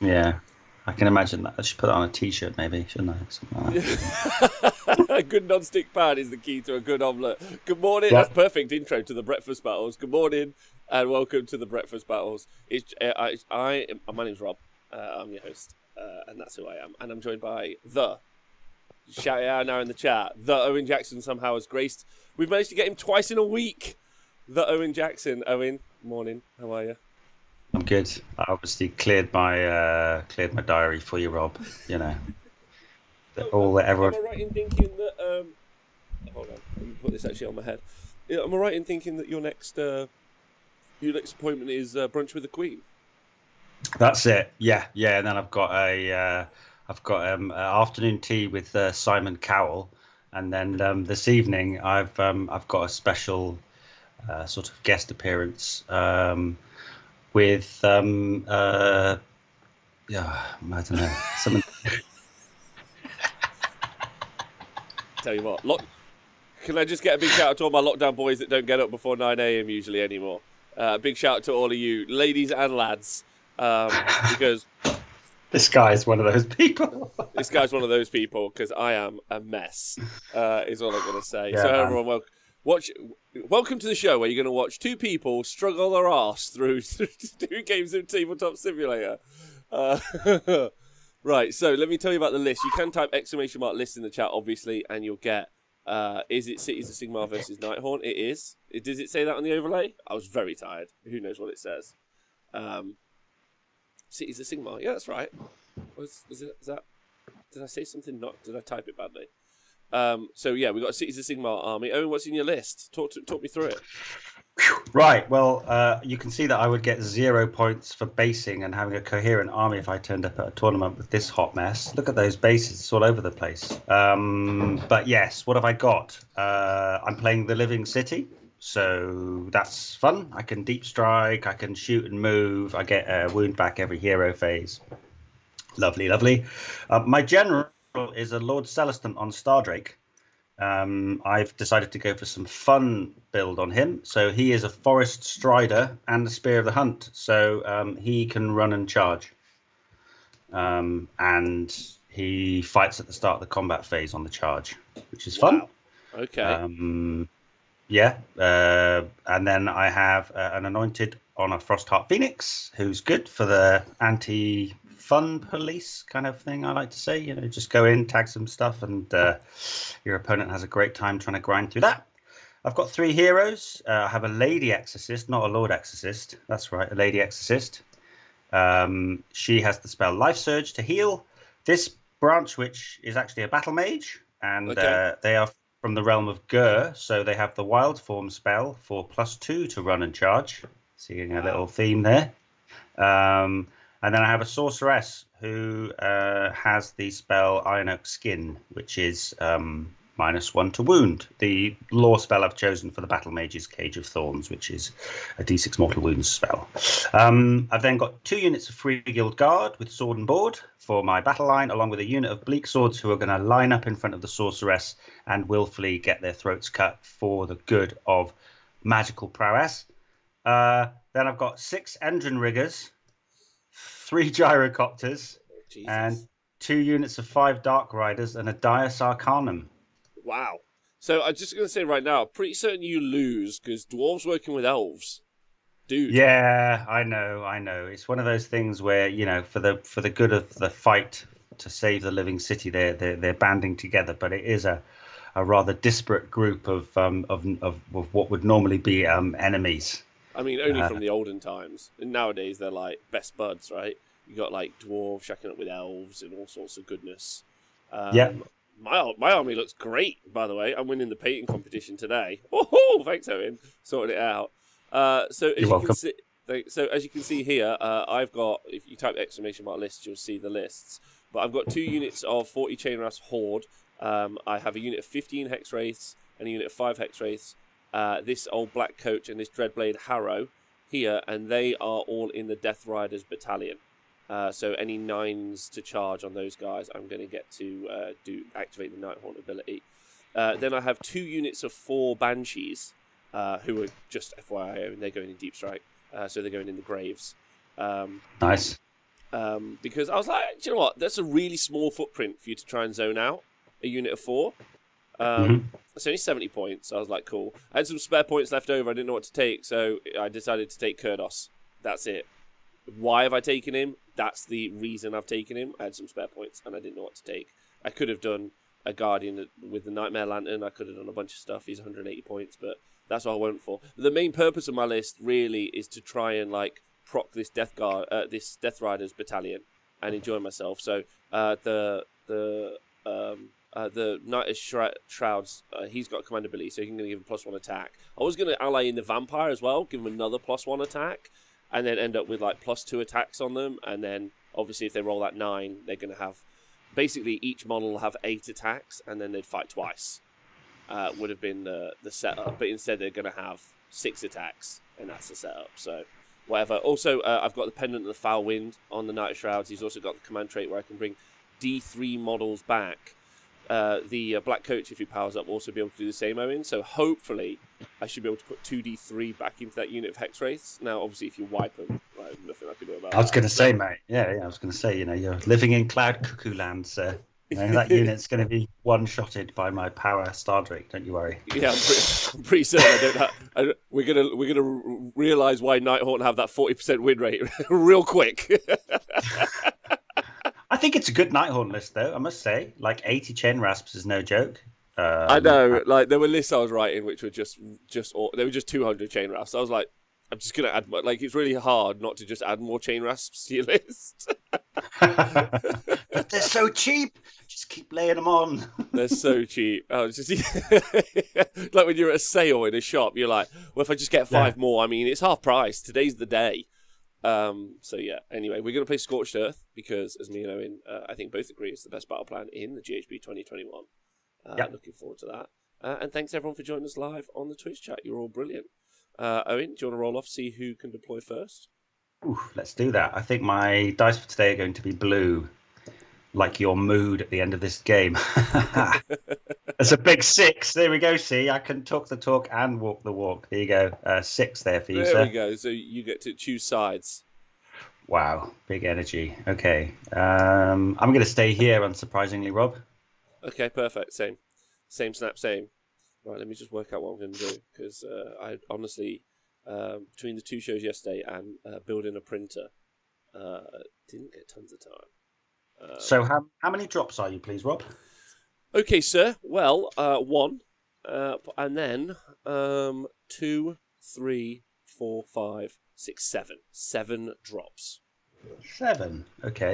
Yeah, I can imagine that. I should put it on a t-shirt, maybe, shouldn't I? Something like that. A good non-stick pan is the key to a good omelette. Good morning. That's Yep. perfect intro to the breakfast battles. Good morning and welcome to the breakfast battles. My name's Rob. I'm your host, and that's who I am. And I'm joined by shout it out now in the chat. The Owen Jackson somehow has graced. We've managed to get him twice in a week. The Owen Jackson. Owen, morning. How are you? I'm good. I obviously cleared my diary for you, Rob. You know, So, all that am everyone. I right in thinking that? Hold on. Let me put this actually on my head. Yeah, am I right in thinking that your next appointment is brunch with the Queen? That's it. Yeah, yeah. And then I've got afternoon tea with Simon Cowell, and then this evening I've got a special sort of guest appearance with yeah, I don't know, something. Tell you what, can I just get a big shout out to all my lockdown boys that don't get up before 9 a.m. usually anymore? Big shout out to all of you, ladies and lads, because This guy is one of those people. this guy's one of those people. Because I am a mess, is all I'm going to say. So Yeah, man. everyone, watch. Welcome to the show where you're going to watch two people struggle their arse through 2 games of Tabletop Simulator. Uh, right, so let me tell you about the list. You can type !list in the chat, obviously, and you'll get. Is it Cities of Sigmar versus Nighthaunt? It is. Does it say that on the overlay? I was very tired. Who knows what it says? Um, Cities of Sigmar. Yeah, that's right. Is that? Did I say something? Not? Did I type it badly? So yeah, we got a Cities of Sigmar army. Owen, what's in your list? Talk me through it. Right. Well, you can see that I would get 0 points for basing and having a coherent army if I turned up at a tournament with this hot mess. Look at those bases; it's all over the place. But yes, what have I got? I'm playing the Living City, so that's fun. I can deep strike, I can shoot and move. I get a wound back every hero phase. Lovely, lovely. My general is a Lord Celestin on Stardrake. I've decided to go for some fun build on him. So he is a Forest Strider and a Spear of the Hunt. So he can run and charge. And he fights at the start of the combat phase on the charge, which is fun. Wow. Okay. Um, yeah. And then I have an Anointed on a Frostheart Phoenix, who's good for the anti-fun police kind of thing, I like to say. You know, just go in, tag some stuff, and your opponent has a great time trying to grind through that. I've got 3 heroes. I have a Lady Exorcist, not a Lord Exorcist. That's right, a Lady Exorcist. She has the spell Life Surge to heal. This branch witch is actually a battle mage, and Okay. they are from the realm of Gur, so they have the wild form spell for +2 to run and charge. Seeing a little Wow. theme there. Um, and then I have a sorceress who has the spell Iron Oak Skin, which is -1 to wound. The lore spell I've chosen for the battle mage is Cage of Thorns, which is a d6 mortal wounds spell. I've then got 2 units of Free Guild Guard with sword and board for my battle line, along with a unit of Bleak Swords who are going to line up in front of the sorceress and willfully get their throats cut for the good of magical prowess. Then I've got 6 Endrin Riggers, 3 Gyrocopters, and Jesus. 2 units of 5 Dark Riders and a Dire Arcanum. Wow. So I'm just going to say right now, pretty certain you lose because dwarves working with elves, dude. Yeah, I know, I know. It's one of those things where, you know, for the good of the fight to save the living city, they're banding together, but it is a rather disparate group of what would normally be enemies. I mean, only from the olden times. And nowadays they're like best buds, right? You got like dwarves shacking up with elves and all sorts of goodness. Yeah, My army looks great, by the way. I'm winning the painting competition today. Oh, thanks, Owen, sorting it out. So as you're you can welcome. see, here, I've got. If you type !list, you'll see the lists. But I've got 2 units of 40 Chainrasp Horde. I have a unit of 15 Hex Wraiths and a unit of 5 Hex Wraiths. This old Black Coach and this Dreadblade Harrow here, and they are all in the Death Riders battalion. So any 9s to charge on those guys, I'm going to get to activate the Nighthaunt ability. Then I have 2 units of 4 Banshees, who are just FYI, and they're going in Deep Strike. So they're going in the Graves. Nice. because I was like, do you know what? That's a really small footprint for you to try and zone out a unit of 4. It's only 70 points. I was like, cool. I had some spare points left over. I didn't know what to take, so I decided to take Kurdos. That's it. Why have I taken him? That's the reason I've taken him. I had some spare points, and I didn't know what to take. I could have done a Guardian with the Nightmare Lantern. I could have done a bunch of stuff. He's 180 points, but that's what I went for. The main purpose of my list really is to try and like proc this this Death Riders battalion and enjoy myself. So the Knight of Shrouds, he's got command ability, so he's going to give him +1 attack. I was going to ally in the Vampire as well, give him another +1 attack, and then end up with like +2 attacks on them. And then obviously if they roll that 9, they're going to have basically each model will have 8 attacks, and then they'd fight twice. Would have been the setup, but instead they're going to have 6 attacks, and that's the setup. So whatever. Also, I've got the Pendant of the Foul Wind on the Knight of Shrouds. He's also got the command trait where I can bring D3 models back. The Black Coach, if he powers up, will also be able to do the same, Owen. So hopefully I should be able to put 2d3 back into that unit of Hex Wraiths. Now, obviously, if you wipe them, right, nothing I can do about it. I was going to say, mate. Yeah, I was going to say, you're living in Cloud Cuckoo Land, so that unit's going to be one-shotted by my power Stardrake. Don't you worry. Yeah, I'm pretty certain we're gonna realise why Nighthaunt have that 40% win rate real quick. I think it's a good Nighthaunt list, though. I must say, like 80 chain rasps is no joke. I know, like there were lists I was writing which were just they were just 200 chain rasps. I was like, I'm just gonna add more. Like it's really hard not to just add more chain rasps to your list. But they're so cheap. Just keep laying them on. They're so cheap. Oh, it's just like when you're at a sale in a shop, you're like, well, if I just get 5 more, I mean, it's half price. Today's the day. So yeah. Anyway, we're gonna play Scorched Earth because, as me and Owen, I think both agree it's the best battle plan in the GHB 2021. Looking forward to that. And thanks everyone for joining us live on the Twitch chat. You're all brilliant. Owen, do you want to roll off? See who can deploy first. Ooh, let's do that. I think my dice for today are going to be blue, like your mood at the end of this game. That's a big 6. There we go. See, I can talk the talk and walk the walk. There you go. 6 there for you, sir. There we go. So you get to choose sides. Wow, big energy. Okay. I'm going to stay here, unsurprisingly, Rob. Okay, perfect. Same snap, same. Right, let me just work out what I'm going to do, because I honestly, between the 2 shows yesterday and building a printer, didn't get tons of time. So how many drops are you, please, Rob? Okay, sir. Well, 1, and then 2, 3, 4, 5, 6, 7. 7 drops. 7. Okay.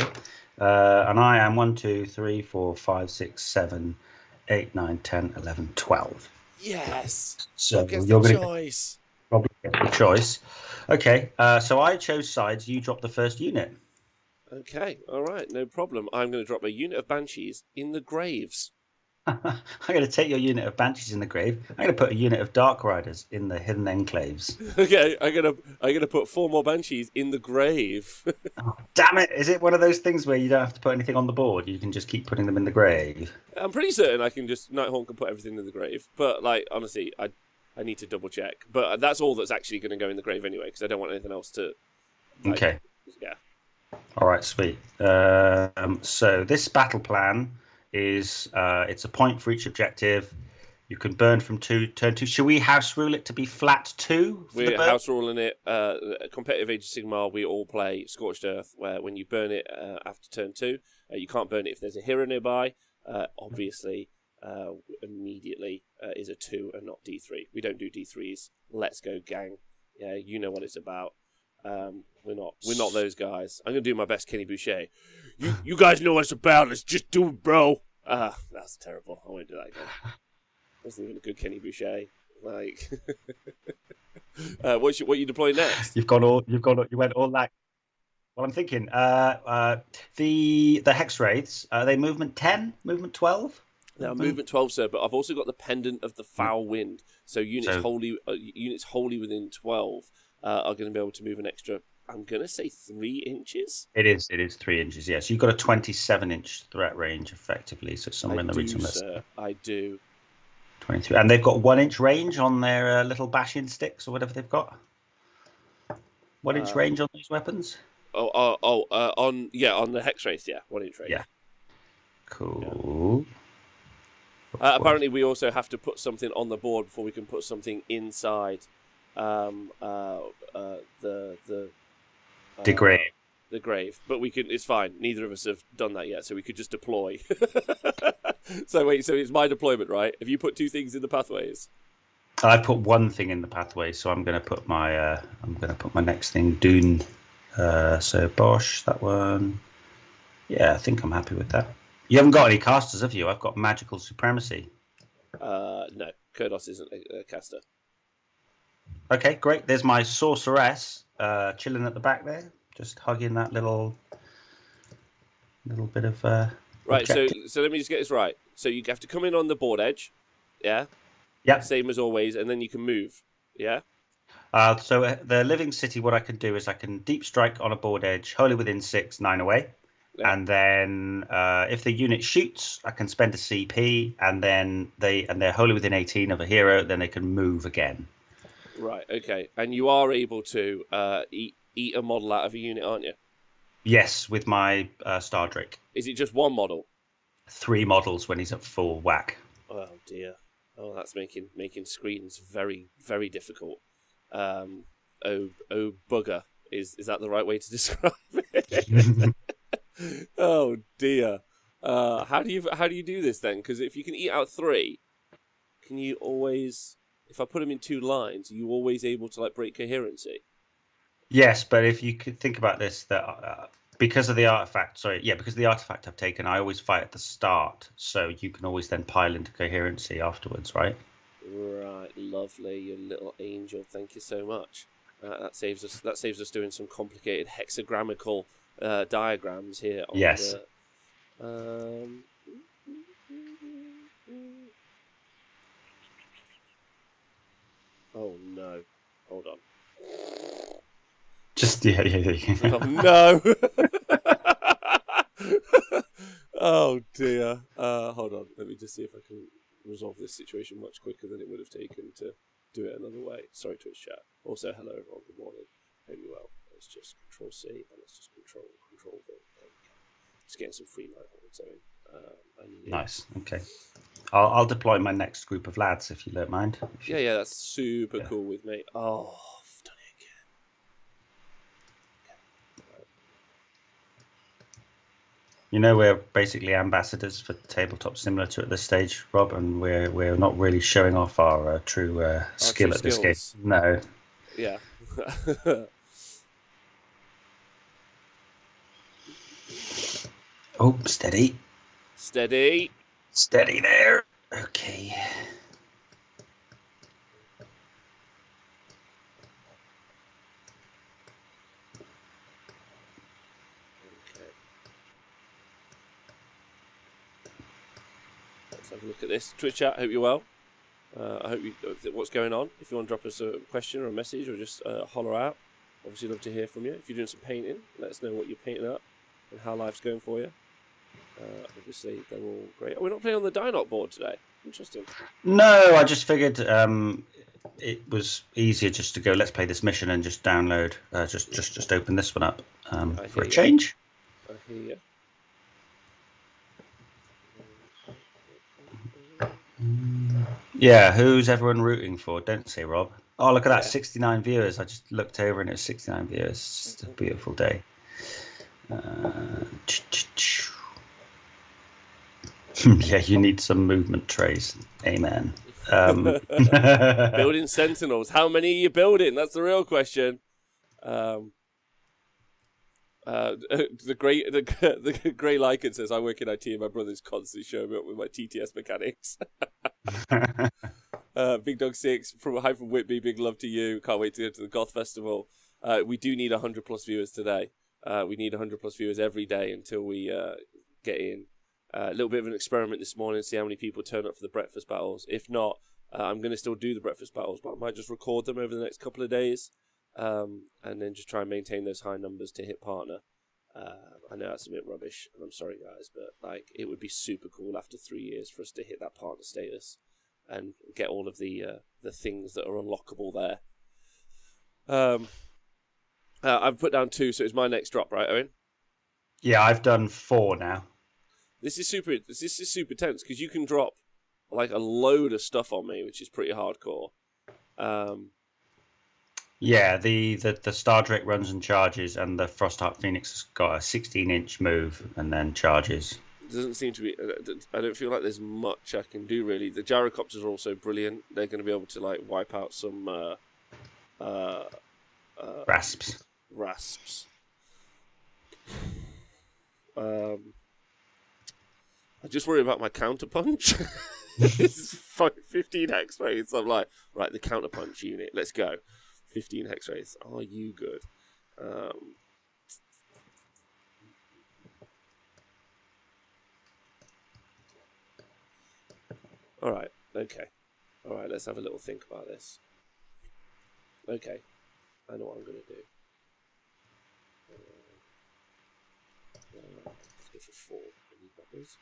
And I am 1, 2, 3, 4, 5, 6, 7, 8, 9, 10, 11, 12. Yes. So you're going to choice. probably get the choice. Okay. So I chose sides. You dropped the first unit. Okay. All right. No problem. I'm going to drop a unit of Banshees in the graves. I'm going to take your unit of Banshees in the grave. I'm going to put a unit of Dark Riders in the hidden enclaves. Okay, I'm gonna put 4 more Banshees in the grave. Oh, damn it! Is it one of those things where you don't have to put anything on the board? You can just keep putting them in the grave. I'm pretty certain I can just Nighthaunt can put everything in the grave, but like honestly, I need to double check. But that's all that's actually going to go in the grave anyway, because I don't want anything else to. Like, okay. Yeah. All right, sweet. So this battle plan is it's a point for each objective. You can burn from turn 2. Should we house rule it to be flat 2? We're house ruling it. Competitive Age of Sigmar, we all play Scorched Earth, where when you burn it after turn 2, you can't burn it if there's a hero nearby. Obviously, immediately is a 2 and not D3. We don't do D3s. Let's go, gang. Yeah, you know what it's about. We're not those guys. I'm gonna do my best, Kenny Boucher. You guys know what it's about. Let's just do it, bro. That's terrible. I won't do that again. Wasn't even a good Kenny Boucher. Like, what you deploying next? You went all that. Well, I'm thinking the Hex Wraiths. Are they movement 10, movement 12? Now movement 12, sir. But I've also got the Pendant of the Foul Wind. So units wholly within 12 are going to be able to move an extra. I'm going to say 3 inches. It is 3 inches. Yes, you've got a 27-inch threat range effectively. So somewhere in the region. Sir, I do. 23, and they've got 1-inch range on their little bashing sticks or whatever they've got. 1-inch range on these weapons. On the hex race, yeah, 1 inch race. Yeah. Cool. Apparently, we also have to put something on the board before we can put something inside The grave. The grave. But we can. It's fine. Neither of us have done that yet, so we could just deploy. So it's my deployment, right? Have you put 2 things in the pathways? I put 1 thing in the pathway, so I'm going to put my next thing, Dune. So Bosch, that one. Yeah, I think I'm happy with that. You haven't got any casters, have you? I've got Magical Supremacy. No, Kurdos isn't a caster. Okay, great. There's my Sorceress chilling at the back there, just hugging that little bit of. Right. Objective. So let me just get this right. So you have to come in on the board edge, yeah. Yep. Same as always, and then you can move, yeah. So the Living City, what I can do is I can deep strike on a board edge, wholly within 6, 9 away. Yeah. And then if the unit shoots, I can spend a CP, and then they're wholly within 18 of a hero, then they can move again. Right. Okay. And you are able to eat a model out of a unit, aren't you? Yes, with my Star Drake. Is it just 1 model? 3 models when he's at full whack. Oh dear. Oh, that's making screens very, very difficult. Oh bugger. Is that the right way to describe it? Oh dear. How do you do this then? Because if you can eat out 3, can you always? If I put them in 2 lines, are you always able to break coherency? Yes, but if you could think about this, that because of the artifact, because of the artifact I've taken, I always fight at the start, so you can always then pile into coherency afterwards, right? Right, lovely, you little angel. Thank you so much. That saves us doing some complicated hexagramical diagrams here. Yes. Oh no! Hold on. Just yeah. Oh no! Oh dear. Hold on. Let me just see if I can resolve this situation much quicker than it would have taken to do it another way. Sorry, Twitch chat. Also, hello everyone. Good morning. Hope you well. Let's just Control C and let's just Control V. There we go. Just getting some free Nighthaunt in. Nice. Okay. I'll deploy my next group of lads if you don't mind. Yeah, that's super cool with me. Oh, I've done it again. Okay. You know, we're basically ambassadors for Tabletop Simulator at this stage, Rob, and we're not really showing off our true skill at this game. No. Yeah. Oh, steady. Steady. Steady there. Okay. Let's have a look at this. Twitch chat, hope you're well. I hope what's going on. If you want to drop us a question or a message or just holler out, obviously love to hear from you. If you're doing some painting, let us know what you're painting up and how life's going for you. Obviously, they're all great. Oh, we're not playing on the Dynot board today. Interesting. No, I just figured it was easier just to go, let's play this mission and just download, just open this one up for a change. I hear you. Yeah, who's everyone rooting for? Don't say Rob. Oh, look at that, 69 viewers. I just looked over and it was 69 viewers. It's just a beautiful day. Yeah, you need some movement trays. Amen. Building sentinels. How many are you building? That's the real question. The grey Lycan says, I work in IT and my brother's constantly showing me up with my TTS mechanics. Big Dog 6 from Whitby, big love to you. Can't wait to go to the Goth Festival. We do need 100 plus viewers today. We need 100 plus viewers every day until we get in. A little bit of an experiment this morning, see how many people turn up for the breakfast battles. If not, I'm going to still do the breakfast battles, but I might just record them over the next couple of days, and then just try and maintain those high numbers to hit partner. I know that's a bit rubbish, and I'm sorry guys, but it would be super cool after 3 years for us to hit that partner status and get all of the things that are unlockable there. I've put down 2, so it's my next drop, right, Owen? Yeah, I've done 4 now. This is super tense because you can drop like a load of stuff on me, which is pretty hardcore. Yeah, the Star Drake runs and charges, and the Frostheart Phoenix has got a 16-inch move and then charges. Doesn't seem to be. I don't feel like there's much I can do really. The gyrocopters are also brilliant. They're going to be able to like wipe out some Rasps. I just worry about my counterpunch. It's 15 X-rays. I'm like, right, the counterpunch unit. Let's go. 15 X-rays. Are you good? All right. Okay. All right. Let's have a little think about this. Okay. I know what I'm going to do. Let's go for 4. Any buttons?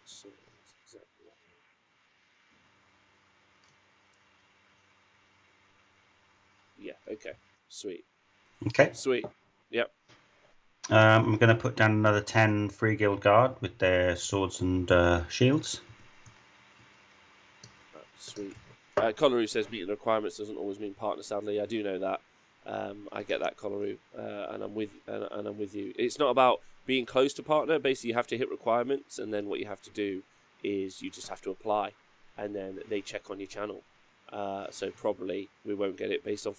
So that's exactly what I need. Yeah. Okay. Sweet. Okay. Sweet. Yep. I'm going to put down another 10 Free Guild Guard with their swords and shields. Sweet. Collaroo says meeting the requirements doesn't always mean partner. Sadly, I do know that. I get that, Collaroo, and I'm with you. It's not about being close to partner. Basically, you have to hit requirements, and then what you have to do is you just have to apply, and then they check on your channel. So probably we won't get it based on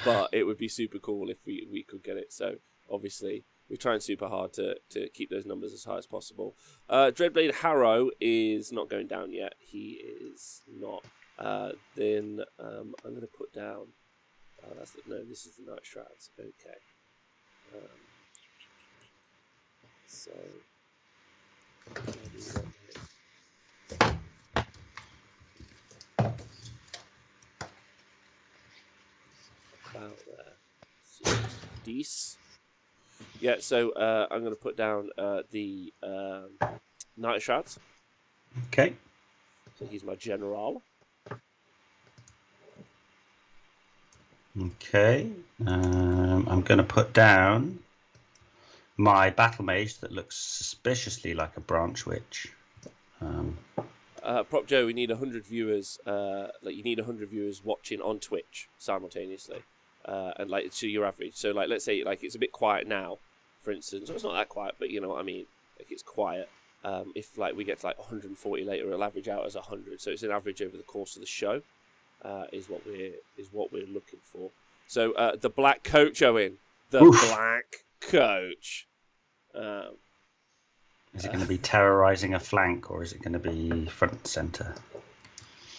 but it would be super cool if we could get it. So obviously we're trying super hard to keep those numbers as high as possible. Dreadblade Harrow is not going down yet. He is not. Then I'm going to put down. No, this is the Night Shrouds. Okay. So. About there. So, Dees. Yeah, so I'm going to put down the Night Shrouds. Okay. So he's my general. Okay. I'm going to put down my battle mage that looks suspiciously like a branch witch. Prop Joe, we need 100 viewers. You need 100 viewers watching on Twitch simultaneously, and like so your average. So like let's say like it's a bit quiet now, for instance. Well, it's not that quiet, but you know what I mean. Like it's quiet. If like we get to like 140 later, it'll average out as 100. So it's an average over the course of the show. Is what we're looking for. So the black coach, Owen, the black coach. Is it going to be terrorizing a flank, or is it going to be front and center?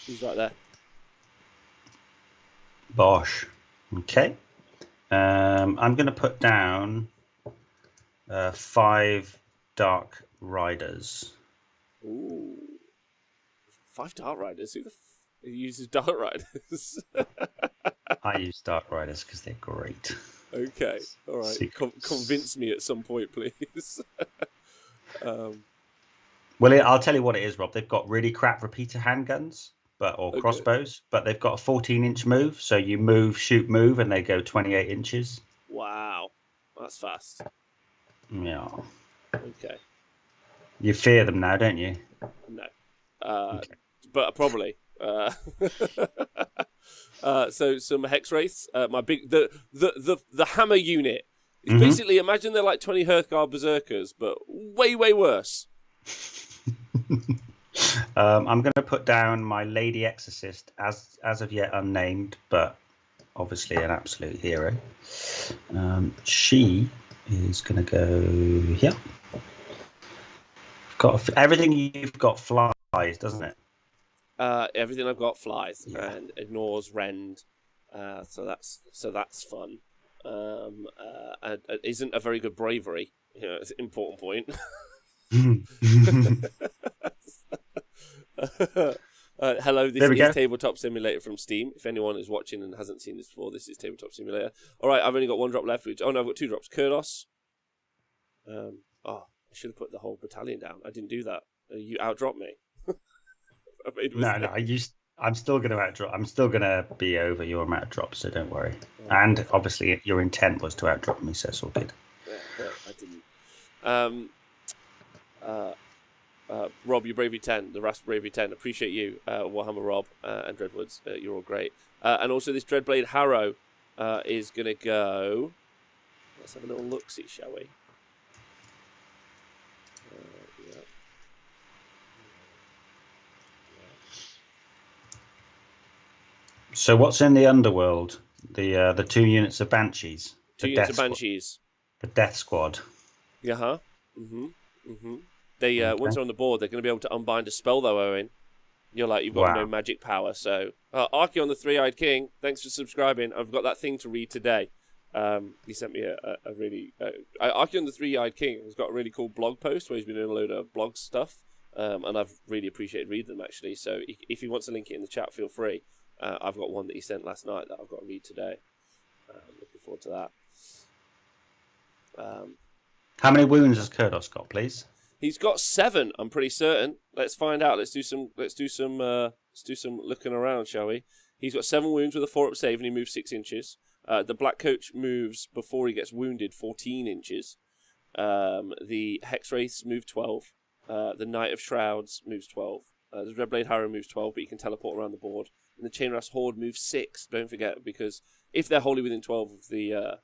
He's right there. Bosh. Okay. I'm going to put down 5 Dark Riders. Ooh. 5 Dark Riders? Who uses Dark Riders? I use Dark Riders because they're great. Okay. All right. Convince me at some point, please. Well, I'll tell you what it is, Rob. They've got really crap repeater handguns, crossbows, but they've got a 14-inch move. So you move, shoot, move, and they go 28 inches. Wow, that's fast. Yeah. Okay. You fear them now, don't you? No. Okay. But probably. So some hex wraiths. My big the hammer unit. It's basically, imagine they're like 20 Hearthguard Berserkers, but way, way worse. I'm going to put down my Lady Exorcist, as of yet unnamed, but obviously an absolute hero. She is going to go here. Everything you've got flies, doesn't it? Everything I've got flies and ignores rend, so that's fun. And isn't a very good bravery. You know, it's an important point. Hello, this is Tabletop Simulator from Steam. If anyone is watching and hasn't seen this before, this is Tabletop Simulator. All right, I've only got 1 drop left. I've got 2 drops. Kurdos. I should have put the whole battalion down. I didn't do that. You outdrop me. I made a No, mistake. I'm still going to outdrop. I'm still going to be over your amount of drops, so don't worry. Oh, And perfect. obviously, your intent was to outdrop me, so it's all good. Yeah, but I didn't. Um, Rob, you Bravey 10, the Rasp Bravey 10. Appreciate you, Warhammer Rob and Dreadwoods. You're all great. And also, this Dreadblade Harrow is going to go. Let's have a little look see, shall we? Yeah. So, what's in the underworld? The 2 units of banshees, 2 units of Banshees. the death squad. Yeah, huh? They once Okay. they're on the board, they're going to be able to unbind a spell, though, Owen. You're like, you've got no Wow. magic power. So, Archeon the Three-Eyed King, thanks for subscribing. I've got that thing to read today. He sent me a really... Archeon the Three-Eyed King has got a really cool blog post where he's been doing a load of blog stuff. And I've really appreciated reading them, actually. So if he wants to link it in the chat, feel free. I've got one that he sent last night that I've got to read today. Looking forward to that. How many wounds has Kurdos got, please? He's got 7. I'm pretty certain. Let's find out. Let's do some looking around, shall we? He's got 7 wounds with a 4-up save, and he moves 6 inches. The Black Coach moves before he gets wounded 14 inches. The Hex Wraiths move 12. The Knight of Shrouds moves 12. The Dreadblade Harrow moves 12, but he can teleport around the board. And the Chainras Horde moves 6. Don't forget, because if they're wholly within 12 of the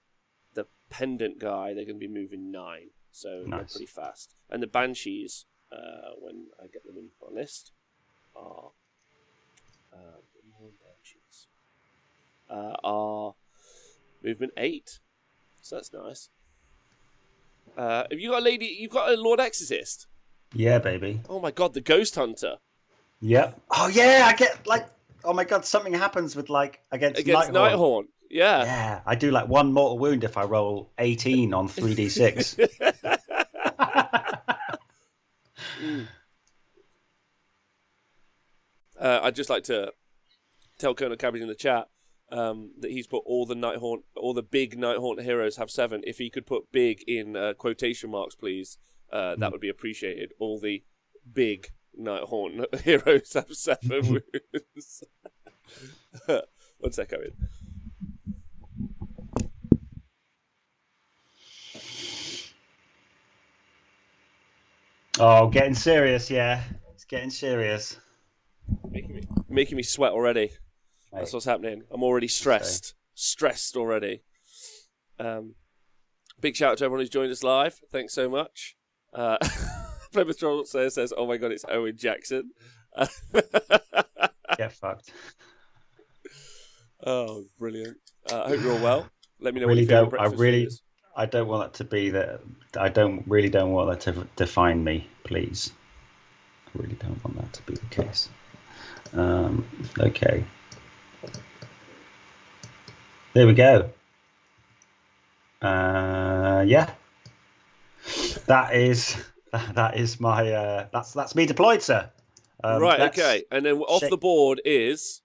Pendant guy, they're going to be moving 9. So they're pretty fast. And the Banshees, when I get them in my list, are are movement 8. So that's nice. Have you got a lady? You've got a Lord Exorcist. Yeah, baby. Oh my god, the Ghost Hunter. Yep. Oh yeah, I get like. Oh my god, something happens with like against Nighthaunt. Yeah. Yeah, I do like 1 mortal wound if I roll 18 on 3d6. I'd just like to tell Colonel Cabbage in the chat that he's put all the big Nighthaunt heroes have 7. If he could put big in quotation marks, please, that would be appreciated. All the big Nighthaunt heroes have 7 wounds. 1 sec, Owen. Oh, getting serious, yeah. It's getting serious. Making me sweat already. Right. That's what's happening. I'm already stressed. Stressed already. Big shout out to everyone who's joined us live. Thanks so much. Plymouth Troll says, "Oh my god, it's Owen Jackson." Get fucked. Oh, brilliant. I hope you're all well. Let me know Really what your don't. favorite breakfast food is. I don't want that to be that. I don't want that to define me, please. I really don't want that to be the case. Okay. There we go. Yeah. That is my. That's me deployed, sir. Right. Okay. And then off the board is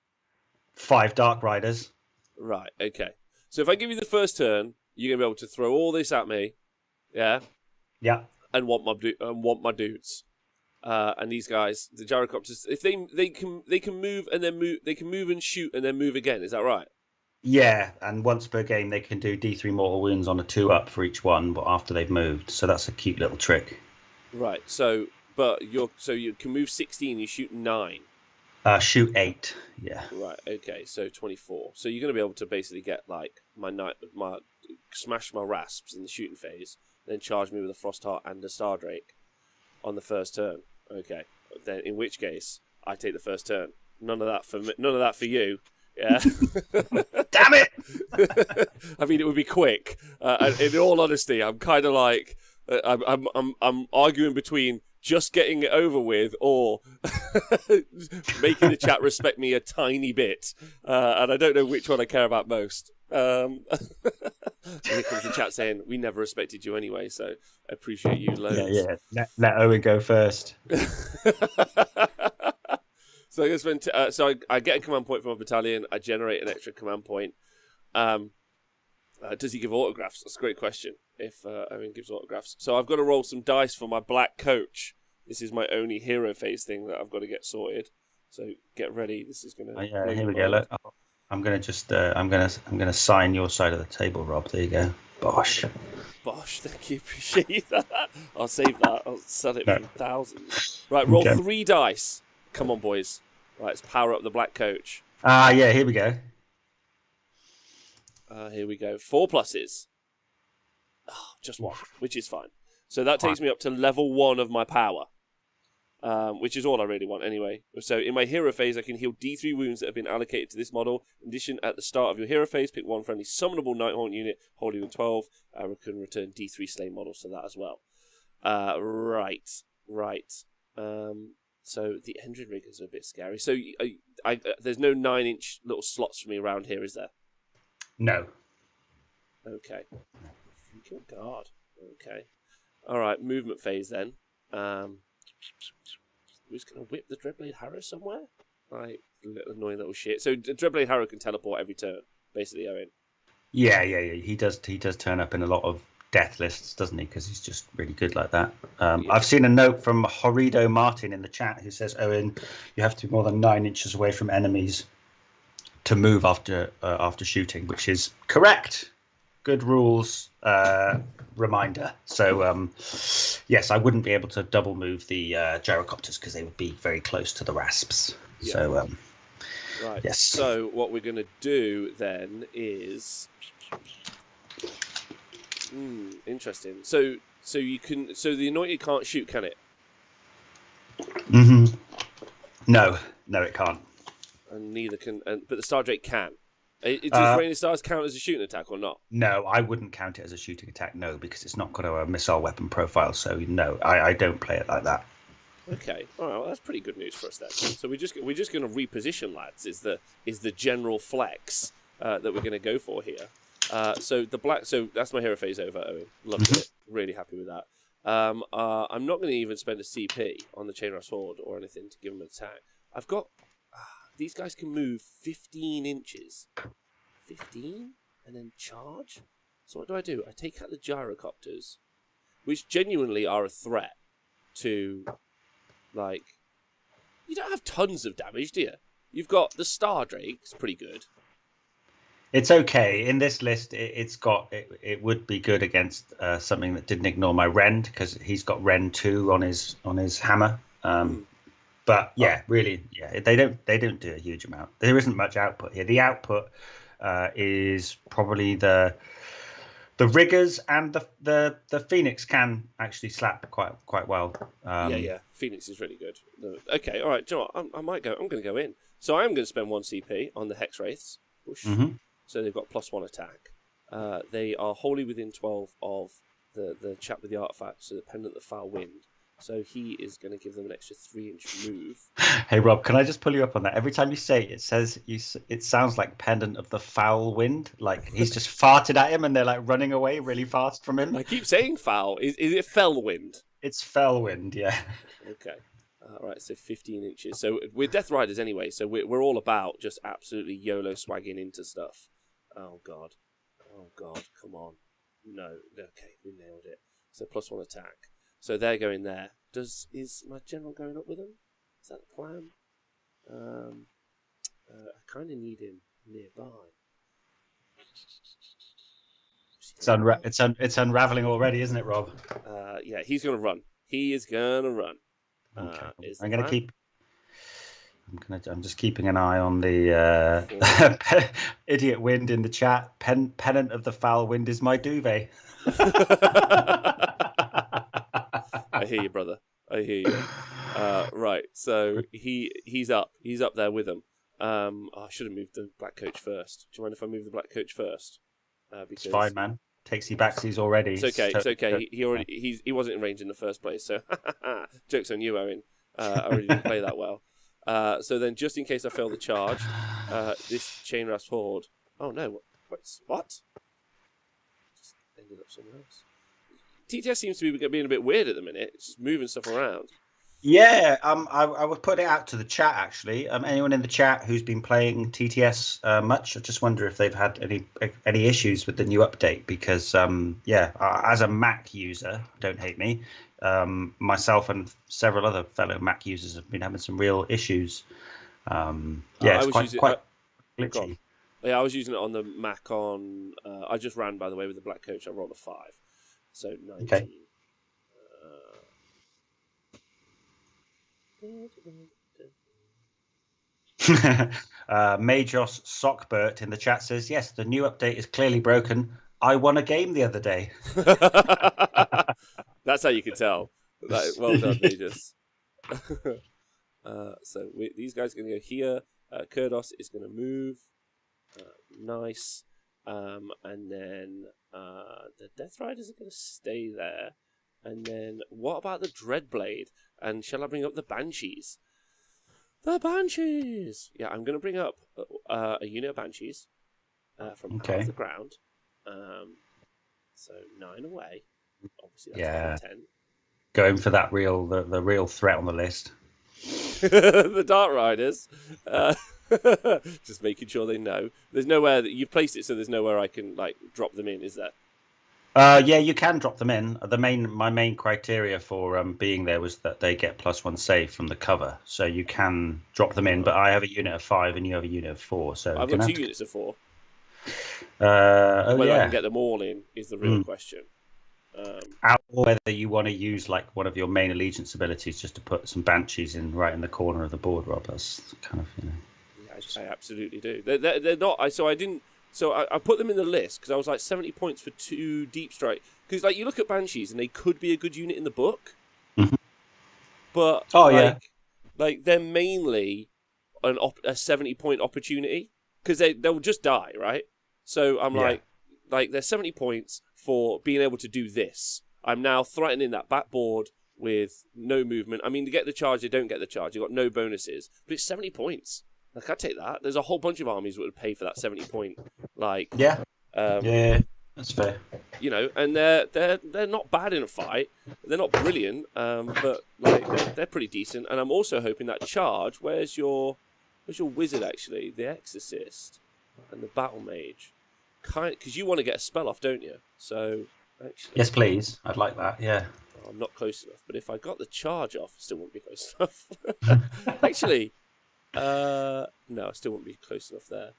5 Dark Riders. Right. Okay. So if I give you the first turn, you're gonna be able to throw all this at me, yeah. Yeah. And want my dudes. And these guys, the gyrocopters, if they can move and then move, they can move and shoot and then move again. Is that right? Yeah, and once per game they can do D3 mortal wounds on a 2-up for each one, but after they've moved. So that's a cute little trick. Right. So you can move 16. You shoot 9. Shoot 8. Yeah. Right. Okay. So 24. So you're gonna be able to basically get like smash my rasps in the shooting phase, then charge me with a Frostheart and a Stardrake on the first turn. Okay. Then in which case I take the first turn. None of that for you. Yeah. Damn it! I mean, it would be quick. In all honesty, I'm kind of like I'm arguing between just getting it over with or making the chat respect me a tiny bit, and I don't know which one I care about most. Here comes the chat saying we never respected you anyway, so I appreciate you loads. Yeah. Let Owen go first. So I guess I get a command point from my battalion. I generate an extra command point. Does he give autographs? That's a great question. If Owen gives autographs, so I've got to roll some dice for my Black Coach. This is my only hero phase thing that I've got to get sorted. So get ready. This is gonna. Oh, yeah, blow here your we go. mind. Look, I'm gonna just I'm gonna sign your side of the table, Rob. There you go. Bosh. Bosh, thank you, appreciate that. I'll save that. I'll sell it No. for thousands. Right, roll Okay. 3 dice. Come on, boys. Right, let's power up the black coach. Yeah, here we go. Here we go. 4 pluses. Oh, just 1, which is fine. So that takes me up to level 1 of my power, which is all I really want anyway. So in my hero phase, I can heal D3 wounds that have been allocated to this model. In addition, at the start of your hero phase, pick 1 friendly summonable Nighthaunt unit holding with 12. We can return D3 slain models to that as well. Right. So the engine riggers are a bit scary. So there's no 9-inch little slots for me around here, is there? No. Okay. Freaking God. Okay. All right. Movement phase then. We're just gonna whip the Dreadblade Harrow somewhere. Right. Annoying little shit. So Dreadblade Harrow can teleport every turn, basically, Owen. Yeah. He does turn up in a lot of death lists, doesn't he? Because he's just really good like that. Yeah. I've seen a note from Horrido Martin in the chat who says, Owen, you have to be more than 9 inches away from enemies to move after shooting, which is correct. Good rules reminder. So yes, I wouldn't be able to double move the gyrocopters because they would be very close to the rasps. Yeah. So right. Yes. So what we're going to do then is interesting. So you can. So the anointed can't shoot, can it? Mm-hmm. No, it can't. And neither can. But the Star Drake can. Does Rain of Stars count as a shooting attack or not? No, I wouldn't count it as a shooting attack. No, because it's not got a missile weapon profile. So no, I don't play it like that. Okay, all right. Well, that's pretty good news for us then. So we're just going to reposition, lads. Is the general flex that we're going to go for here? So that's my hero phase over. Owen, loved it. Really happy with that. I'm not going to even spend a CP on the Chainrasp Horde or anything to give them an attack. I've got these guys can move 15 inches, 15, and then charge. So what do? I take out the gyrocopters, which genuinely are a threat to. Like, you don't have tons of damage, do you? You've got the Star Drake, it's pretty good. It's okay. In this list, it would be good against something that didn't ignore my rend because he's got rend 2 on his hammer. But yeah, really, yeah, they don't do a huge amount. There isn't much output here. The output is probably the riggers and the Phoenix can actually slap quite well. Yeah. Phoenix is really good. Okay, all right. Do you know what? I'm going to go in. So I am going to spend 1 CP on the Hex Wraiths. So they've got +1 attack. They are wholly within 12 of the chap with the artifact, so the Pendant of the Foul Wind. So he is going to give them an extra 3-inch move. Hey Rob, can I just pull you up on that? Every time you say it, it sounds like Pendant of the Foul Wind. Like he's just farted at him and they're like running away really fast from him. I keep saying foul. Is it Fell Wind? It's Fell Wind, yeah. Okay. All right, so 15 inches. So we're Death Riders anyway, so we're all about just absolutely YOLO swagging into stuff. Oh God, come on. No, okay, we nailed it. So +1 attack. So they're going there. Is my general going up with them? Is that the plan? I kind of need him nearby. It's unraveling already, isn't it, Rob? Yeah, he's going to run. He is going to run. Okay. I'm just keeping an eye on the idiot wind in the chat. Pennant of the Foul Wind is my duvet. I hear you, brother. I hear you. Right, so he's up there with them. I should have moved the black coach first. Do you mind if I move the black coach first? Because it's fine, man. Takes you backsies already. It's okay. It's okay. He wasn't in range in the first place. So jokes on you, Owen. I already didn't play that well. So then, just in case I fail the charge, this Chainrasp Horde. Oh no! What? Just ended up somewhere else. TTS seems to be being a bit weird at the minute. It's just moving stuff around. Yeah, I would put it out to the chat actually. Anyone in the chat who's been playing TTS much, I just wonder if they've had any issues with the new update because yeah, as a Mac user, don't hate me, myself and several other fellow Mac users have been having some real issues. Yeah, I it's was quite using. Gone. glitchy. Yeah, I was using it on the Mac on. I just ran, by the way, with the black coach. I rolled a 5, so 19. Okay. Majos Sockbert in the chat says, yes, the new update is clearly broken. I won a game the other day. That's how you can tell. Well done, Magus. So these guys are going to go here. Kurdos is going to move. Nice. And then the Death Riders are going to stay there. And then what about the Dreadblade? And shall I bring up the Banshees? The Banshees! Yeah, I'm going to bring up a unit of Banshees from out of the ground. So 9 away. Obviously, that's 10. Going for that the real threat on the list. The Dark Riders. Just making sure they know. There's nowhere that you've placed it, so there's nowhere I can like drop them in. Is there? Yeah, you can drop them in. My main criteria for being there was that they get +1 save from the cover, so you can drop them in. But I have a unit of 5 and you have a unit of 4, so I've got 2 units of 4. Whether I can get them all in is the real question. Or whether you want to use like one of your main allegiance abilities just to put some Banshees in right in the corner of the board, Rob. That's kind of Yeah, I absolutely do. They're not. So I didn't. So I put them in the list because I was like 70 points for 2 deep strike. Because like you look at Banshees and they could be a good unit in the book, but like they're mainly a 70-point opportunity because they'll just die, right? So I'm like they're 70 points for being able to do this. I'm now threatening that backboard with no movement. I mean, to get the charge, they don't get the charge. You've got no bonuses, but it's 70 points. Like, I'd take that. There's a whole bunch of armies that would pay for that 70-point. Like, yeah, that's fair. You know, and they're not bad in a fight. They're not brilliant, but like they're pretty decent. And I'm also hoping that charge. Where's your wizard actually? The exorcist and the battle mage. Because you want to get a spell off, don't you? So actually, yes, please. I'd like that. Yeah. Oh, I'm not close enough. But if I got the charge off, I still wouldn't be close enough. Actually. No, I still wouldn't be close enough there.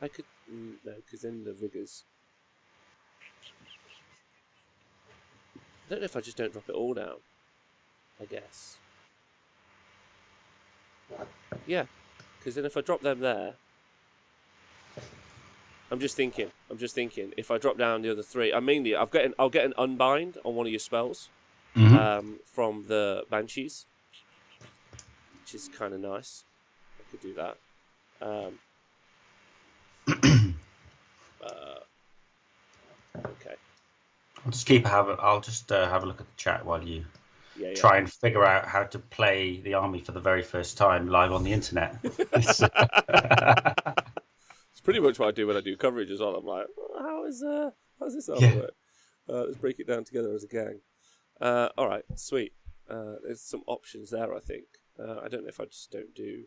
I could no, because then the riggers. I don't know if I just don't drop it all down. I guess. Yeah, because then if I drop them there, I'm just thinking. If I drop down the other 3, I'll get an unbind on one of your spells. From the Banshees, which is kind of nice. I could do that. Okay. I'll just have a look at the chat while you try and figure out how to play the army for the very first time live on the internet. It's pretty much what I do when I do coverage as well. I'm like, how's this army work? Let's break it down together as a gang. All right, sweet. There's some options there, I think. I don't know if I just don't do.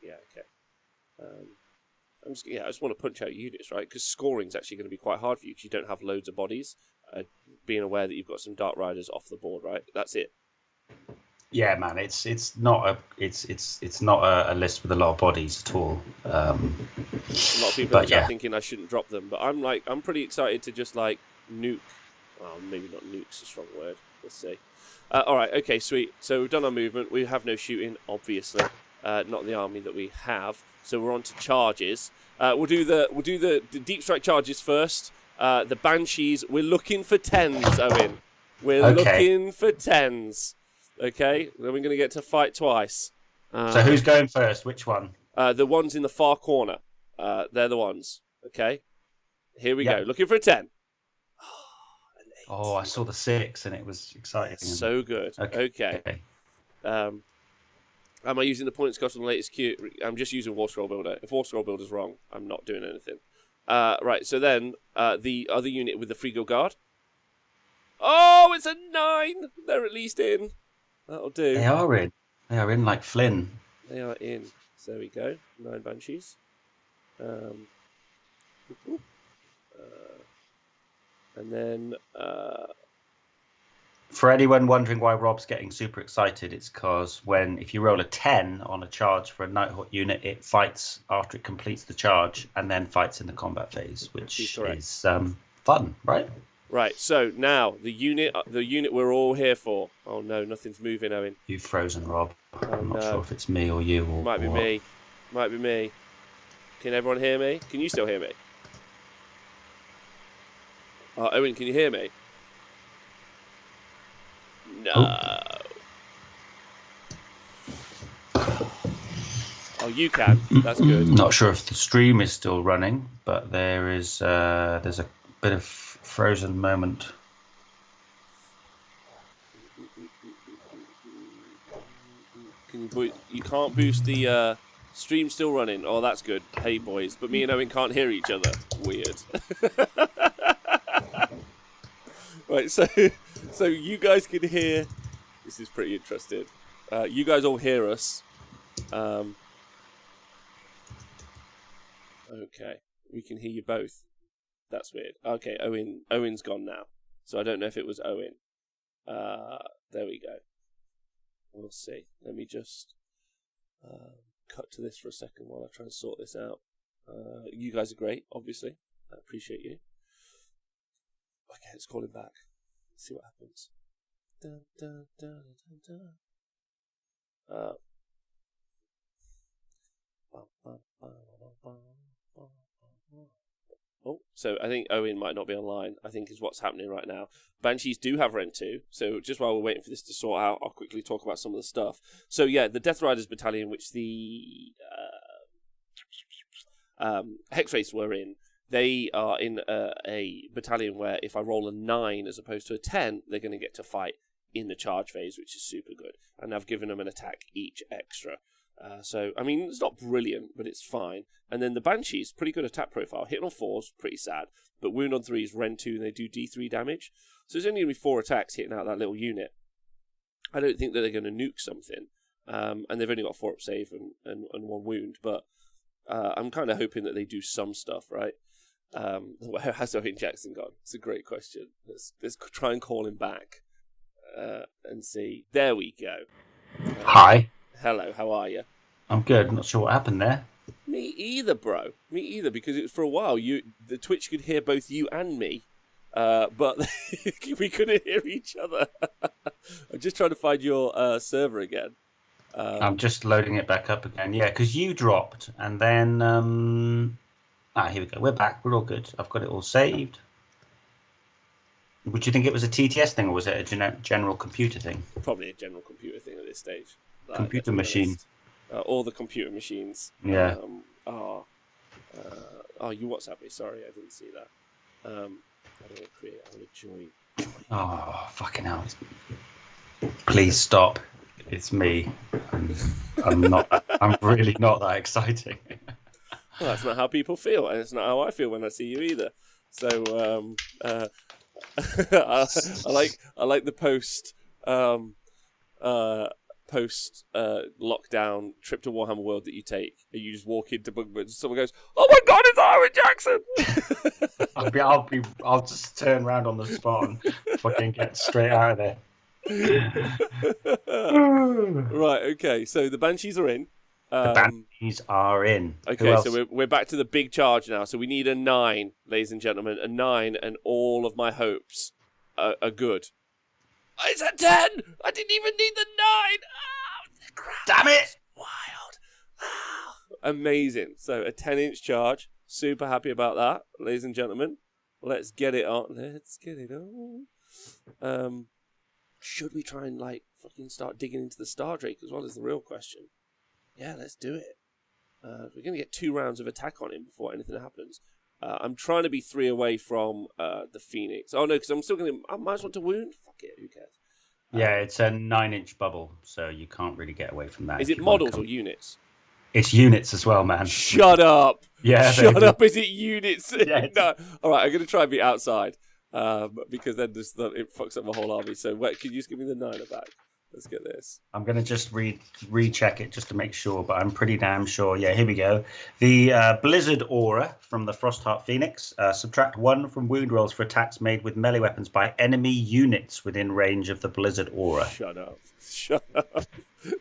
Yeah, okay. I just want to punch out units, right? Because scoring's actually going to be quite hard for you because you don't have loads of bodies. Being aware that you've got some Dark Riders off the board, right? That's it. Yeah, man. It's not a list with a lot of bodies at all. A lot of people are thinking I shouldn't drop them, but I'm pretty excited to just like nuke. Well, maybe not nuke's a strong word. Let's see. All right, okay, sweet. So we've done our movement. We have no shooting, obviously. Not the army that we have. So we're on to charges. We'll do the deep strike charges first. The Banshees. We're looking for 10s, Owen. We're looking for 10s. Okay. Then we're going to get to fight twice. So who's going first? Which one? The ones in the far corner. They're the ones. Okay. Here we go. Looking for a 10. Oh, I saw the 6 and it was exciting. So good. Okay. Am I using the points cost on the latest queue? I'm just using War Scroll Builder. If War Scroll Builder's wrong, I'm not doing anything. Right, so then the other unit with the Freeguild Guard. Oh, it's a 9. They're at least in. That'll do. They are in. They are in like Flynn. They are in. So there we go. 9 banshees. And then For anyone wondering why Rob's getting super excited, it's because if you roll a 10 on a charge for a Nighthaunt unit, it fights after it completes the charge and then fights in the combat phase, which is fun, right? Right. So now the unit we're all here for. Oh no, nothing's moving, Owen. You've frozen, Rob. I'm not no. sure if it's me or you or Might be what. me. Might be me. Can everyone hear me? Can you still hear me? Owen, can you hear me? No. Oh, you can. That's good. Not sure if the stream is still running, but there's a bit of frozen moment. You can't boost the stream still running. Oh, that's good. Hey, boys. But me and Owen can't hear each other. Weird. Right, so you guys can hear. This is pretty interesting. You guys all hear us. Okay, we can hear you both. That's weird. Okay, Owen's gone now, so I don't know if it was Owen. There we go. We'll see. Let me just cut to this for a second while I try and sort this out. You guys are great, obviously. I appreciate you. Okay, let's call him back. Let's see what happens. Dun, dun, dun, dun, dun. Oh, so I think Owen might not be online, I think is what's happening right now. Banshees do have Rent 2, so just while we're waiting for this to sort out, I'll quickly talk about some of the stuff. So yeah, the Death Riders battalion, which the Hexwraiths were in, they are in a battalion where if I roll a 9 as opposed to a 10, they're going to get to fight in the charge phase, which is super good. And I've given them an attack each extra. So, I mean, it's not brilliant, but it's fine. And then the Banshees, pretty good attack profile. Hitting on 4s, pretty sad. But Wound on 3s, Rend 2, and they do D3 damage. So there's only going to be 4 attacks hitting out that little unit. I don't think that they're going to nuke something. And they've only got 4 up save and 1 wound. But I'm kind of hoping that they do some stuff, right? Where has Owen Jackson gone? It's a great question. Let's try and call him back and see. There we go. Hi. Hello, how are you? I'm good. Not sure what happened there. Me either, bro. Me either, because it was for a while. The Twitch could hear both you and me, but we couldn't hear each other. I'm just trying to find your server again. I'm just loading it back up again. Yeah, because you dropped, and then here we go. We're back. We're all good. I've got it all saved. Would you think it was a TTS thing, or was it a general computer thing? Probably a general computer thing at this stage. Computer machine. All the computer machines. Yeah. You WhatsApp me. Sorry, I didn't see that. I don't want to create. I want to join. Oh, fucking hell. Please stop. It's me. I'm not. I'm really not that exciting. Well, that's not how people feel, and it's not how I feel when I see you either. So I like the post lockdown trip to Warhammer World that you take, and you just walk into Bugman and someone goes, "Oh my God, it's Owen Jackson!" I'll just turn around on the spot and fucking get straight out of there. Right. Okay. So the Banshees are in. The Banshees are in. Okay, so we're back to the big charge now. So we need a 9, ladies and gentlemen. A 9, and all of my hopes are good. It's a 10! I didn't even need the 9! Oh, crap. Damn it! Wild. Oh, amazing. So a 10-inch charge. Super happy about that, ladies and gentlemen. Let's get it on. Let's get it on. Should we try and, fucking start digging into the Star Drake as well, is the real question. Yeah, let's do it. We're going to get 2 rounds of attack on him before anything happens. I'm trying to be 3 away from the Phoenix. Oh, no, because I'm still going to... I might as well to wound. Fuck it, who cares? Yeah, it's a 9-inch bubble, so you can't really get away from that. Is it models or units? It's units as well, man. Shut up! Yeah, Shut up, is it units? Yeah, No. All right, I'm going to try and be outside. because then it fucks up my whole army. So wait, can you just give me the 9 back? Let's get this. I'm going to just recheck it just to make sure, but I'm pretty damn sure. Yeah, here we go. The Blizzard Aura from the Frostheart Phoenix. Subtract 1 from wound rolls for attacks made with melee weapons by enemy units within range of the Blizzard Aura. Shut up. Shut up.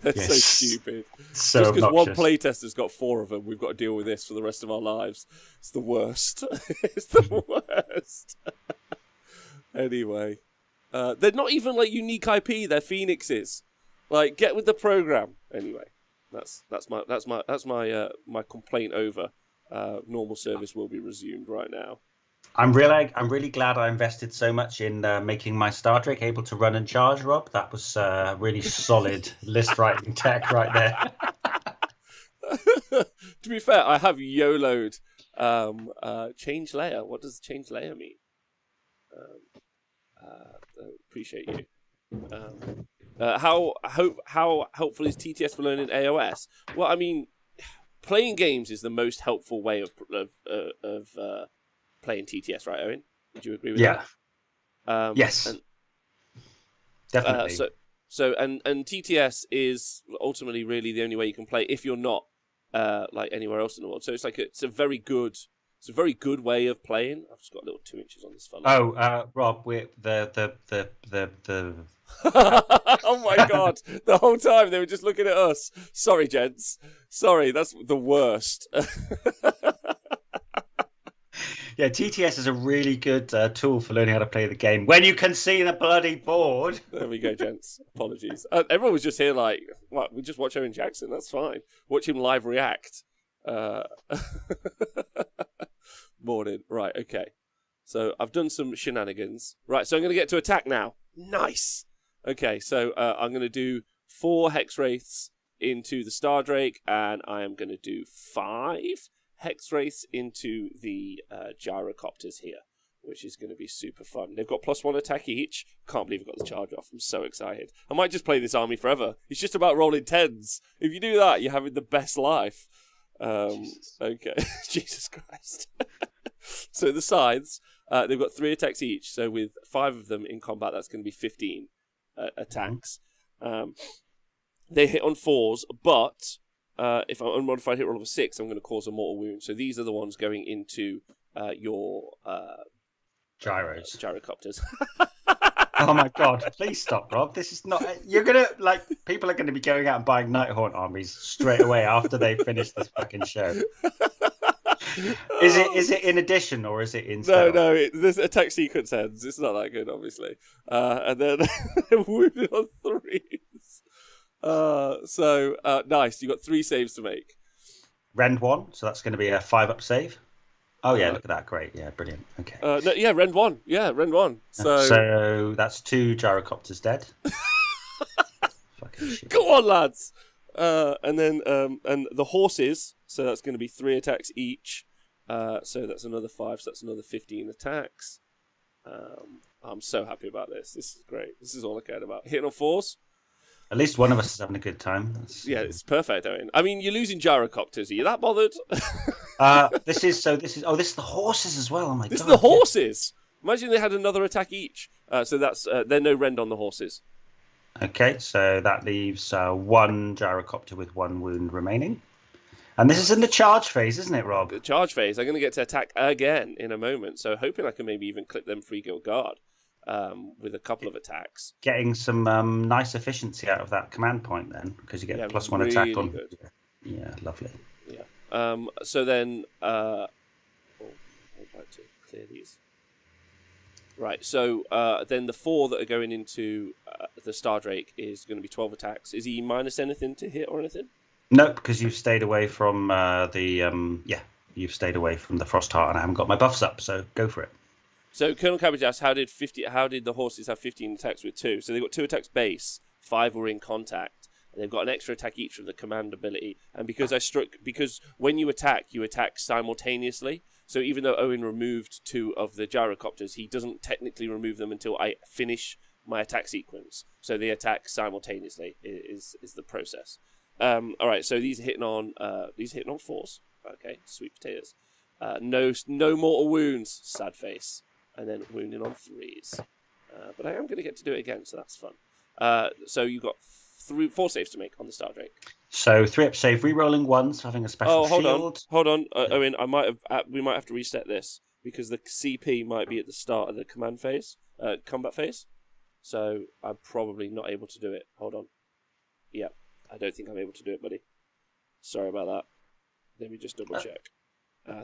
That's so stupid. So just because one obnoxious. playtester's got 4 of them, we've got to deal with this for the rest of our lives. It's the worst. It's the worst. Anyway. They're not even like unique IP. They're phoenixes. Like, get with the program. Anyway, that's my complaint over. Normal service will be resumed right now. I'm really glad I invested so much in making my Star Drake able to run and charge, Rob. That was really solid list writing tech right there. To be fair, I have YOLO'd change layer. What does change layer mean? Appreciate you. How helpful is TTS for learning AOS? Well, I mean, playing games is the most helpful way of playing TTS, right, Owen? Would you agree with that? Yes. Definitely. And TTS is ultimately really the only way you can play if you're not like anywhere else in the world. So it's a very good way of playing. I've just got a little 2 inches on this fella. Oh, Rob, we're the Oh my god! The whole time they were just looking at us. Sorry, gents. Sorry, that's the worst. Yeah, TTS is a really good tool for learning how to play the game when you can see the bloody board. There we go, gents. Apologies. Everyone was just here like, what? We just watch Owen Jackson. That's fine. Watch him live react. Morning. Right. Okay. So I've done some shenanigans. Right. So I'm going to get to attack now. Nice. Okay. So I'm going to do 4 Hex Wraiths into the Star Drake, and I am going to do 5 Hex Wraiths into the Gyrocopters here, which is going to be super fun. They've got +1 attack each. Can't believe I've got the charge off. I'm so excited. I might just play this army forever. It's just about rolling 10s. If you do that, you're having the best life. Okay. Jesus Christ. So the scythes, they've got 3 attacks each. So with 5 of them in combat, that's going to be 15 attacks. They hit on 4s, but if I'm unmodified hit roll of a 6, I'm going to cause a mortal wound. So these are the ones going into your gyrocopters. Oh my god, please stop, Rob. This is not... You're going to... people are going to be going out and buying Nighthaunt armies straight away after they finish this fucking show. Is it in addition or is it in stealth? No, this attack sequence ends. It's not that good, obviously. And then wounded on 3s. Nice. You got 3 saves to make. Rend 1, so that's going to be a 5-up save. Oh yeah, look at that. Great. Yeah, brilliant. Okay. Rend 1. Yeah, Rend 1. So that's 2 gyrocopters dead. Fucking shit. Go on, lads. And then and the horses. So that's going to be 3 attacks each. So that's another 5. So that's another 15 attacks. I'm so happy about this. This is great. This is all I cared about. Hitting on 4s. At least one of us is having a good time. Yeah, it's perfect, Owen. I mean, you're losing gyrocopters. Are you that bothered? This is the horses as well. Oh my god. This is the horses. Yeah. Imagine they had another attack each. So that's there's no rend on the horses. Okay, so that leaves 1 gyrocopter with 1 wound remaining. And this is in the charge phase, isn't it, Rob? The charge phase. I'm going to get to attack again in a moment. So hoping I can maybe even clip them 3 Guild Guard with a couple of attacks. Getting some nice efficiency out of that command point then, because you get +1 really attack on. Good. Yeah, lovely. Yeah. So then, I'd like to clear these. Right. So then the 4 that are going into the Star Drake is going to be 12 attacks. Is he minus anything to hit or anything? No, because you've stayed away from you've stayed away from the Frostheart, and I haven't got my buffs up, so go for it. So Colonel Cabbage asks, how did the horses have 15 attacks with 2? So they got 2 attacks base, 5 were in contact, and they've got an extra attack each from the command ability. And because when you attack simultaneously. So even though Owen removed 2 of the gyrocopters, he doesn't technically remove them until I finish my attack sequence. So they attack simultaneously is the process. All right, so these are hitting on 4s. Okay, sweet potatoes. No mortal wounds. Sad face. and then wounding on 3s. But I am going to get to do it again, so that's fun. So you've got 4 saves to make on the Star Drake. So 3-up save, re-rolling 1s, having a special shield. Hold on. Owen, we might have to reset this because the CP might be at the start of the combat phase. So I'm probably not able to do it. Hold on. Yeah, I don't think I'm able to do it, buddy. Sorry about that. Let me just double check.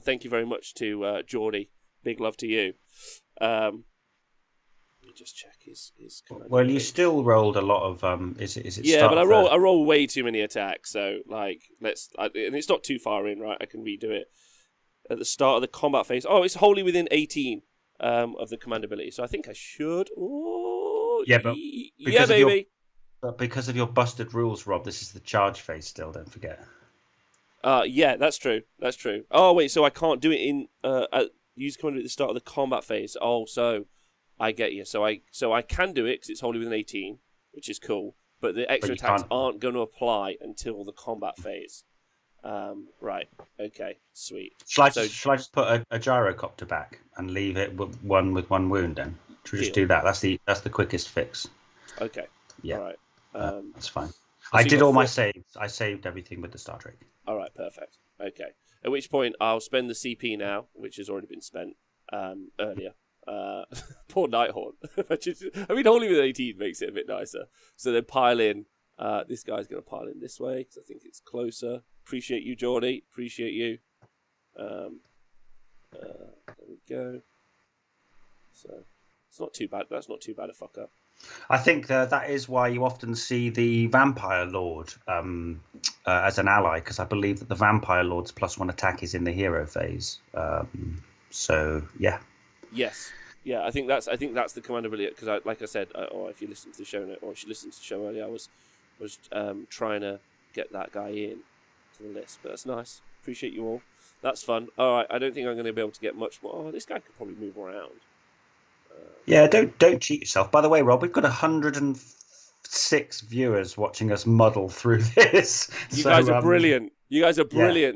Thank you very much to Geordie. Big love to you. Let me just check his command. Well, you still rolled a lot of is it? Yeah, but I roll way too many attacks. So and it's not too far in, right? I can redo it at the start of the combat phase. Oh, it's wholly within 18 of the command ability. So I think I should. Oh, yeah, but yeah, baby. But because of your busted rules, Rob, this is the charge phase still. Don't forget. Yeah, that's true. That's true. Oh wait, so I can't do it in use command at the start of the combat phase. Oh, so I get you. So I can do it because it's wholly within 18, which is cool. But the extra attacks aren't going to apply until the combat phase. Right. Okay. Sweet. Shall I just put a gyrocopter back and leave it with one wound? Then should we just do that? That's the quickest fix. Okay. Yeah. All right. That's fine. I did all my saves. I saved everything with the Star Drake. All right. Perfect. Okay. At which point I'll spend the CP now, which has already been spent earlier. Poor Nighthaunt. I mean, only with 18 makes it a bit nicer. So then pile in. This guy's going to pile in this way because I think it's closer. Appreciate you, Geordie. Appreciate you. There we go. So it's not too bad. That's not too bad a fuck up. I think that is why you often see the Vampire Lord as an ally, because I believe that the Vampire Lord's +1 attack is in the hero phase. So yeah. Yes. Yeah, I think that's the command ability because, like I said, or if you listen to the show, or if you listened to the show earlier, I was trying to get that guy in to the list, but that's nice. Appreciate you all. That's fun. All right, I don't think I'm going to be able to get much more. Oh, this guy could probably move around. Yeah, don't cheat yourself. By the way, Rob, we've got 106 viewers watching us muddle through this. You guys are brilliant. Yeah.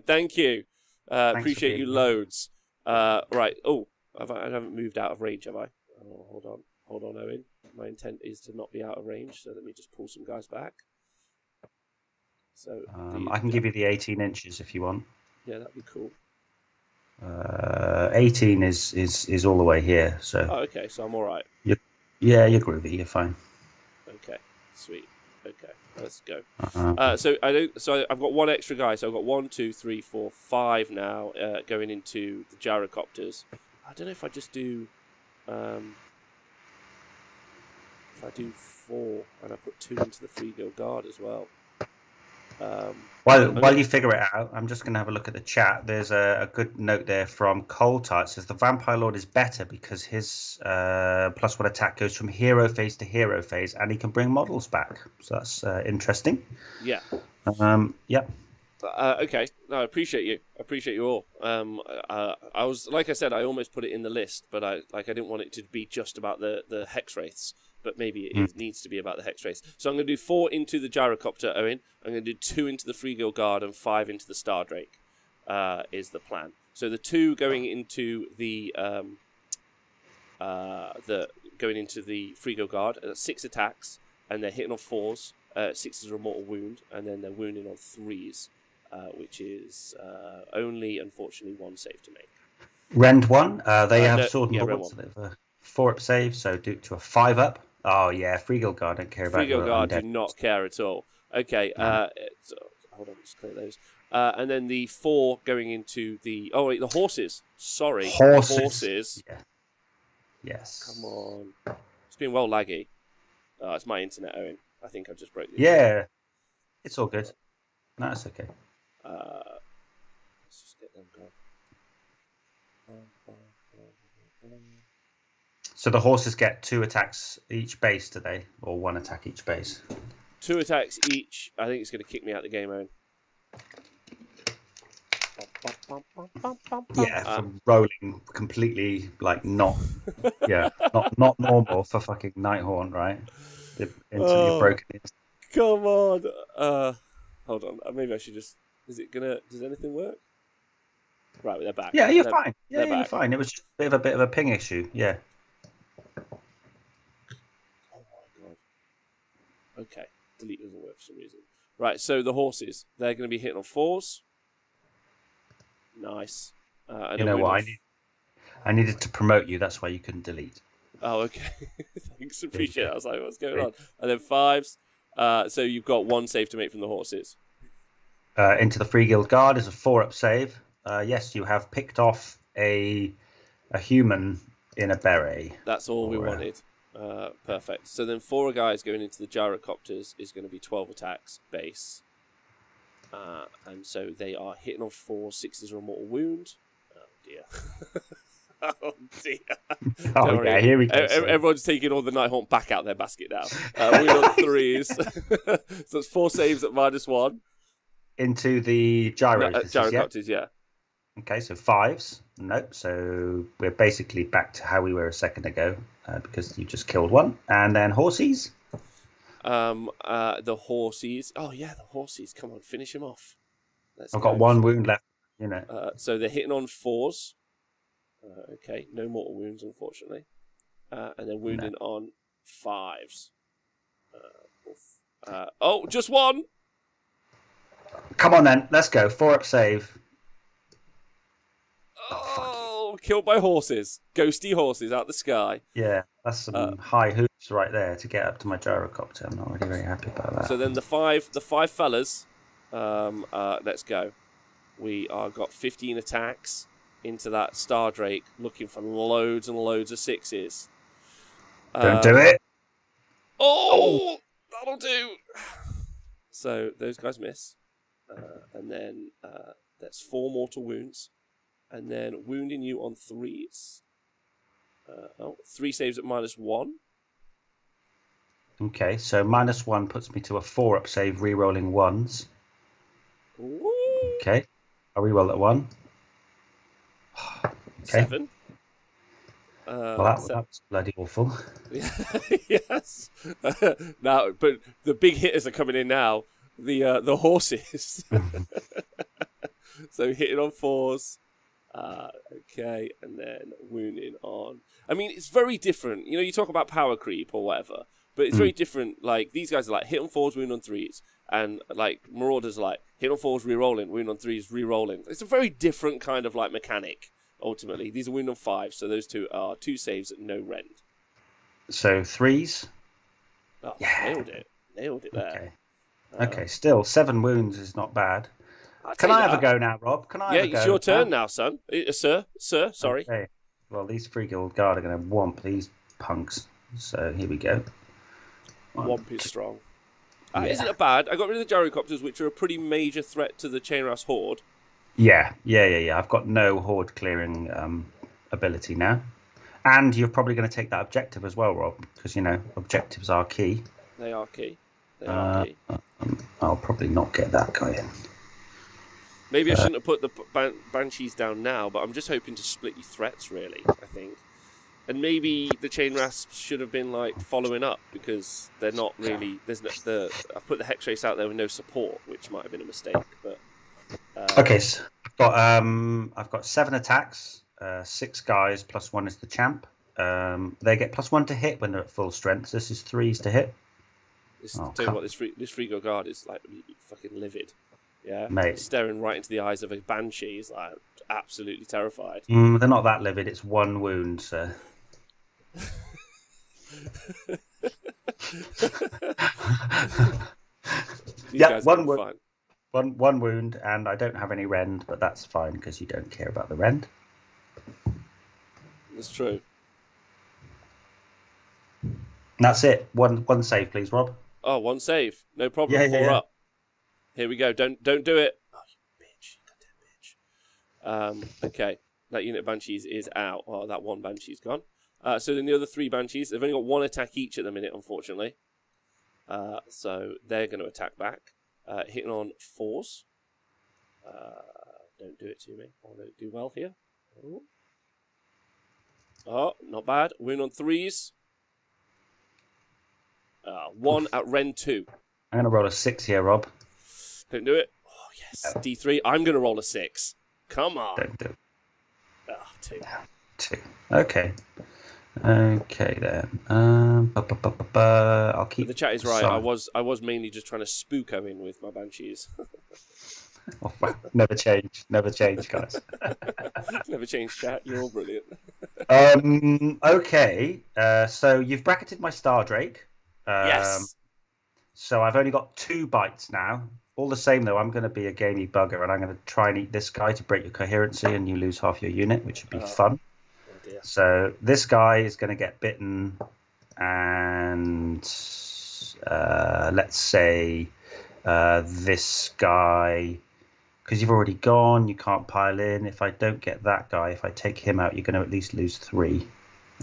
Thank you. Appreciate you here. Loads. Right. Oh, I haven't moved out of range, have I? Oh, hold on, Owen. My intent is to not be out of range, so let me just pull some guys back. So I can give you the 18 inches if you want. Yeah, that'd be cool. 18 is all the way here. So. Oh, okay. So I'm all right. You're groovy. You're fine. Okay. Sweet. Okay. Let's go. So I've got one extra guy. So I've got 1, 2, 3, 4, 5 now going into the gyrocopters. I don't know if I just do. If I do 4 and I put 2 into the Free Guild Guard as well. While you figure it out, I'm just going to have a look at the chat. There's a good note there from Coltar. It says the Vampire Lord is better because his +1 attack goes from hero phase to hero phase, and he can bring models back. So that's interesting. Yeah. Yeah. Okay. No, I appreciate you. I appreciate you all. I was, like I said, I almost put it in the list, but I didn't want it to be just about the Hex Wraiths. But maybe it needs to be about the Hex Wraiths. So I'm going to do 4 into the Gyrocopter, Owen. I'm going to do 2 into the Free Guild Guard and 5 into the Star Drake. Is the plan. So the 2 going into the Free Guild Guard, 6 attacks, and they're hitting on 4s. 6 is a mortal wound, and then they're wounding on 3s, which is only unfortunately 1 save to make. Rend 1. They have sword and Rend board, so they have a 4-up save, so do to a 5-up. Oh yeah, Free Guild Guard don't care about. Free Guild Guard do not care at all. Okay, hold on, just clear those. And then the 4 going into the the horses. Sorry, horses. Yeah. Yes. Come on, it's been well laggy. Oh, it's my internet, Owen. I think I've just broke the internet. It's all good. No, it's okay. Let's just get them going. So the horses get 2 attacks each base, do they? Or 1 attack each base? 2 attacks each. I think it's going to kick me out of the game, Owen. Yeah, from rolling completely not normal for fucking Nighthaunt, right? Until you're broken in. Come on. Hold on. Maybe I should just. Does anything work? Right, they're back. Yeah, you're fine. Yeah, you're fine. It was just a bit of a ping issue. Yeah. for some reason. Right, so the horses, they're going to be hitting on 4s. Nice. And You know what? I needed to promote you. That's why you couldn't delete. Oh, okay. Thanks, appreciate it. I was like, what's going on? And then 5s. So you've got 1 save to make from the horses. Into the Free Guild Guard is a 4-up save. Yes, you have picked off a human in a beret. That's all we wanted. Perfect. So then 4 guys going into the gyrocopters is going to be 12 attacks base. And so they are hitting on 4, 6s are a mortal wound. Oh dear. Oh dear. Oh yeah, here we go. Everyone's taking all the Nighthaunt back out their basket now. Wound on 3s. So it's 4 saves at -1. Into the gyrocopters, yeah. Okay, so 5s. Nope. So we're basically back to how we were a second ago because you just killed 1. And then horsies. The horsies. Oh yeah, the horsies. Come on, finish him off. I've got 1 wound left. You know. So they're hitting on 4s. Okay, no mortal wounds, unfortunately. And then wounding on 5s. Oh, just 1. Come on then, let's go. 4-up save. Oh, killed by horses. Ghosty horses out the sky. Yeah, that's some high hoops right there to get up to my gyrocopter. I'm not really very happy about that. So then the five fellas, let's go. We are got 15 attacks into that Star Drake, looking for loads and loads of 6s. Don't do it. Oh, that'll do. So those guys miss. And then that's 4 mortal wounds. And then wounding you on 3s. 3 saves at -1. Okay, so -1 puts me to a 4-up save, re-rolling 1s. Ooh. Okay, I'll re-roll at 1. Okay. 7. Well, that was bloody awful. Yes. Now, but the big hitters are coming in now. The horses. So hitting on 4s. Okay, and then wounding on. I mean, it's very different. You know, you talk about power creep or whatever, but it's very different. Like, these guys are like hit on 4s, wound on 3s, and like Marauders are like hit on 4s, re-rolling, wound on 3s, re-rolling. It's a very different kind of like mechanic. Ultimately, these are wound on 5, so those 2 are 2 saves at no rend. So 3s. Oh, yeah. Nailed it there. Okay, still 7 wounds is not bad. Can I have a go now, Rob? Can I? Yeah, it's your turn now, son. Sir, sorry. Okay. Well, these Free Guild Guard are going to whomp these punks. So here we go. Whomp is strong. Isn't it bad? I got rid of the gyrocopters, which are a pretty major threat to the Chainrasp Horde. Yeah. I've got no horde clearing ability now. And you're probably going to take that objective as well, Rob, because, you know, objectives are key. They are key. I'll probably not get that guy in. Maybe I shouldn't have put the Banshees down now, but I'm just hoping to split your threats, really, I think. And maybe the Chainrasps should have been, like, following up, because they're not really... I put the Hex Race out there with no support, which might have been a mistake, but... Okay, so I've got 7 attacks, 6 guys, +1 is the champ. They get +1 to hit when they're at full strength. So this is 3s to hit. Tell you what, this Free Guard is like fucking livid. Yeah, mate. He's staring right into the eyes of a banshee. He's like absolutely terrified. They're not that livid. It's 1 wound, so. Yeah, 1 wound. One wound, and I don't have any rend, but that's fine because you don't care about the rend. That's true. And that's it. One save, please, Rob. Oh, 1 save, no problem. Yeah, 4 up. Here we go. Don't do it. Oh, you bitch! Goddamn bitch. Okay, that unit of banshees is out. Oh, that 1 banshee's gone. So then the other 3 banshees, they've only got 1 attack each at the minute, unfortunately. So they're going to attack back. Hitting on 4s. Don't do it to me. I don't do well here. Oh, not bad. Wound on 3s. 1 at Rend 2. I'm going to roll a 6 here, Rob. Don't do it. Oh, yes. D3. I'm going to roll a 6. Come on. Don't do it. Oh, 2. 2. Okay. Okay then. I'll But keep the chat is right. some. I was mainly just trying to spook Owen with my banshees. Oh, wow. Never change. Never change, guys. Never changed, chat. You're all brilliant. Okay. So you've bracketed my Star Drake. Um, Yes. so I've only got 2 bites now. All the same, though, I'm going to be a gamey bugger, and I'm going to try and eat this guy to break your coherency, and you lose half your unit, which would be fun. Oh dear. So this guy is going to get bitten, and let's say this guy, because you've already gone, you can't pile in. If I don't get that guy, if I take him out, you're going to at least lose 3.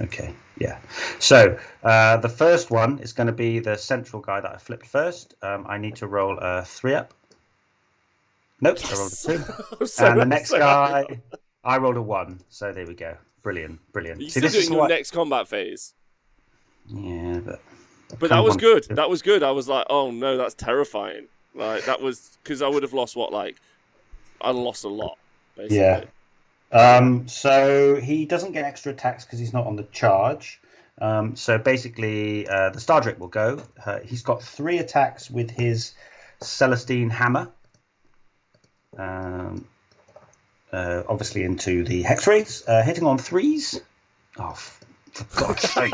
Okay, yeah. So the first one is going to be the central guy that I flipped first. I need to roll a 3-up. Nope, I rolled a Yes. 2. So, And the next so happy about guy, I rolled a 1. So there we go. Brilliant, brilliant. Are you See, still this is doing your what. next combat phase? Yeah, but But kind that of was want good. to. That was good. I was like, oh no, that's terrifying. Like that was because I would have lost I lost a lot Yeah. basically. So he doesn't get extra attacks because he's not on the charge. So basically, the Star Drake will go. He's got 3 attacks with his Celestine Hammer. Um, obviously into the Hex Rays, hitting on 3s. Oh, for God's sake!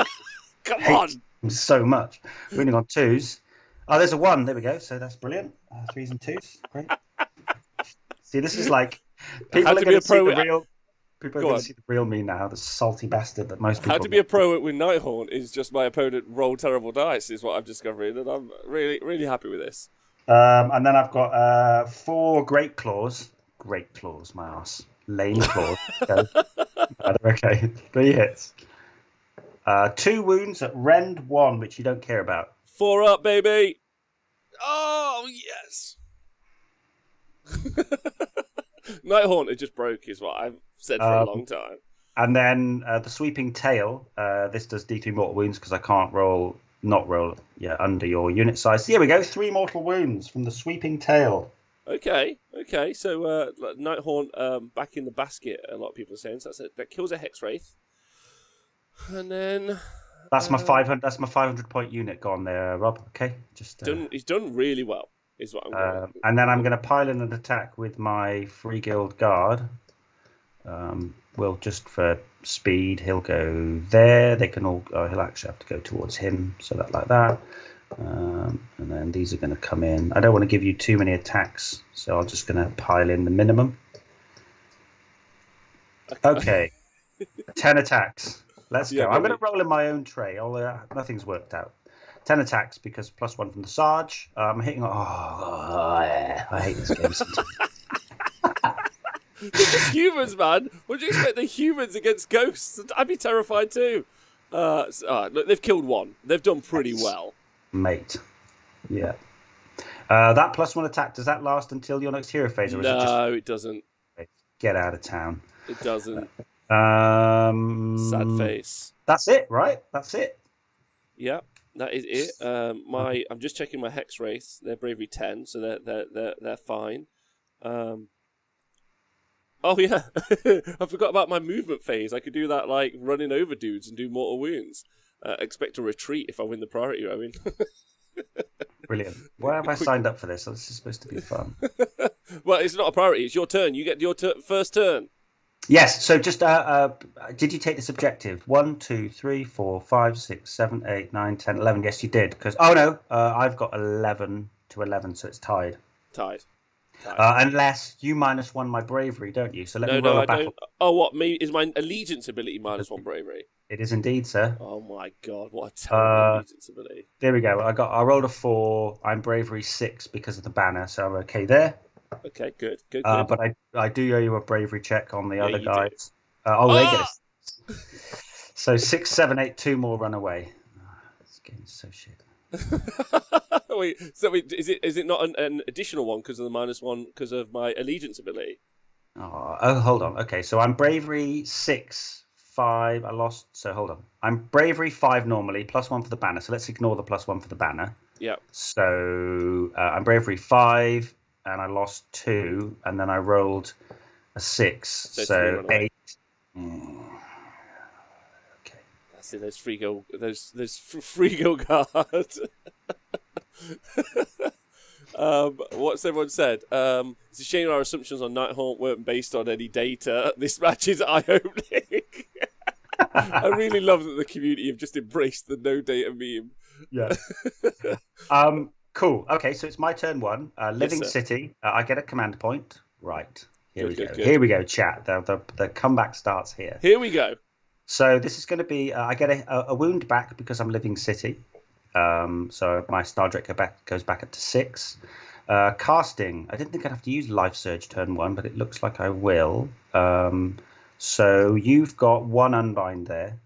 Come Hate on. him so much. Winning on 2s. Oh, there's a 1. There we go. So that's brilliant. 3s and 2s. Great. See, this is like How people are to be going a to see pro? the real. People are Go going to on. see the real me now, the salty bastard that most How people to be a know. pro with Nighthaunt is just my opponent roll terrible dice is what I'm discovering, and I'm really happy with this. And then I've got 4 Great Claws. Great Claws, my ass. Lame Claws. Okay. They're okay. 3 hits. 2 wounds at Rend 1, which you don't care about. 4 up, baby. Oh yes. Nighthaunt it just broke is what I've said for a Um, long time. and then the Sweeping Tail. This does D3 mortal wounds because I can't not roll, under your unit size. So here we go. 3 mortal wounds from the Sweeping Tail. Okay. So Nighthaunt back in the basket. A lot of people are saying so that kills a Hex Wraith, and then That's my 500. That's my 500-point unit gone there, Rob. Okay, just. he's done really well. Is what I'm going. And then I'm going to pile in an attack with my Free Guild Guard. Well, just for speed, he'll go there. They can all. He'll actually have to go towards him, so like that. And then these are going to come in. I don't want to give you too many attacks, so I'm just going to pile in the minimum. Okay, 10 attacks. Let's go. I'm going to roll in my own tray, although nothing's worked out. 10 attacks because +1 from the Sarge. I'm hitting. I hate this game sometimes. They're just humans, man. What do you expect? The humans against ghosts? I'd be terrified too. Look, they've killed 1. They've done pretty well, mate. Yeah. That +1 attack, does that last until your next hero phase, or is it just? No, it doesn't. Get out of town. It doesn't. Sad face. That's it, right? That's it. Yeah, that is it. I'm just checking my Hex Wraiths. They're Bravery 10, so they're fine. Oh yeah, I forgot about my movement phase. I could do that like running over dudes and do mortal wounds. Expect a retreat if I win the priority, Owen. Brilliant. Why have I signed up for this? This is supposed to be fun. Well, it's not a priority. It's your turn. You get your first turn. Yes. So just did you take this objective? 1, 2, 3, 4, 5, 6, 7, 8, 9, 10, 11. Yes, you did. Because I've got 11 to 11, so it's tied. Tied. Unless you -1 my bravery, don't you? So let me roll a battle. Don't. Oh, what? Me is my allegiance ability -1 bravery? It is indeed, sir. Oh my god, what a terrible allegiance ability! There we go. I rolled a 4. I'm bravery 6 because of the banner, so I'm okay there. Okay, good. But I do owe you a bravery check on the other guys. They get it. So 6, 7, 8, 2 more run away. This game's so shit. Wait, is it not an additional one because of the -1 because of my allegiance ability? Oh, hold on. Okay, so I'm bravery 6, 5. I lost. So hold on. I'm bravery 5 normally, +1 for the banner. So let's ignore the +1 for the banner. Yeah. So I'm bravery 5, and I lost 2, and then I rolled a 6. So 8. Okay. see those Frigil, those Frigil guards. What's everyone said? It's a shame our assumptions on Nighthaunt weren't based on any data. This match is eye-opening. I really love that the community have just embraced the no data meme. Yeah. Cool. Okay, so it's my turn one. Living City. I get a command point. Right. Here we go. Good. Here we go, chat. The comeback starts here. Here we go. So this is going to be. I get a wound back because I'm Living City. So my Star Drake goes back up to 6. Casting. I didn't think I'd have to use Life Surge turn 1, but it looks like I will. So you've got 1 unbind there.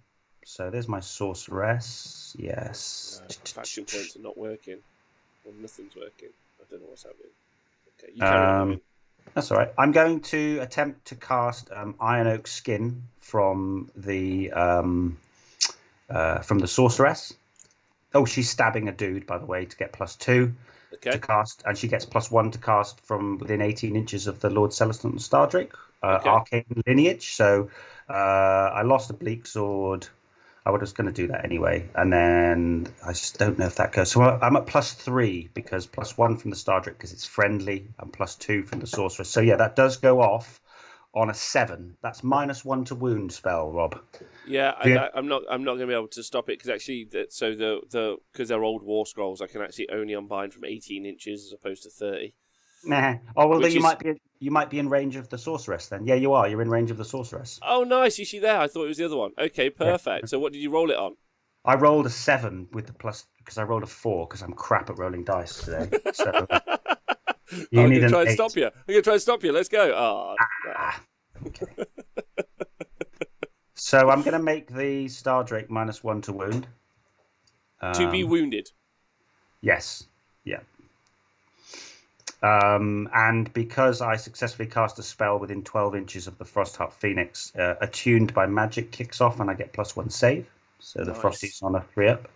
So there's my Sorceress. Yes. Faction points are not working. Well, nothing's working. I don't know what's happening. Okay, you carry on. That's all right. I'm going to attempt to cast Iron Oak Skin from the Sorceress. Oh, she's stabbing a dude, by the way, to get +2 to cast, and she gets +1 to cast from within 18 inches of the Lord Celestant Star Drake, Arcane Lineage. So I lost a Bleak Sword. I was going to do that anyway, and then I just don't know if that goes. So I'm at +3 because +1 from the Star Drake because it's friendly, and +2 from the Sorceress. So yeah, that does go off on a 7. That's -1 to wound spell, Rob. Yeah, I'm not going to be able to stop it because actually, because they're old war scrolls, I can actually only unbind from 18 inches as opposed to 30. Nah. Oh well, then you might be in range of the Sorceress then. Yeah, you are. You're in range of the Sorceress. Oh, nice. You see there? I thought it was the other one. Okay, perfect. Yeah. So what did you roll it on? I rolled a 7 with the plus because I rolled a 4 because I'm crap at rolling dice today. So I'm going to try and stop you. I'm going to try and stop you. Let's go. Oh. Okay. So I'm going to make the Star Drake -1 to wound. To be wounded. Yes. Yeah. And because I successfully cast a spell within 12 inches of the Frostheart Phoenix, attuned by magic kicks off and I get +1 save. So the Frosty's on a 3-up.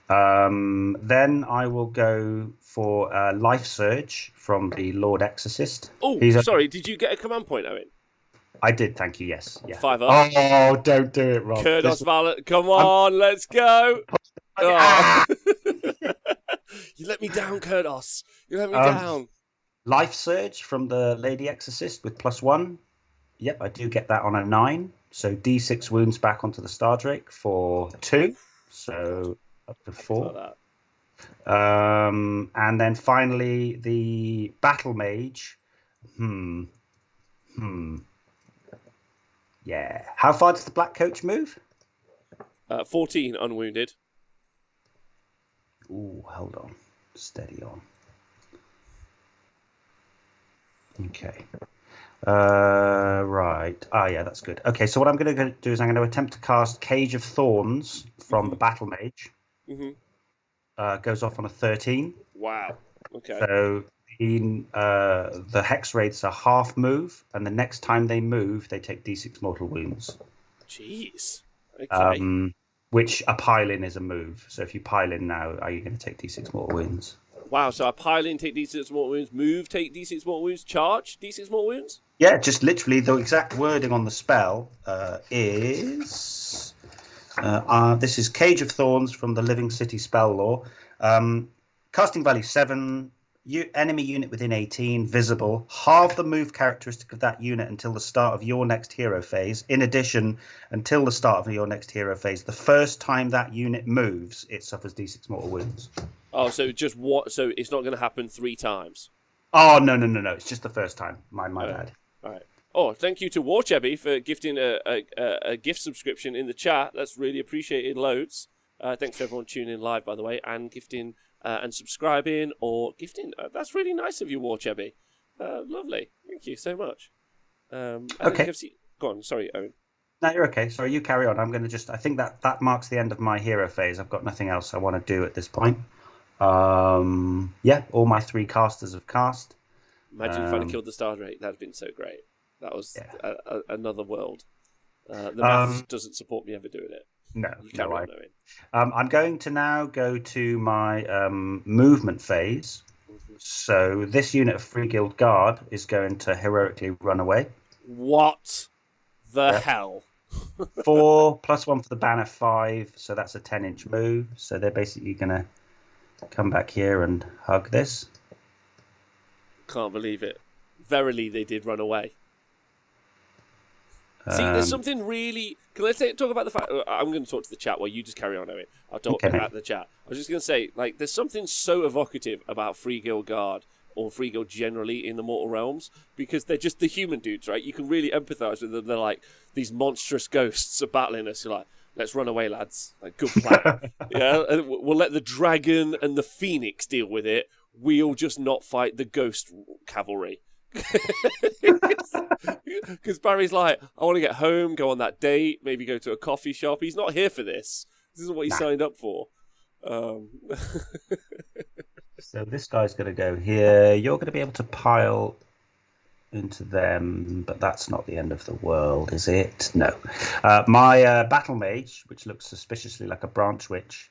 Then I will go for Life Surge from the Lord Exorcist. Oh, sorry. Did you get a command point, Owen? I did, thank you, yes. Yeah. 5 up. Oh, don't do it, Rob. Kurdos Valet. Come on, let's go. Oh. You let me down, Kurdos. You let me down. Life Surge from the Lady Exorcist with +1. Yep, I do get that on a 9. So D6 wounds back onto the Star Drake for 2. So up to 4. And then finally the Battle Mage. Yeah. How far does the Black Coach move? 14 unwounded. Ooh, hold on. Steady on. Okay. Right. Yeah, that's good. Okay, so what I'm going to do is I'm going to attempt to cast Cage of Thorns from the Battle Mage. Goes off on a 13. Wow. Okay. So the Hex Wraiths are half move, and the next time they move, they take D6 mortal wounds. Jeez. Okay. Which a pile in is a move. So if you pile in now, are you going to take D6 mortal wounds? Wow, so I pile in, take D6 mortal wounds, move, take D6 mortal wounds, charge, D6 mortal wounds? Yeah, just literally the exact wording on the spell is... this is Cage of Thorns from the Living City spell lore. Casting value 7, enemy unit within 18, visible. Halve the move characteristic of that unit until the start of your next hero phase. In addition, until the start of your next hero phase, the first time that unit moves, it suffers D6 mortal wounds. Oh, so just what? So it's not going to happen 3 times? Oh, no. It's just the first time. My bad. All right. Oh, thank you to Warchebby for gifting a gift subscription in the chat. That's really appreciated loads. Thanks for everyone tuning in live, by the way, and gifting and subscribing or gifting. That's really nice of you, Warchebby. Lovely. Thank you so much. Okay. Go on. Sorry, Owen. No, you're okay. Sorry, you carry on. I'm going to I think that marks the end of my hero phase. I've got nothing else I want to do at this point. Yeah, all my 3 casters have cast. Imagine if I'd have killed the Star Drake. That'd have been so great. That was another world. The math doesn't support me ever doing it. No, I'm going to now go to my movement phase. So this unit of Free Guild Guard is going to heroically run away. What the hell? 4 +1 for the banner, 5. So that's a 10-inch move. So they're basically going to come back here and hug this. Can't believe it. Verily, they did run away. See, there's something really. Can I talk about the fact? I'm going to talk to the chat while you just carry on, Owen. I'll talk Okay, at the chat. I was just going to say, like, there's something so evocative about Free Guild Guard or Free Guild generally in the Mortal Realms because they're just the human dudes, right? You can really empathise with them. They're like these monstrous ghosts are battling us. You're like, let's run away, lads. Like, good plan. Yeah, and we'll let the dragon and the phoenix deal with it. We'll just not fight the ghost cavalry. Because Barry's like, I want to get home, go on that date, maybe go to a coffee shop. He's not here for this. This isn't what he signed up for. So this guy's going to go here. You're going to be able to pile into them, but that's not the end of the world, is it? No. My battle mage, which looks suspiciously like a branch witch,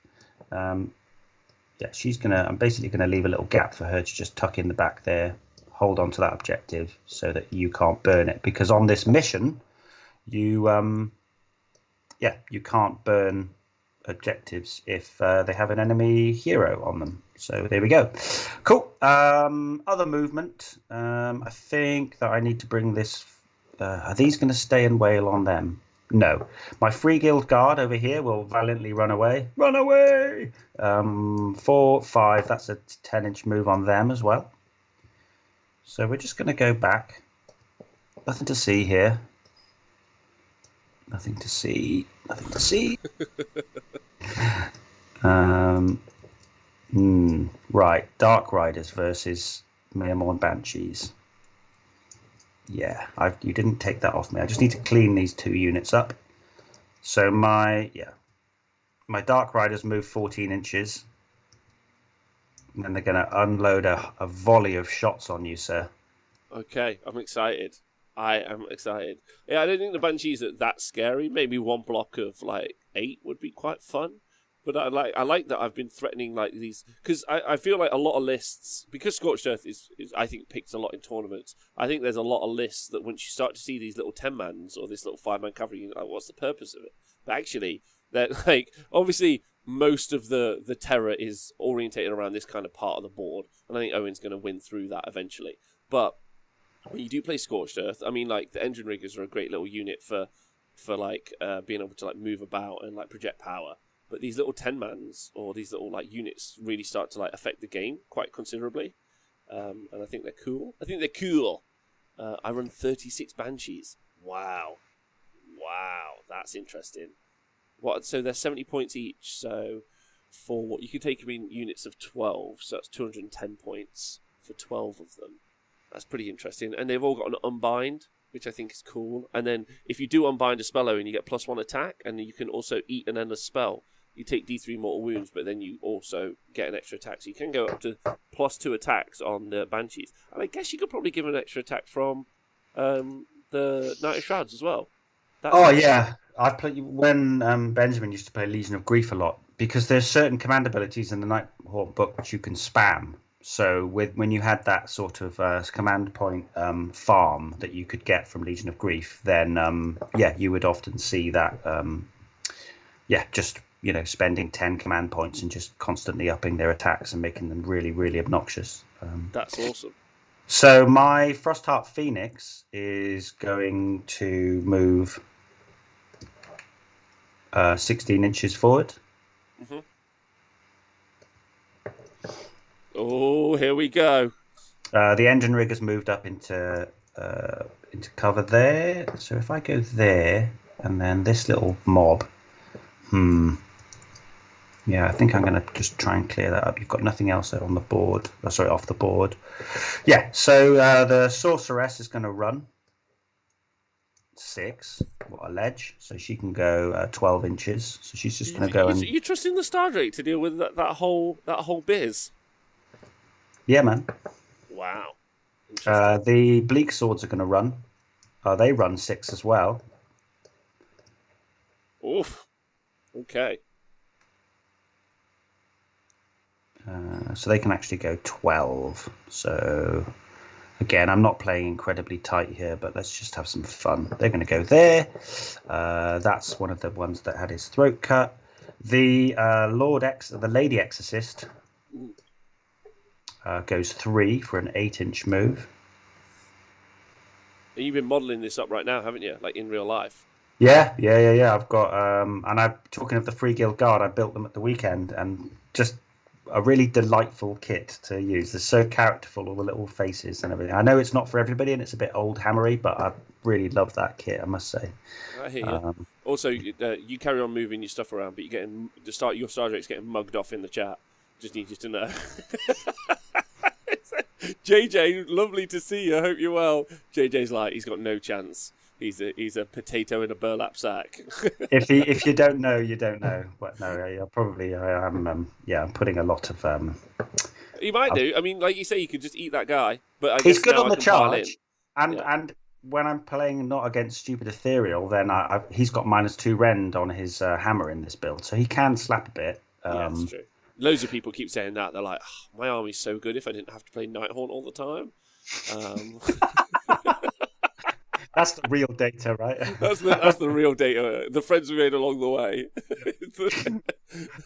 yeah, she's going to. I'm basically going to leave a little gap for her to just tuck in the back there. Hold on to that objective so that you can't burn it, because on this mission you you can't burn objectives if they have an enemy hero on them. So there we go. Cool. Other movement, I think that I need to bring this. Are these going to stay and wail on them? No. My Free Guild Guard over here will valiantly run away. 4, 5, that's a 10-inch move on them as well. So we're just going to go back. Nothing to see here. Nothing to see. Nothing to see. Right. Dark Riders versus Mirmorn Banshees. Yeah, you didn't take that off me. I just need to clean these 2 units up. So my Dark Riders move 14 inches. And then they're going to unload a volley of shots on you, sir. Okay, I'm excited. I am excited. Yeah, I don't think the Banshees are that scary. Maybe one block of like 8 would be quite fun. But I like that I've been threatening like these because I feel like a lot of lists because Scorched Earth is I think picked a lot in tournaments. I think there's a lot of lists that once you start to see these little 10-mans or this little 5-man cavalry, you're like, what's the purpose of it? But actually, they're like obviously most of the terror is orientated around this kind of part of the board, and I think Owen's going to win through that eventually. But when you do play Scorched Earth, I mean, like the engine riggers are a great little unit for like being able to like move about and like project power. But these little 10-mans or these little like units really start to like affect the game quite considerably, and I think they're cool. I run 36 Banshees. Wow, that's interesting. So they're 70 points each. So for what you can take them in units of 12, so that's 210 points for 12 of them. That's pretty interesting. And they've all got an unbind, which I think is cool. And then if you do unbind a spell and you get +1 attack, and you can also eat an endless spell. You take D3 mortal wounds, but then you also get an extra attack. So you can go up to +2 attacks on the Banshees. And I guess you could probably give an extra attack from the Knight of Shrouds as well. Yeah. I've played when Benjamin used to play Legion of Grief a lot, because there's certain command abilities in the Nighthaunt book which you can spam. So when you had that sort of command point farm that you could get from Legion of Grief, then you would often see that just spending 10 command points and just constantly upping their attacks and making them really, really obnoxious. That's awesome. So my Frostheart Phoenix is going to move 16 inches forward. Mm-hmm. Oh, here we go. The engine rig has moved up into cover there. So if I go there and then this little mob, yeah, I think I'm going to just try and clear that up. You've got nothing else there on the board. Oh, sorry, off the board. Yeah, so the Sorceress is going to run 6. What a ledge. So she can go 12 inches. So she's just going to go and... You're trusting the Star Drake to deal with that whole biz? Yeah, man. Wow. The Bleak Swords are going to run. They run 6 as well. Oof. Okay. So they can actually go 12. So Again, I'm not playing incredibly tight here, but let's just have some fun. They're going to go there. That's one of the ones that had his throat cut. The the Lady Exorcist goes 3 for an 8-inch move. And you've been modelling this up right now, haven't you? Like in real life. Yeah. I've got, and I'm talking of the Free Guild Guard. I built them at the weekend, and just a really delightful kit to use. They're so characterful, all the little faces and everything. I know it's not for everybody, and it's a bit old hammery, but I really love that kit, I must say. I hear you. Also, you carry on moving your stuff around, but you're getting your Star Drake's getting mugged off in the chat. Just need you to know. JJ, lovely to see you. I hope you're well. JJ's like, he's got no chance. He's a potato in a burlap sack. If you don't know, you don't know. But no, I'm putting a lot of. You might do. I mean, like you say, you could just eat that guy. But I he's guess good now on I the can pile in. charge, and when I'm playing not against stupid ethereal, then he's got -2 rend on his hammer in this build, so he can slap a bit. Yeah, that's true. Loads of people keep saying that. They're like, oh, my army's so good if I didn't have to play Nighthaunt all the time. That's the real data, right? That's the real data. The friends we made along the way.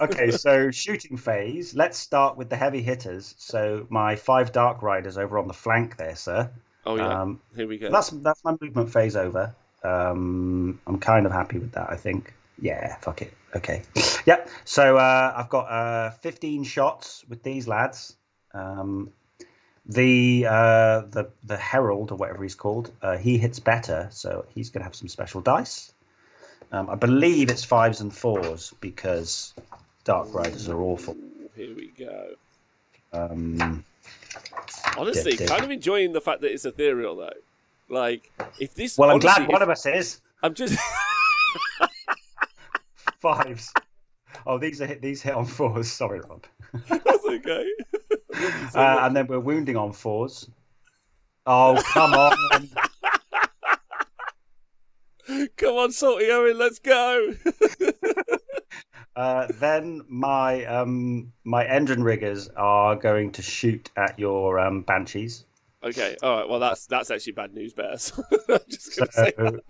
Okay, so shooting phase. Let's start with the heavy hitters. So my 5 Dark Riders over on the flank there, sir. Oh yeah, here we go. That's my movement phase over. I'm kind of happy with that, I think. Yeah, fuck it. Okay. Yep. So I've got 15 shots with these lads. The Herald, or whatever he's called, he hits better, so he's going to have some special dice. I believe it's 5s and 4s because Dark Riders are awful. Here we go. Honestly, kind of enjoying the fact that it's ethereal, though. Like, if this. Well, I'm glad one of us is. I'm just. 5s. Oh, these hit on 4s. Sorry, Rob. That's okay. And then we're wounding on 4s. Oh, come on. Come on, Salty Owen, let's go. Then my engine riggers are going to shoot at your banshees. Okay, all right. Well, that's actually bad news, Bears. I'm just gonna say that.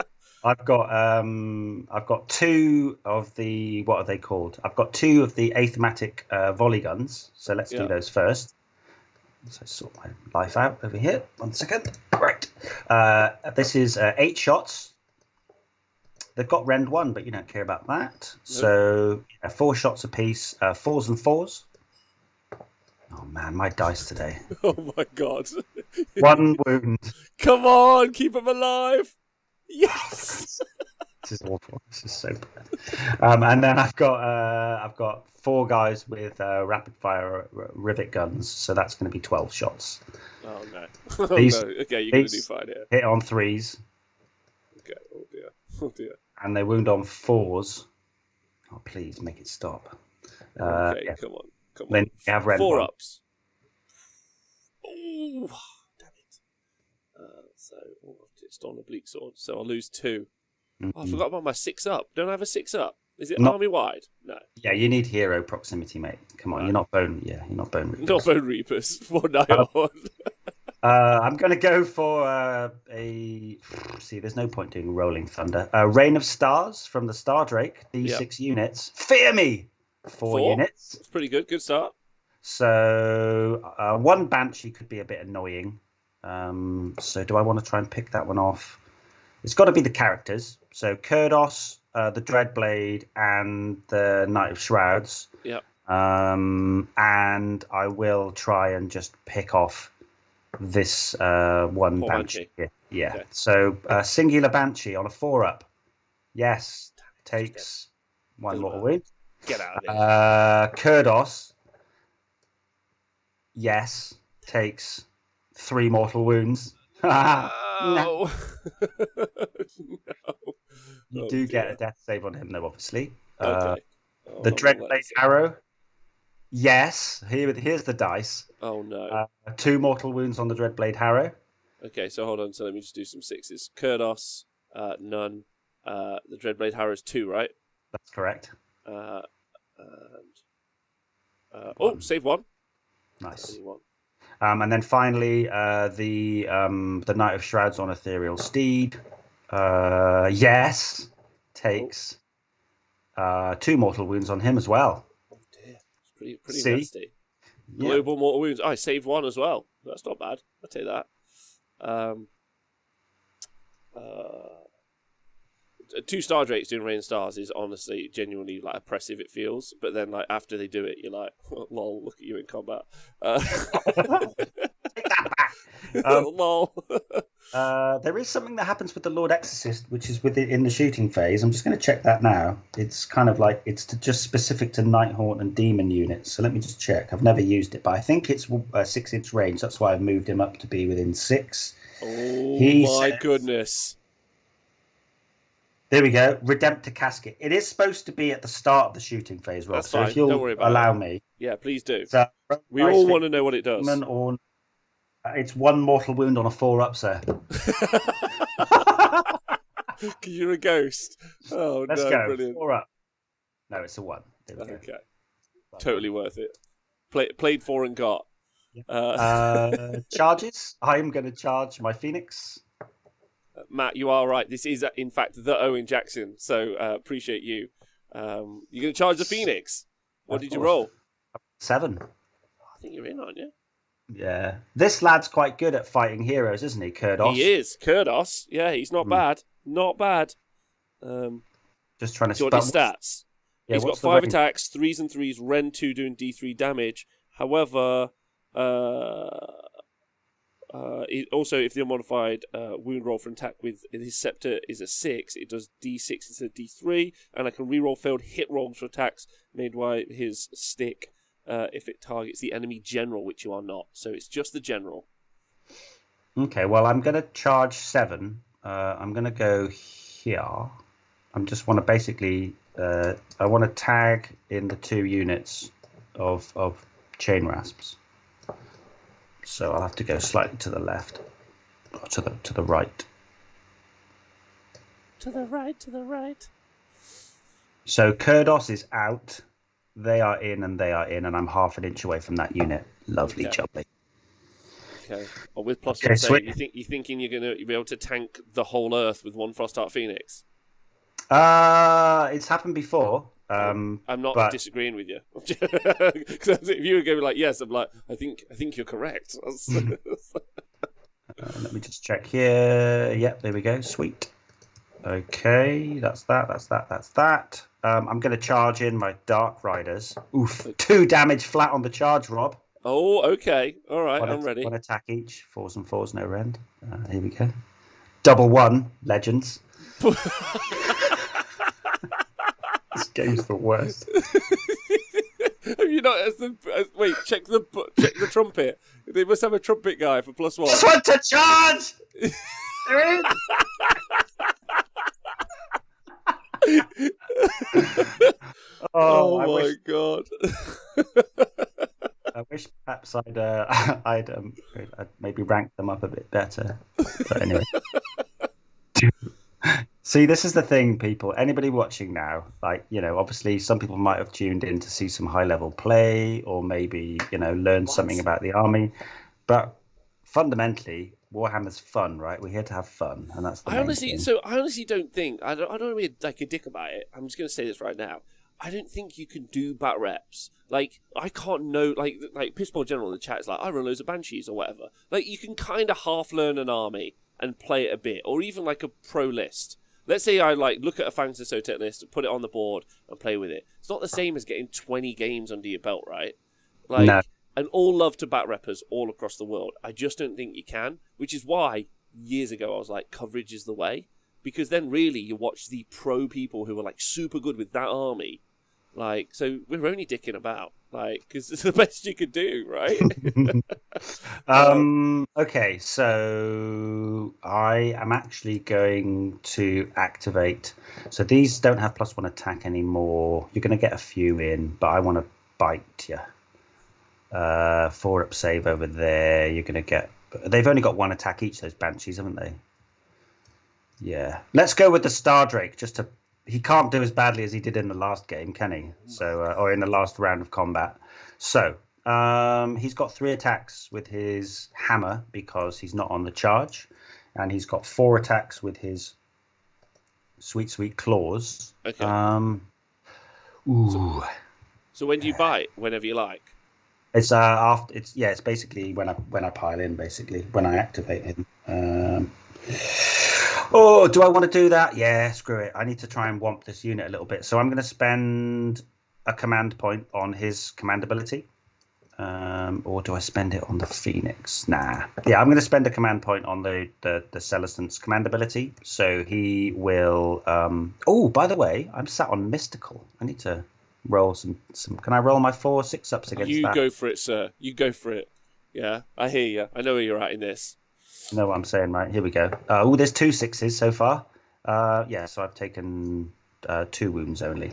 I've got 2 of the, what are they called? I've got 2 of the athematic volley guns. So let's do those first. So sort my life out over here. 1 second. Right. This is 8 shots. They've got rend 1, but you don't care about that. Nope. So 4 shots apiece. 4s and 4s. Oh man, my dice today. Oh my god. 1 wound. Come on, keep him alive. Yes. This is awful. This is so bad. And then I've got 4 guys with rapid fire rivet guns, so that's going to be 12 shots. Oh no. Oh, no. Okay, you're going to do fine here. Hit on 3s. Okay. Oh dear. Oh dear. And they wound on 4s. Oh please make it stop. Okay, yeah. Come on. Then you have rend 4 1. ups. Oh, damn it. It's on a bleak sword, so I'll lose 2. Mm-hmm. Oh, I forgot about my 6 up. Don't I have a 6 up? Is it army wide? No. Yeah, you need hero proximity, mate. Come on, you're not bone. Yeah, you're not bone reapers. Not bone reapers. For Nighthaunt. I'm going to go for a. See, there's no point doing Rolling Thunder. Rain of Stars from the Star Drake. These 6 units. Fear me. 4 units. That's pretty good. Good start. So 1 Banshee could be a bit annoying. So do I want to try and pick that one off? It's got to be the characters. So Kurdos, the Dreadblade, and the Knight of Shrouds. Yep. And I will try and just pick off this 1 Banshee. Yeah. Okay. So singular Banshee on a 4-up. Yes. Takes 1 mortal wound. Get out of here. Kurdos. Yes. Takes 3 mortal wounds. No. You do get a death save on him, though, obviously. Okay. The Dreadblade Arrow. Yes. Here's the dice. Oh, no. 2 mortal wounds on the Dreadblade Harrow. Okay, so hold on. So let me just do some 6s. Kurdos, none. The Dreadblade Harrow is 2, right? That's correct. Save 1. Nice. And then finally, the Knight of Shrouds on Ethereal Steed. Yes, takes 2 mortal wounds on him as well. Oh dear, it's pretty See? nasty. Yeah. Global mortal wounds. I saved 1 as well. That's not bad. I'll take that. 2 Star Drakes doing Rain Stars is honestly genuinely like oppressive. It feels, but then like after they do it, you're like, lol, look at you in combat. Take that back. Lol. There is something that happens with the Lord Exorcist, which is in the shooting phase. I'm just going to check that now. It's kind of like just specific to Nighthaunt and Demon units. So let me just check. I've never used it, but I think it's 6-inch range. That's why I've moved him up to be within 6. Oh my goodness. There we go. Redemptor Casket. It is supposed to be at the start of the shooting phase, Rob. That's so fine. if you'll Don't worry about allow it. me. Yeah, please do. So, we all want to know what it does. Or, it's 1 mortal wound on a 4-up, sir. Because you're a ghost. Oh, Let's no, go. brilliant. 4-up. No, it's a 1. There we go. Okay. Totally worth it. Played for and got. Charges. I'm going to charge my Phoenix. Matt, you are right. This is, in fact, the Owen Jackson. So appreciate you. You're going to charge the Phoenix. What did you roll? 7. I think you're in, aren't you? Yeah. This lad's quite good at fighting heroes, isn't he, Kurdos? He is. Kurdos. Yeah, he's not bad. Not bad. Just trying to do you want his stats? Yeah, he's got 5 attacks, 3s and 3s, Ren 2 doing D3 damage. However, also, if the unmodified wound roll for an attack with his scepter is a 6, it does D6 instead of D3, and I can reroll failed hit rolls for attacks made by his stick if it targets the enemy general, which you are not. So it's just the general. Okay, well, I'm going to charge 7. I'm going to go here. I just want to basically, I want to tag in the 2 units of chain rasps. So I'll have to go slightly to the left, or to the right. To the right, to the right. So Kurdos is out. They are in, and I'm half an inch away from that unit. Lovely, jubbly. Okay. Well, with plus 1 save, you're thinking you're going to be able to tank the whole Earth with 1 Frostheart Phoenix? It's happened before. I'm not disagreeing with you. Because if you were going like, yes, I'm like, I think you're correct. Let me just check here. Yep, there we go. Sweet. Okay, that's that. I'm going to charge in my Dark Riders. Oof. 2 damage flat on the charge, Rob. Oh, okay. All right, I'm ready. 1 attack each. 4s and 4s, no rend. Here we go. Double 1, legends. This game's the worst. Have you not? Wait, check the trumpet. They must have a trumpet guy for +1. Just want to charge. There is. Oh my god! I wish perhaps I'd maybe rank them up a bit better. But anyway. See, this is the thing, people. Anybody watching now, obviously some people might have tuned in to see some high-level play or maybe, learn something about the army. But fundamentally, Warhammer's fun, right? We're here to have fun, and that's the main thing. So I honestly don't think, I don't want to be like a dick about it. I'm just going to say this right now. I don't think you can do bat reps. Like, I can't know, like Pissball General in the chat is like, I run loads of Banshees or whatever. Like, you can kind of half learn an army and play it a bit, or even like a pro list. Let's say I look at a Fangs of Sotek list, put it on the board, and play with it. It's not the same as getting 20 games under your belt, right? No. And all love to bat reppers all across the world. I just don't think you can, which is why years ago I was like, coverage is the way. Because then really you watch the pro people who are like super good with that army. So we're only dicking about, because it's the best you could do, right? Okay, so I am actually going to activate. So these don't have +1 attack anymore. You're going to get a few in, but I want to bite you. 4-up save over there. You're going to get. They've only got 1 attack each, those Banshees, haven't they? Yeah. Let's go with the Star Drake, just to. He can't do as badly as he did in the last game, can he? So, or in the last round of combat. So, He's got 3 attacks with his hammer because he's not on the charge, and he's got 4 attacks with his sweet claws. Okay. Ooh. So when do you bite? Whenever you like. It's after. It's basically when I pile in. Basically when I activate him. Oh, do I want to do that? Yeah, screw it. I need to try and womp this unit a little bit. So I'm going to spend a command point on his command ability. Or do I spend it on the Phoenix? Nah. Yeah, I'm going to spend a command point on the Celestant's command ability. So he will... Oh, by the way, I'm sat on Mystical. I need to roll some... Can I roll my 4 6-ups against that? You go for it, sir. You go for it. Yeah, I hear you. I know where you're at in this. You know what I'm saying, right? Here we go. There's 2 6s so far. Yeah, so I've taken 2 wounds only.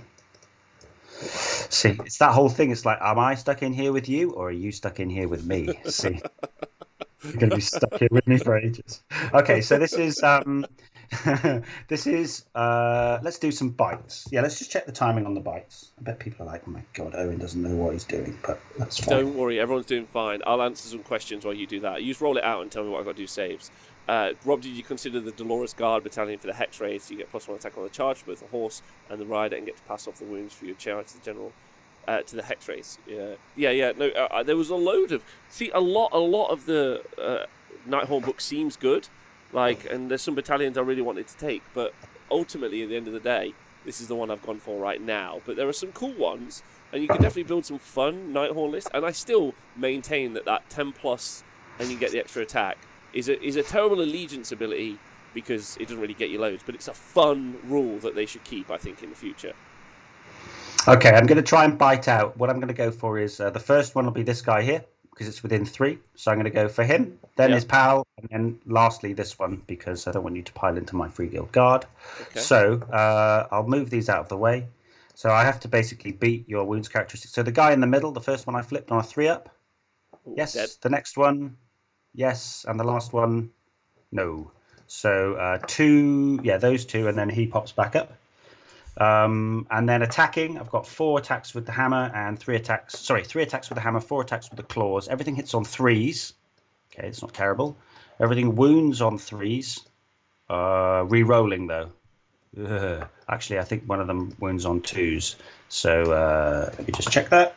See, it's that whole thing. It's like, am I stuck in here with you, or are you stuck in here with me? See, you're going to be stuck here with me for ages. Okay, so this is let's do some bites. Yeah, let's just check the timing on the bites. I bet people are like, oh my god, Owen doesn't know what he's doing, but that's fine. Don't worry, everyone's doing fine. I'll answer some questions while you do that. You just roll it out and tell me what I've got to do saves. Rob, did you consider the Dolores Guard battalion for the Hex Raid? So you get +1 attack on the charge for both the horse and the rider, and get to pass off the wounds for your charge to the general, to the Hex Race. Yeah. No, there was a load of a lot of the Nighthaunt book seems good, and there's some battalions I really wanted to take, but ultimately at the end of the day, this is the one I've gone for right now. But there are some cool ones, and you can definitely build some fun Nighthaunt list. And I still maintain that 10+ and you get the extra attack is a terrible allegiance ability because it doesn't really get you loads, but it's a fun rule that they should keep, I think, in the future. Okay, I'm going to try and bite out. What I'm going to go for is the first one will be this guy here because it's within 3. So I'm going to go for him, then his pal, and then lastly this one because I don't want you to pile into my Free Guild Guard. Okay. So I'll move these out of the way. So I have to basically beat your wounds characteristic. So the guy in the middle, the first one I flipped on a 3-up. Yes. Dead. The next one, yes. And the last one, no. So 2, those 2, and then he pops back up. And then attacking, I've got 4 attacks with the hammer and 3 attacks. Sorry, 3 attacks with the hammer, 4 attacks with the claws. Everything hits on 3s. Okay, it's not terrible. Everything wounds on 3s. Re-rolling though. Ugh. Actually, I think one of them wounds on 2s. So let me just check that.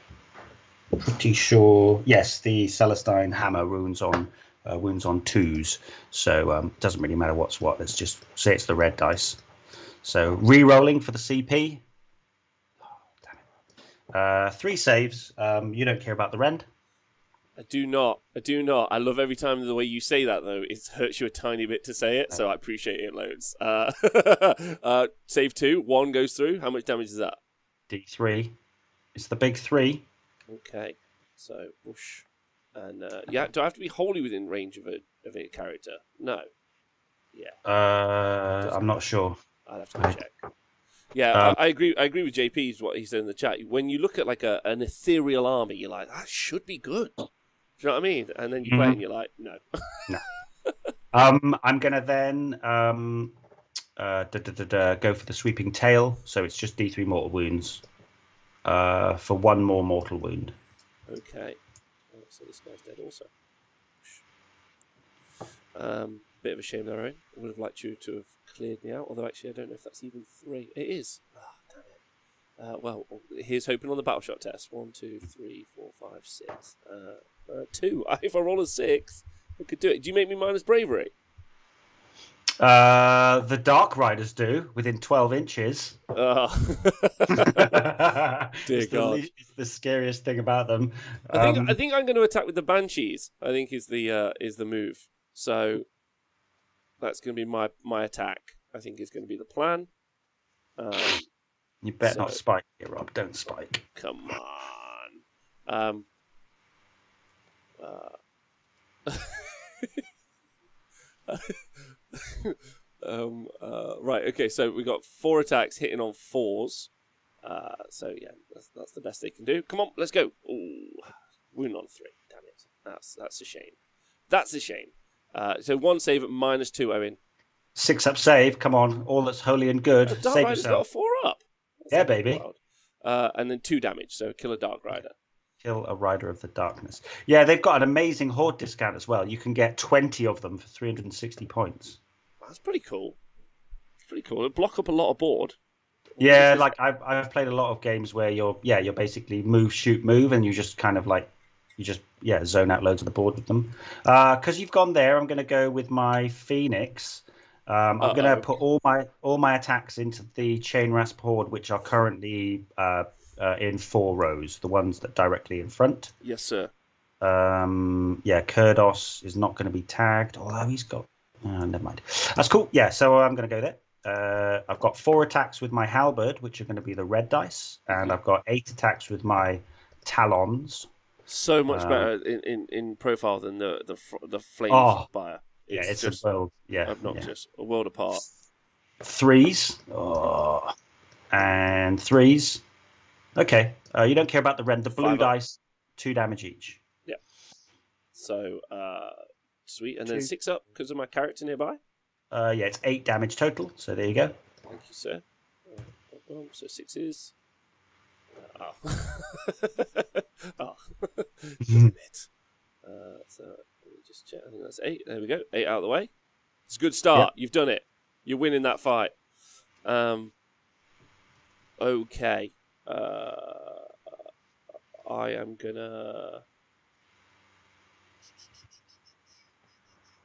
Pretty sure. Yes, the Celestine hammer wounds on 2s. So it doesn't really matter what's what. Let's just say it's the red dice. So re-rolling for the CP. Oh, damn it. 3 saves. You don't care about the rend? I do not. I love every time the way you say that, though. It hurts you a tiny bit to say it, so I appreciate it loads. Save 2. 1 goes through. How much damage is that? D3. It's the big 3. Okay. So, whoosh. And, do I have to be wholly within range of a character? No. Yeah. I'm not sure. I'll have to go check. Yeah, I agree with JP's what he said in the chat. When you look at an ethereal army, you're like, that should be good. Do you know what I mean? And then you play and you're like, no. No. I'm going to then go for the sweeping tail. So it's just D3 mortal wounds for 1 more mortal wound. Okay. So this guy's dead also. Bit of a shame there, Owen. I would have liked you to have cleared me out, although actually I don't know if that's even 3. It is. Damn it. Well, here's hoping on the battle shot test. 1, 2, 3, 4, 5, 6. 2. If I roll a 6, I could do it. Do you make me minus bravery? The Dark Riders do, within 12 inches. Oh. Dear God. It's the scariest thing about them. I think I'm going to attack with the Banshees, I think is the move. So that's going to be my attack. I think is going to be the plan. You better not spike here, Rob. Don't spike. Come on. Right. Okay. So we got 4 attacks hitting on 4s. So yeah, that's the best they can do. Come on, let's go. Ooh, wound on 3. Damn it. That's a shame. That's a shame. So 1 save at -2, Owen. 6-up save. Come on, all that's holy and good. Dark Save Rider's yourself. got a 4-up. Yeah, baby. And then 2 damage. So kill a Dark Rider. Kill a Rider of the Darkness. Yeah, they've got an amazing horde discount as well. You can get 20 of them for 360 points. That's pretty cool. It's pretty cool. It'll block up a lot of board. Yeah, like I've played a lot of games where you're basically move, shoot, move, and you just kind of like zone out loads of the board with them. Because you've gone there, I'm going to go with my Phoenix. I'm going to put all my attacks into the Chain Rasp horde, which are currently in 4 rows, the ones that directly in front. Yes, sir. Kurdos is not going to be tagged, although he's got. Never mind. That's cool. Yeah, so I'm going to go there. I've got 4 attacks with my halberd, which are going to be the red dice, and I've got 8 attacks with my talons. So much better in profile than the flame spire. It's just a world. Yeah, obnoxious. A world apart. 3s. And 3s. Okay. You don't care about the red. The blue dice, 2 damage each. Yeah. So sweet, and then 6 up because of my character nearby. It's 8 damage total. So there you go. Thank you, sir. So 6 is. Damn it. So let me just check. I think that's 8. There we go. 8 out of the way. It's a good start. Yep. You've done it. You're winning that fight. Okay. I am gonna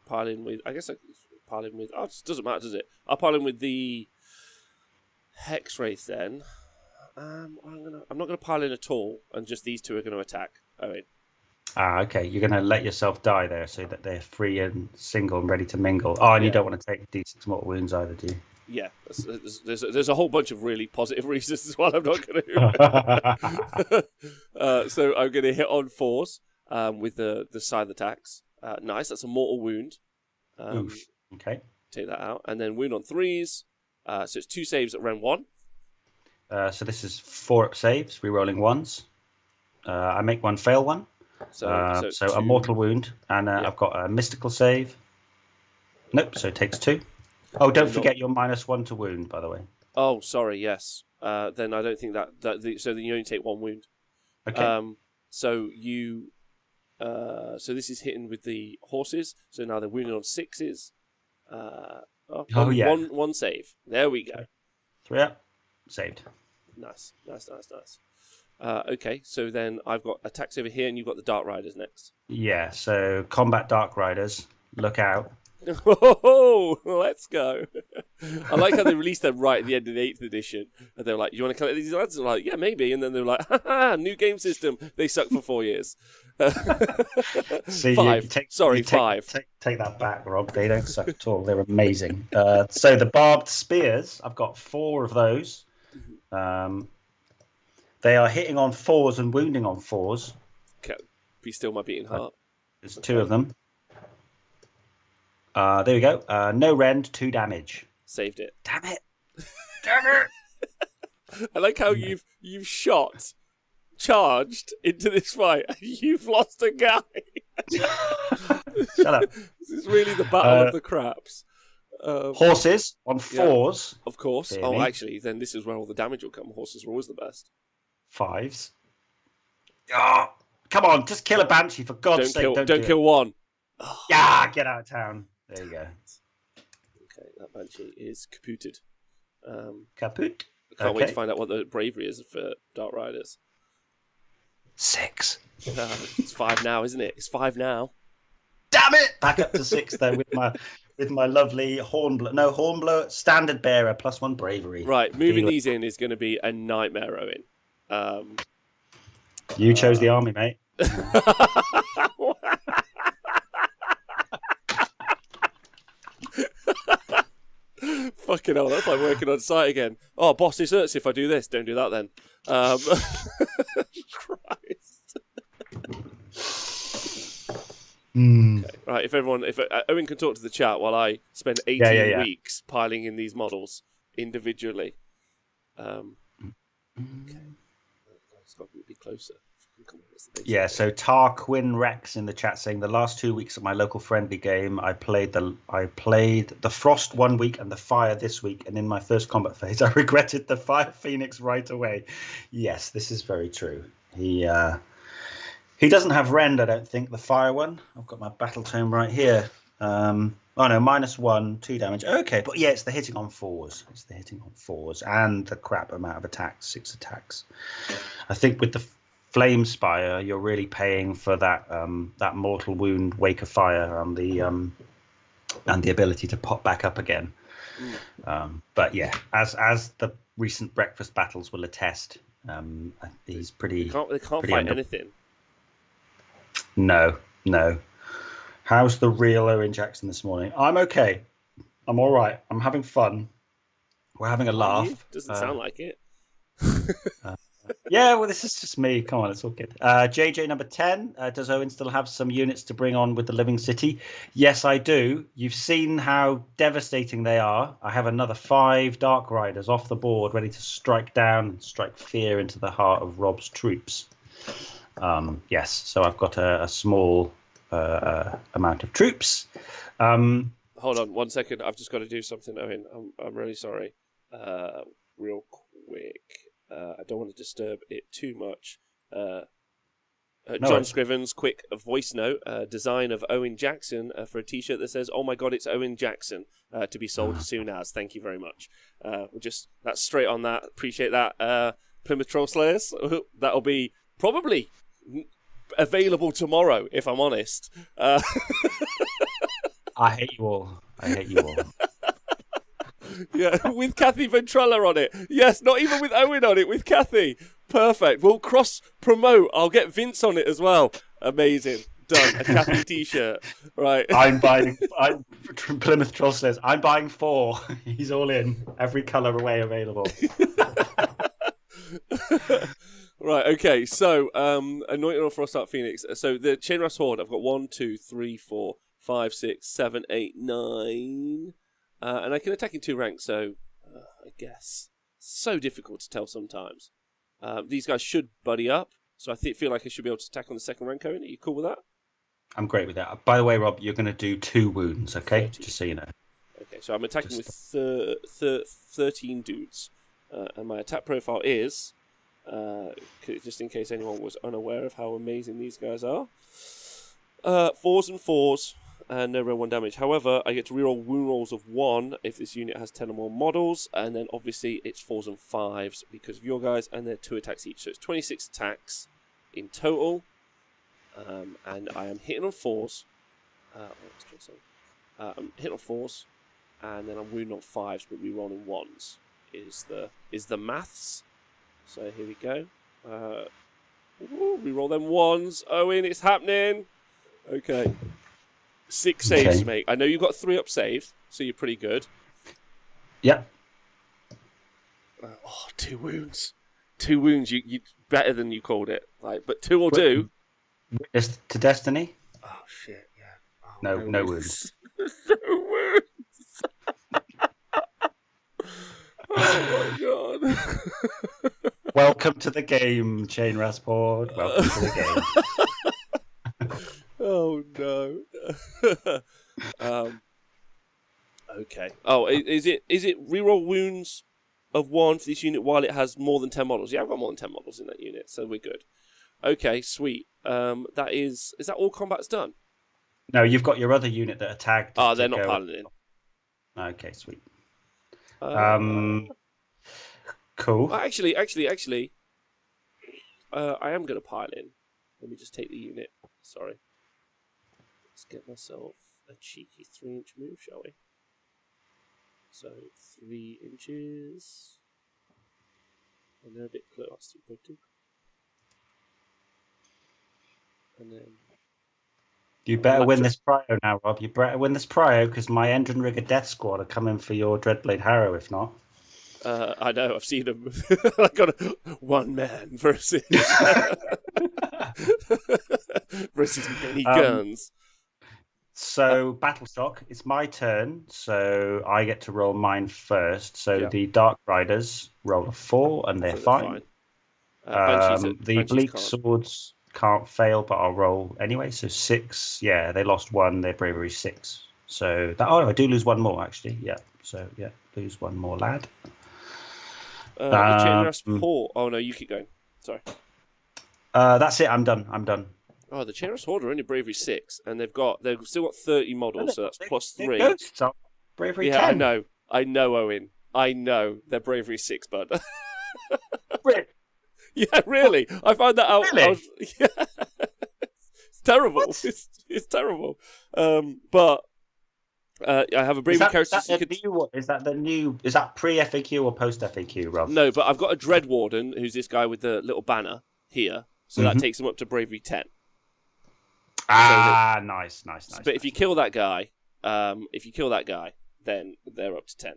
pile in with. I guess I pile in with. Oh, it doesn't matter, does it? I'll pile in with the Hex Wraith then. I'm not gonna pile in at all, and just these 2 are going to attack. Owen. Okay. You're going to let yourself die there, so that they're free and single and ready to mingle. Oh, and you don't want to take D6 mortal wounds either, do you? Yeah, there's a whole bunch of really positive reasons as well. I'm not going to. So I'm going to hit on 4s with the side attacks. Nice, that's a mortal wound. Okay. Take that out, and then wound on 3s. So it's 2 saves at round 1. So this is 4 up saves, rerolling 1s. I make 1 fail 1. So a mortal wound, and I've got a mystical save. Nope, so it takes 2. Oh, don't forget your -1 to wound, by the way. Oh, sorry, yes. Then I don't think so then you only take 1 wound. Okay. So you... so this is hitting with the horses, so now they're wounded on 6s. One save. There we go. 3 up, saved. Nice. Okay, so then I've got attacks over here, and you've got the Dark Riders next. Yeah, so combat Dark Riders, look out. Oh, let's go. I like how they released them right at the end of the 8th edition. And they were like, you want to collect these lads? I'm like, yeah, maybe. And then they were like, ha, new game system. They suck for 4 years. See, 5. Five. Take that back, Rob. They don't suck at all. They're amazing. So the barbed spears, I've got 4 of those. They are hitting on 4s and wounding on 4s. Be still my beating heart. There's 2 of them. There we go. No rend, 2 damage. Saved it. Damn it! I like how you've charged into this fight. You've lost a guy. Shut up. This is really the battle of the craps. Horses on 4s. Yeah, of course. Actually, then this is where all the damage will come. Horses are always the best. 5s. Oh, come on, just kill a banshee for God's sake. Don't kill one. Yeah, get out of town. There you go. Okay, that banshee is caputed. Kaput. I can't wait to find out what the bravery is for Dark Riders. 6. It's 5 now, isn't it? It's 5 now. Damn it! Back up to 6 though with my lovely hornblower standard bearer +1 bravery. Right, moving these in is going to be a nightmare, Owen. You chose the army, mate. Fucking hell, that's like working on site again. Oh, boss, this hurts if I do this. Don't do that then. Christ. Okay. Right, if Owen can talk to the chat while I spend 18 weeks piling in these models individually. Okay. It's got to be closer. Yeah, so Tarquin Rex in the chat saying the last 2 weeks of my local friendly game, I played the Frost 1 week and the Fire this week, and in my first combat phase, I regretted the Fire Phoenix right away. Yes, this is very true. He doesn't have rend, I don't think, the fire one. I've got my battle tome right here. Oh no, -1, 2 damage. Okay, but yeah, it's the hitting on 4s. It's the hitting on 4s and the crap amount of attacks, 6 attacks. I think with the Flame Spire, you're really paying for that that mortal wound, wake of fire, and the ability to pop back up again. But yeah, as the recent breakfast battles will attest, he's pretty. They can't pretty fight anything. No. How's the real Owen Jackson this morning? I'm okay. I'm all right. I'm having fun. We're having a laugh. Doesn't sound like it. Yeah, well, this is just me. Come on, it's all good. JJ number 10. Does Owen still have some units to bring on with the Living City? Yes, I do. You've seen how devastating they are. I have another 5 Dark Riders off the board, ready to strike down and strike fear into the heart of Rob's troops. Yes, so I've got a small amount of troops. Hold on 1 second. I've just got to do something, Owen. I'm really sorry. Real quick. I don't want to disturb it too much. John Scrivens, quick voice note. Design of Owen Jackson for a T-shirt that says, "Oh my God, it's Owen Jackson," to be sold as soon as. Thank you very much. That's straight on that. Appreciate that. Plymouth Troll Slayers. That'll be probably available tomorrow, if I'm honest. I hate you all. Yeah, with Kathy Ventrella on it. Yes, not even with Owen on it, with Kathy. Perfect. We'll cross-promote. I'll get Vince on it as well. Amazing. Done. A Kathy T-shirt. Right. I'm Plymouth Troll says, I'm buying 4. He's all in. Every colour away available. Right, okay. So, Anointed on Frostart Phoenix. So, the Chainrust Horde, I've got 1, 2, 3, 4, 5, 6, 7, 8, 9... and I can attack in 2 ranks, so I guess so difficult to tell sometimes. These guys should buddy up, so I feel like I should be able to attack on the 2nd rank. Owen, are you cool with that? I'm great with that. By the way, Rob, you're going to do 2 wounds, okay? 13. Just so you know. Okay, so I'm attacking with 13 dudes, and my attack profile is, just in case anyone was unaware of how amazing these guys are, 4s and 4s. And no roll 1 damage. However, I get to reroll wound rolls of 1 if this unit has 10 or more models, and then obviously it's 4s and 5s because of your guys, and they're 2 attacks each. So it's 26 attacks in total, and I am hitting on 4s. I'm hitting on 4s, and then I'm wounding on 5s, but rerolling 1s is the maths. So here we go. Reroll them 1s. Owen, it's happening. Okay. 6 saves to make. I know you've got 3 up save, so you're pretty good. Yep. 2 wounds. 2 wounds. You better than you called it. But 2 will do. Witness to Destiny? Oh shit! Yeah. No wounds. No wounds. Oh my god. Welcome to the game, Chain Rasport. Welcome to the game. Oh no. Okay. Oh, is it reroll wounds of 1 for this unit while it has more than 10 models? Yeah, I've got more than 10 models in that unit, so we're good. Okay, sweet. That is that all combat's done? No, you've got your other unit that attacked. Oh, they're not piling in. Okay, sweet. Well, Cool. actually, I am going to pile in. Let me just take the unit. Sorry. Let's get myself a cheeky 3-inch move, shall we? So 3 inches, and they're a bit close. And then You better win this prio now, Rob. You better win this prio because my Endrin Rigger Death Squad are coming for your Dreadblade Harrow. If not, I know I've seen them. I got one man versus versus many guns. So battle shock. It's my turn, so I get to roll mine first. So the Dark Riders roll a 4, and they're fine. The Bleak Swords can't fail, but I'll roll anyway. So 6. Yeah, they lost 1. They're bravery 6. So that. Oh, I do lose 1 more actually. Yeah. So yeah, lose 1 more, lad. The Chain Rasp Horde. Oh no, you keep going. Sorry. That's it. I'm done. Oh, the Chainrest Horde are only bravery 6, and they've still got 30 models, so that's plus They're 3. ghosts are bravery Yeah, 10. I know, Owen. I know they're bravery 6, bud. Really? Yeah, really. I found that out. Really? Yeah. It's terrible. What? It's terrible. But I have a bravery character. Is that pre FAQ or post FAQ, Rob? No, but I've got a Dread Warden, who's this guy with the little banner here. So that takes him up to bravery 10. Nice. But if you kill that guy, then they're up to 10.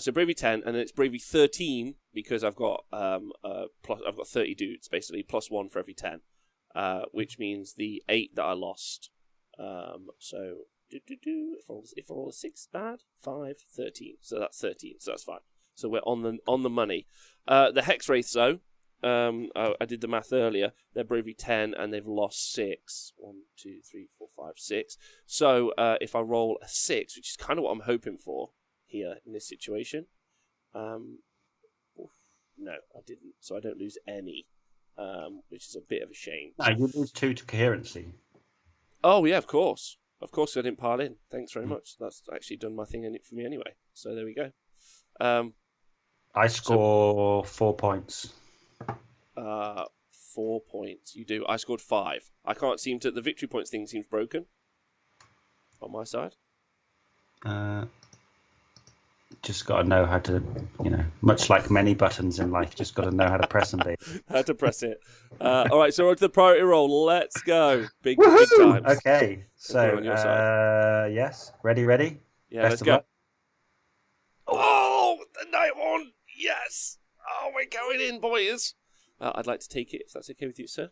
So bravery 10, and then it's bravery 13 because I've got 30 dudes basically, plus 1 for every 10, which means the 8 that I lost. So if I roll a 6 bad, 5, 13. So that's 13. So that's fine. So we're on the money. The Hex Wraiths though. I did the math earlier. They're bravery 10 and they've lost 6. 1, 2, 3, 4, 5, 6. So if I roll a 6, which is kind of what I'm hoping for here in this situation. No, I didn't. So I don't lose any, which is a bit of a shame. No, you lose 2 to coherency. Oh yeah, of course. Of course I didn't pile in. Thanks very much. That's actually done my thing in it for me anyway. So there we go. I score 4 points. 4 points. You do. I scored 5. I can't seem to. The victory points thing seems broken on my side. Just got to know how to, much like many buttons in life, just got to know how to press them, baby. How to press it. All right, so on to the priority roll. Let's go. Big Woohoo! times. Okay, so yes, ready? Yeah, Best let's of go. luck. Oh, the Nighthaunt. Yes. Oh, we're going in, boys. I'd like to take it if that's okay with you, sir.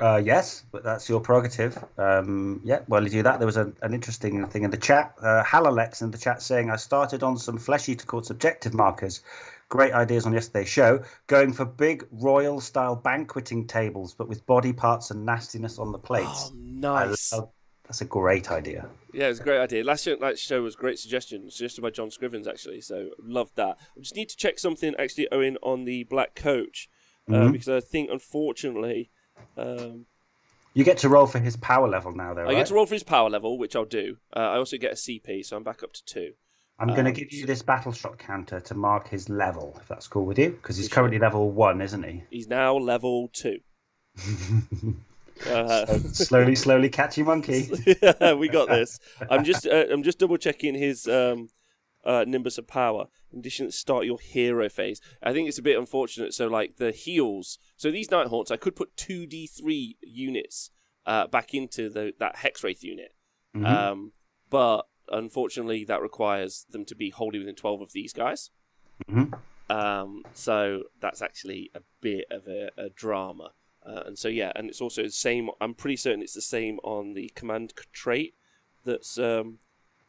Yes, but that's your prerogative. Yeah, while you do that, there was an interesting thing in the chat. Halalex in the chat saying, I started on some Flesh Eater Court's objective markers. Great ideas on yesterday's show. Going for big royal-style banqueting tables, but with body parts and nastiness on the plates. Oh, nice. That's a great idea. Yeah, it was a great idea. Last show was a great suggestion. Suggested by John Scrivens, actually, so loved that. I just need to check something, actually, Owen, on the Black Coach, because I think, unfortunately... you get to roll for his power level now, though, right? I get to roll for his power level, which I'll do. I also get a CP, so I'm back up to 2. I'm going to give you this battle shot counter to mark his level, if that's cool with you, because he's currently level 1, isn't he? He's now level 2. Slowly catch you, monkey. Yeah, we got this. I'm just double checking his Nimbus of Power. In addition to start your hero phase, I think it's a bit unfortunate. So like the heals, so these Nighthaunts, I could put 2d3 units back into that Hex Wraith unit, but unfortunately that requires them to be wholly within 12 of these guys. So that's actually a bit of a drama. And so yeah, and it's also the same. I'm pretty certain it's the same on the command trait. That's Rule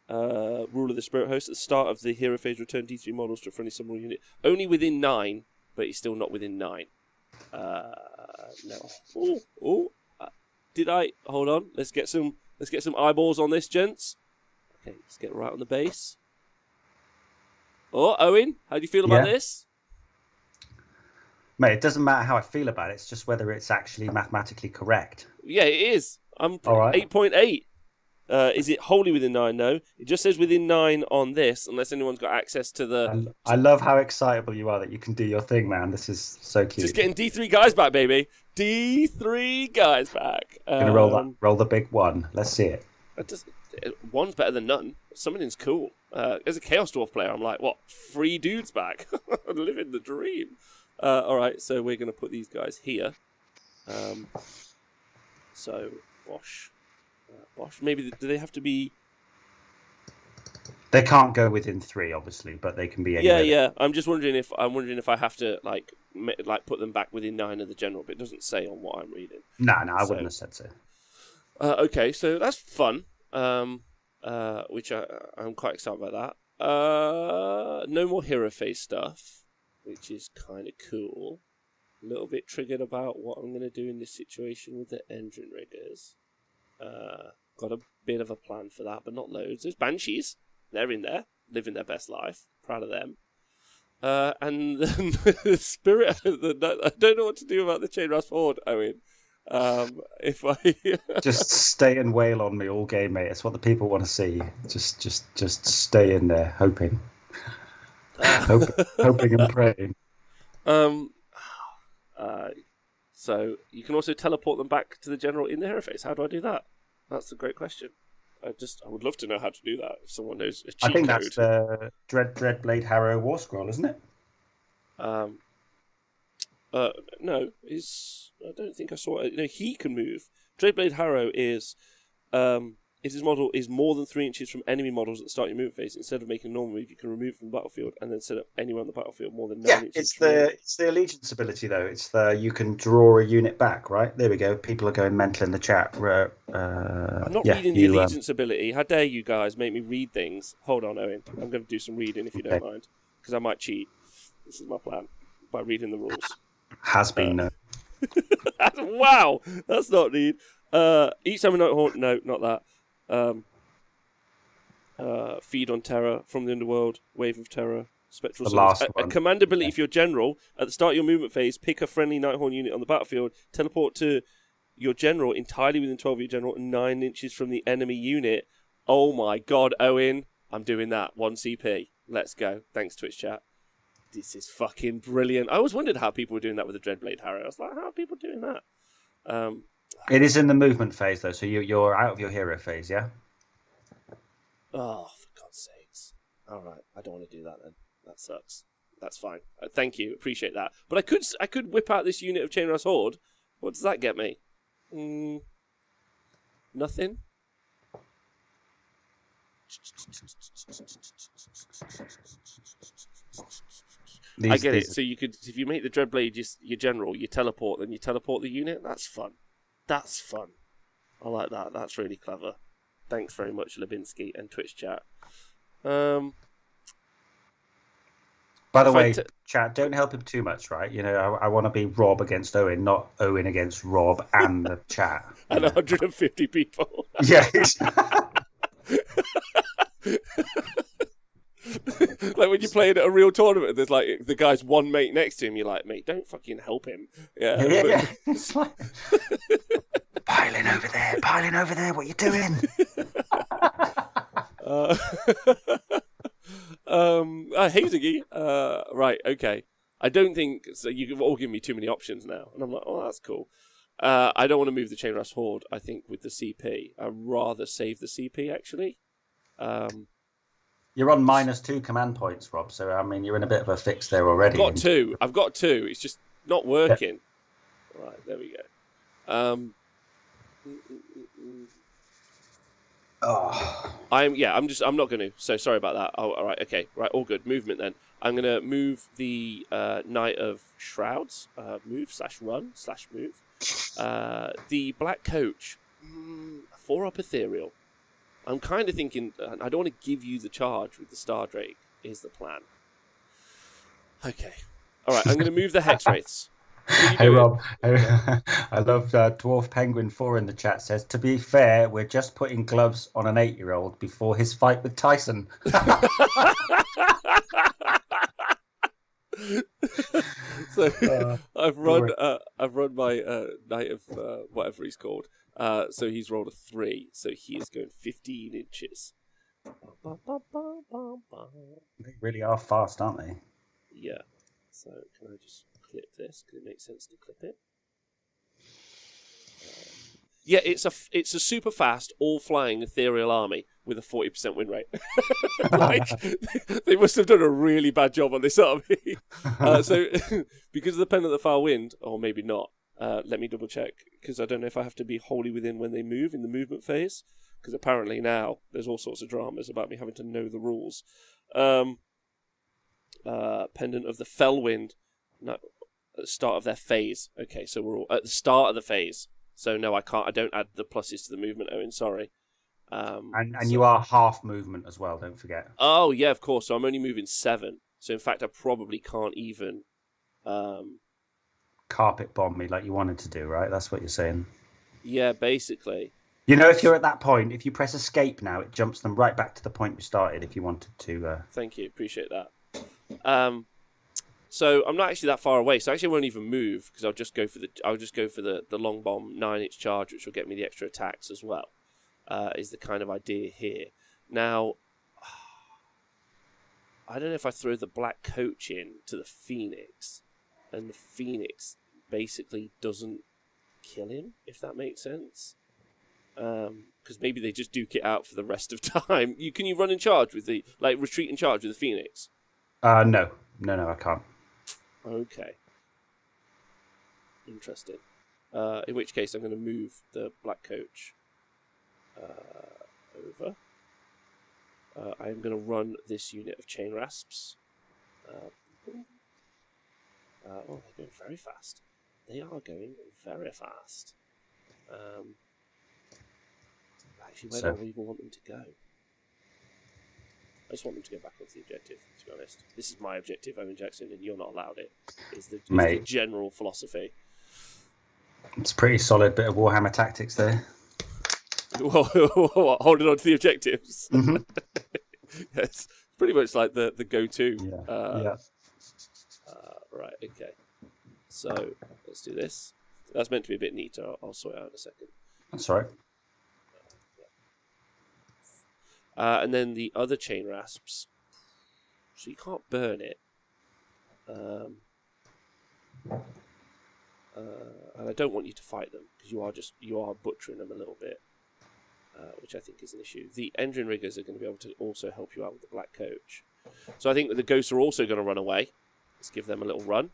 of the Spirit Host. At the start of the hero phase, return D3 models to a friendly summon unit. Only within 9, but he's still not within 9. No. Did I? Hold on. Let's get some eyeballs on this, gents. Okay, let's get right on the base. Oh, Owen, how do you feel about this? Mate, it doesn't matter how I feel about it. It's just whether it's actually mathematically correct. Yeah, it is. I'm all right. 8.8. Is it wholly within 9? No. It just says within 9 on this, unless anyone's got access to the... I love how excitable you are that you can do your thing, man. This is so cute. Just getting D3 guys back, baby. D3 guys back. Gonna roll the big 1. Let's see it. One's better than none. Summoning's cool. As a Chaos Dwarf player, I'm like, what? 3 dudes back? I'm living the dream. All right, so we're going to put these guys here. So, Bosch. Maybe, do they have to be... They can't go within 3, obviously, but they can be anywhere. Yeah. I'm just wondering if I have to like put them back within 9 of the general, but it doesn't say on what I'm reading. No, I wouldn't have said so. Okay, so that's fun. Which I'm quite excited about that. No more hero phase stuff, which is kind of cool. A little bit triggered about what I'm going to do in this situation with the engine riggers. Got a bit of a plan for that, but not loads. There's Banshees. They're in there, living their best life. Proud of them. And then the Spirit... I don't know what to do about the Chainrest Horde, Owen. If I Just stay and wail on me all game, mate. It's what the people want to see. Just stay in there, hoping, hoping, hoping and praying. um, so you can also teleport them back to the general in the hero phase. How do I do that? That's a great question. I would love to know how to do that. If someone knows a cheat I think code. that's the Dreadblade Harrow War Scroll, isn't it? No, I don't think I saw it. No, he can move. Dreadblade Harrow is, if his model is more than 3 inches from enemy models at the start of your movement phase, instead of making a normal move, you can remove it from the battlefield and then set up anywhere on the battlefield more than 9 inches. It's the allegiance ability though. It's the you can draw a unit back, right? There we go. People are going mental in the chat. I'm not reading the allegiance ability. How dare you guys make me read things? Hold on, Owen. I'm going to do some reading if you don't mind, because I might cheat. This is my plan by reading the rules. Has been. Wow, that's not neat. Each time a Nighthaunt, no, not that. Feed on terror from the underworld, wave of terror, spectral summons. A command ability for your general at the start of your movement phase. Pick a friendly Nighthaunt unit on the battlefield. Teleport to your general entirely within 12 of your general, 9 inches from the enemy unit. Oh my God, Owen, I'm doing that. 1 CP. Let's go. Thanks, Twitch chat. This is fucking brilliant. I always wondered how people were doing that with the Dreadblade Harrow. I was like, how are people doing that? It is in the movement phase though, so you're out of your hero phase, yeah. Oh, for God's sakes! All right, I don't want to do that then. That sucks. That's fine. Thank you, appreciate that. But I could whip out this unit of Chainrust Horde. What does that get me? Nothing. I get it. So you could, if you make the Dreadblade your general, you teleport, then you teleport the unit. That's fun. That's fun. I like that. That's really clever. Thanks very much, Lebinsky and Twitch chat. By the way, chat, don't help him too much, right? You know, I want to be Rob against Owen, not Owen against Rob and the chat. And 150 people. Yeah. Like when you're playing at a real tournament, there's like the guy's one mate next to him. You're like, mate, don't fucking help him. Yeah. It's like, piling over there. What are you doing? Hey Ziggy. Right, okay. I don't think so. You've all given me too many options now, and I'm like, oh, that's cool. I don't want to move the Chainrust Horde. I think with the CP, I'd rather save the CP actually. You're on -2 command points, Rob. So I mean, you're in a bit of a fix there already. I've got two. It's just not working. Yeah. Right, there we go. I'm not going to. So sorry about that. Oh, all right, okay, right, all good. Movement then. I'm going to move the Knight of Shrouds. Move/run/move. The Black Coach. 4-up Ethereal. I'm kind of thinking, I don't want to give you the charge with the Star Drake, is the plan. Okay. All right, I'm going to move the Hex Wraiths. Hey, Rob. I love Dwarf Penguin 4 in the chat says, to be fair, we're just putting gloves on an 8-year-old before his fight with Tyson. So I've run my Knight of whatever he's called. So he's rolled a 3, so he is going 15 inches. They really are fast, aren't they? Yeah. So can I just clip this? Because it makes sense to clip it. Yeah, it's a super fast, all flying ethereal army with a 40% win rate. Like, they must have done a really bad job on this army. So because of the Pen of the Far Wind, or maybe not. Let me double check, because I don't know if I have to be wholly within when they move in the movement phase, because apparently now there's all sorts of dramas about me having to know the rules. Pendant of the Fellwind, no, at the start of their phase. Okay, so we're all at the start of the phase. So no, I don't add the pluses to the movement, Owen, sorry. And you are half movement as well, don't forget. Oh, yeah, of course. So I'm only moving 7. So in fact, I probably can't even... carpet bomb me like you wanted to do, right? That's what you're saying. Yeah, basically. You know, if you're at that point, if you press escape now, it jumps them right back to the point we started if you wanted to. Thank you, appreciate that. So I'm not actually that far away. So actually I won't even move because I'll just go for the long bomb 9-inch charge, which will get me the extra attacks as well. Is the kind of idea here. Now, I don't know if I throw the black coach in to the Phoenix, and the Phoenix basically doesn't kill him, if that makes sense. Because maybe they just duke it out for the rest of time. Can you run in charge with the retreat in charge with the Phoenix? No, I can't. Okay. Interesting. In which case, I'm going to move the black coach over. I'm going to run this unit of chain rasps. They're going very fast. They are going very fast. Actually, where do I even want them to go? I just want them to go back onto the objective, to be honest. This is my objective, Owen Jackson, and you're not allowed it. Is the general philosophy. It's a pretty solid bit of Warhammer tactics there. Well, holding on to the objectives. Mm-hmm. Yes, pretty much like the go-to. Yeah. Right, okay. So, let's do this. That's meant to be a bit neater. I'll sort it out in a second. That's all right. And then the other chain rasps. So you can't burn it. And I don't want you to fight them because you are butchering them a little bit, which I think is an issue. The engine riggers are going to be able to also help you out with the black coach. So I think that the ghosts are also going to run away. Let's give them a little run.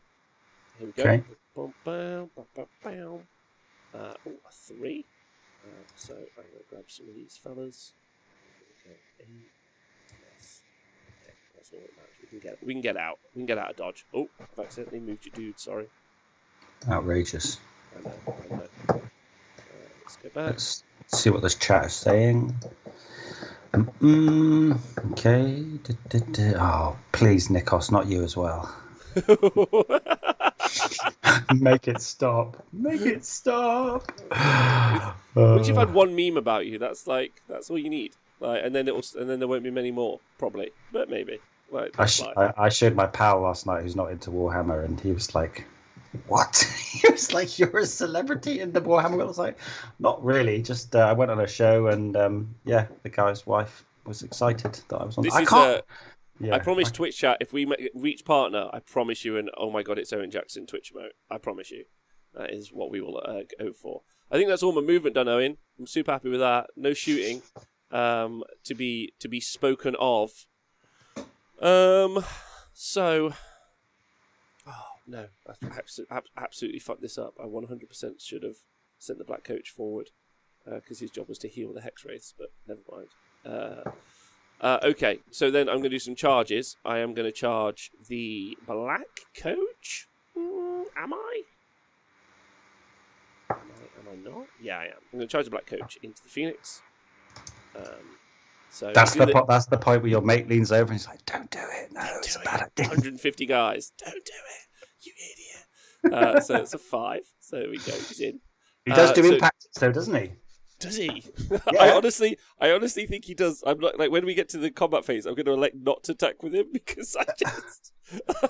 Here we go. Okay. A 3. So I'm going to grab some of these fellas. Okay, 8. Yes. Okay, that's all that matters. We can get out. We can get out of dodge. Oh, I've accidentally moved your dude. Sorry. Outrageous. I know. Let's go back. Let's see what this chat is saying. Okay. Oh, please, Nikos, not you as well. Make it stop. Make it stop. Once you've had one meme about you, that's all you need. And then there won't be many more, probably, but maybe. I showed my pal last night who's not into Warhammer, and he was like, "What?" He was like, "You're a celebrity in the Warhammer." I was like, "Not really. Just I went on a show, and the guy's wife was excited that I was on. I promise Twitch chat, if we reach partner, I promise you oh my god, it's Owen Jackson Twitch emote. I promise you. That is what we will go for. I think that's all my movement done, Owen. I'm super happy with that. No shooting to be spoken of. So... Oh, no. I absolutely fucked this up. I 100% should have sent the black coach forward because his job was to heal the hex wraiths, but never mind. Okay, so then I'm going to do some charges. I am going to charge the black coach. Am I? Am I not? Yeah, I am. I'm going to charge the black coach into the Phoenix. So that's the point where your mate leans over and he's like, "Don't do it. No, it's a bad idea." 150 guys. Don't do it, you idiot. So it's a 5. So there we go. He's in. He does do impact, though, doesn't he? Does he? Yeah. I honestly think he does. I'm like when we get to the combat phase, I'm going to elect not to attack with him because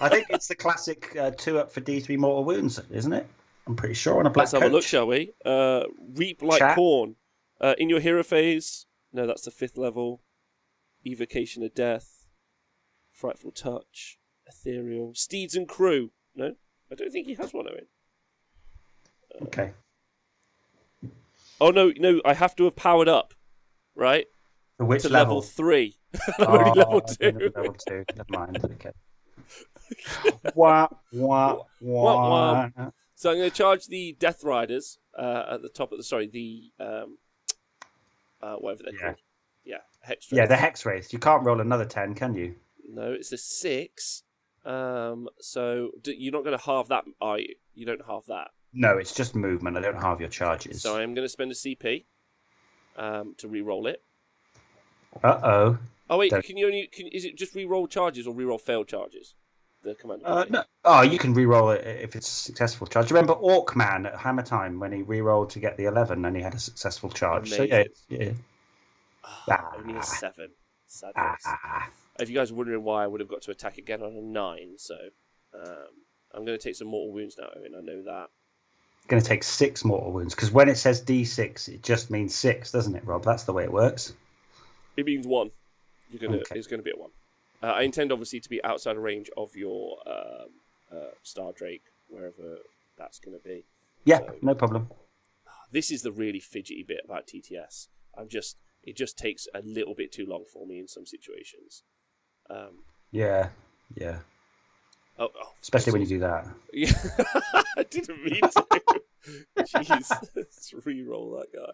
I think it's the classic 2 up for D3 mortal wounds, isn't it? I'm pretty sure on a black Let's have a look, shall we? Reap like corn. In your hero phase. No, that's the 5th level. Evocation of Death. Frightful Touch. Ethereal. Steeds and Crew. No? I don't think he has one, Owen. Okay. Oh, no, I have to have powered up. Right? To which level 3. I'm only level 2. Level 2. Never mind. Okay. Wah. So I'm going to charge the Death Riders at the top of the... whatever they're called. Yeah, Hex Wraiths. Yeah, the Hex Wraiths. You can't roll another 10, can you? No, it's a 6. So you're not going to halve that, are you? You don't halve that. No, it's just movement. I don't halve your charges. So I'm going to spend a CP to re-roll it. Uh-oh. Oh, wait, is it just re-roll charges or re-roll failed charges? The commander. No. Oh, you can re-roll it if it's a successful charge. Remember Orcman at Hammer Time when he re-rolled to get the 11 and he had a successful charge. Amazing. So yeah. Only a 7. Sadness. If you guys are wondering why I would have got to attack again on a 9, so I'm going to take some mortal wounds now, Owen. I know that. Going to take 6 mortal wounds because when it says D6, it just means 6, doesn't it, Rob? That's the way it works. It means 1. Okay. It's going to be a 1. I intend, obviously, to be outside of range of your Star Drake, wherever that's going to be. Yeah, So, no problem. this is the really fidgety bit about TTS. It just takes a little bit too long for me in some situations. Yeah. Especially when you do that. Yeah, I didn't mean to. Jeez, let's re-roll that guy.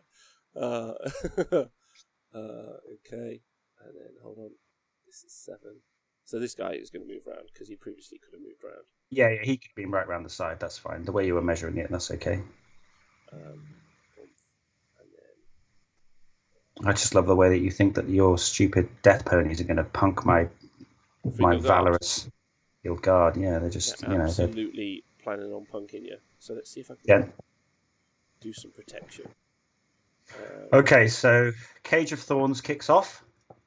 Okay, and then hold on. This is 7. So this guy is going to move around because he previously could have moved around. Yeah, he could be right around the side. That's fine. The way you were measuring it, that's okay. And then I just love the way that you think that your stupid death ponies are going to punk my valorous field guard. Yeah, they're just absolutely planning on punking you. So let's see if I can do some protection. Okay, so Cage of Thorns kicks off.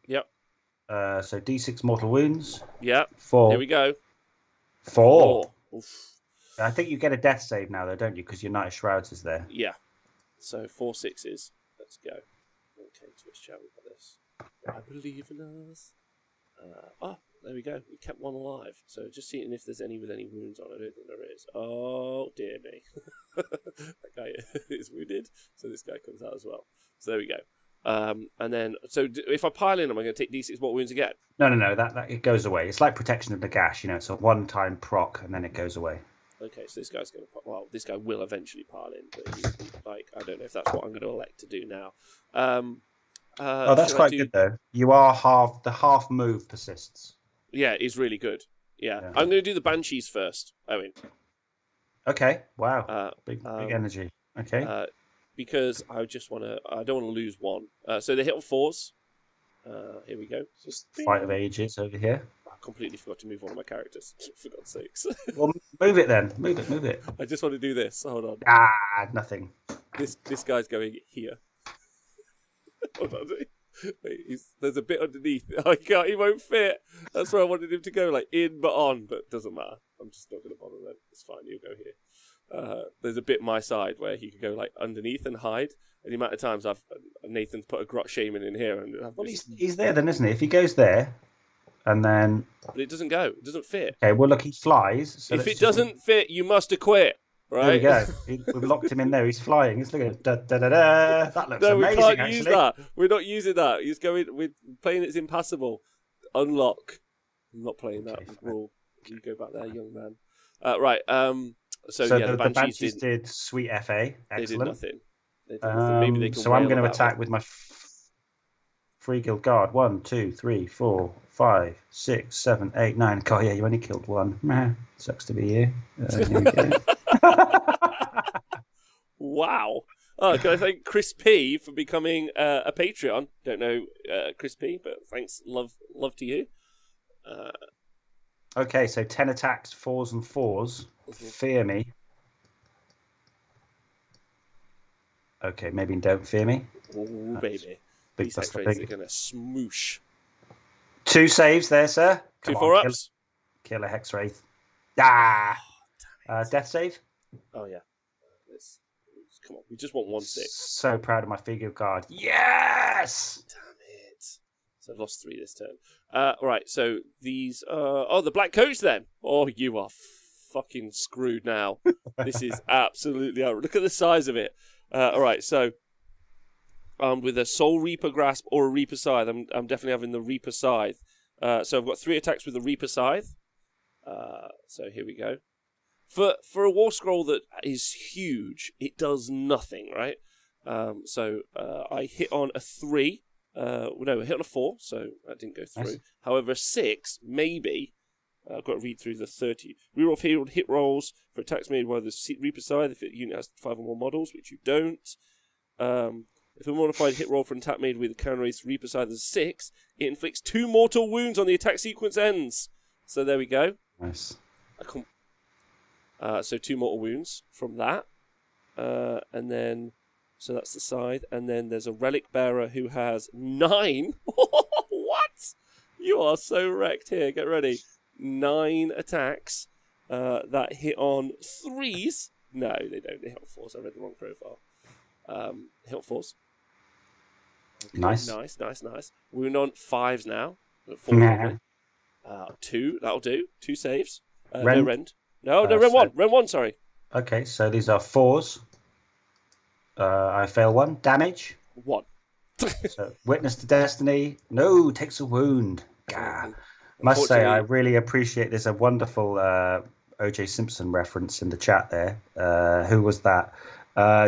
Yep. So D6 mortal wounds. Yep. 4. Here we go. 4. Oof. I think you get a death save now, though, don't you? Because your Knight of Shrouds is there. Yeah. So 4 6s. Let's go. Okay, Twitch chat, we've got this. I believe in us. There we go. We kept one alive. So just seeing if there's any with any wounds on. I don't think there is. Oh, dear me. That guy is wounded. So this guy comes out as well. So there we go. And then, so if I pile in, am I going to take D6 mortal wounds again? No. That it goes away. It's like Protection of Nagash. It's a one-time proc, and then it goes away. Okay, so this guy's going to... Well, this guy will eventually pile in, but I don't know if that's what I'm going to elect to do now. That's quite good, though. You are the half move persists. Yeah, it's really good. Yeah. I'm going to do the Banshees first, Owen. Okay, wow. Big energy. Okay. Because I don't want to lose one. So they hit on 4s. Here we go. Just fight of ages over here. I completely forgot to move one of my characters, for God's sakes. Well, move it then. Move it. I just want to do this. Hold on. Nothing. This guy's going here. Hold on. Wait, there's a bit underneath. He won't fit. That's where I wanted him to go, like in but on, but it doesn't matter. I'm just not going to bother then. It's fine. He'll go here. There's a bit my side where he could go like underneath and hide. And the amount of times Nathan's put a grot shaman in here, and well, he's there then, isn't he? If he goes there, and then but it doesn't go. It doesn't fit. Okay, well look, he flies. So if it doesn't fit, you must acquit. Right? There we go. We've locked him in there. He's flying. He's looking at that looks amazing. We can't actually. use that. We're not using that. He's going. We're playing. It's impassable. Unlock. I'm not playing that rule. You go back there, young man. Right. So yeah, the Banshees did sweet FA. Excellent. They did nothing. Maybe they can so I'm going to attack with my free guild guard. 1, 2, 3, 4, 5, 6, 7, 8, 9. God, yeah, you only killed one. Sucks to be you. Here we go. Wow. Can I thank Chris P for becoming a Patreon? Don't know Chris P, but thanks. Love to you. Okay, so 10 attacks, 4s and 4s. Fear me. Okay, maybe don't fear me. Oh, baby. Big These X-rays are going to smoosh. 2 saves there, sir. 2 4-ups. Kill a Hex Wraith. Death save. Oh, yeah. Come on, we just want 1 6. So proud of my figure guard. Yes! Damn it. So I've lost 3 this turn. Right, so these... the Black Coach then. Oh, you are fucking screwed now. This is absolutely... Look at the size of it. Alright, so with a Soul Reaper Grasp or a Reaper Scythe, I'm definitely having the Reaper Scythe. So I've got 3 attacks with the Reaper Scythe. So here we go. For a War Scroll that is huge, it does nothing, right? So I hit on a 3. I hit on a 4, so that didn't go through. Nice. However, a 6, maybe... I've got to read through the 30. Reroll field hit rolls for attacks made by the Reaper Scythe if the unit has 5 or more models, which you don't. If a modified hit roll for an attack made with a counter-race Reaper Scythe is 6, it inflicts 2 mortal wounds on the attack sequence ends. So there we go. Nice. So 2 mortal wounds from that. And then, so that's the Scythe. And then there's a Relic Bearer who has 9. What? You are so wrecked here. Get ready. 9 attacks. that hit on 3s. No, they don't. They hit on 4s. I read the wrong profile. Hit on 4s. Okay, nice. We're on 5s now. 4 probably. 2, that'll do. 2 saves. No rend. No, rend 1. Rend 1, sorry. Okay, so these are 4s. I fail 1. Damage. 1. So witness to destiny. No, takes a wound. Gah. Must say, I really appreciate. There's a wonderful O.J. Simpson reference in the chat there. Who was that?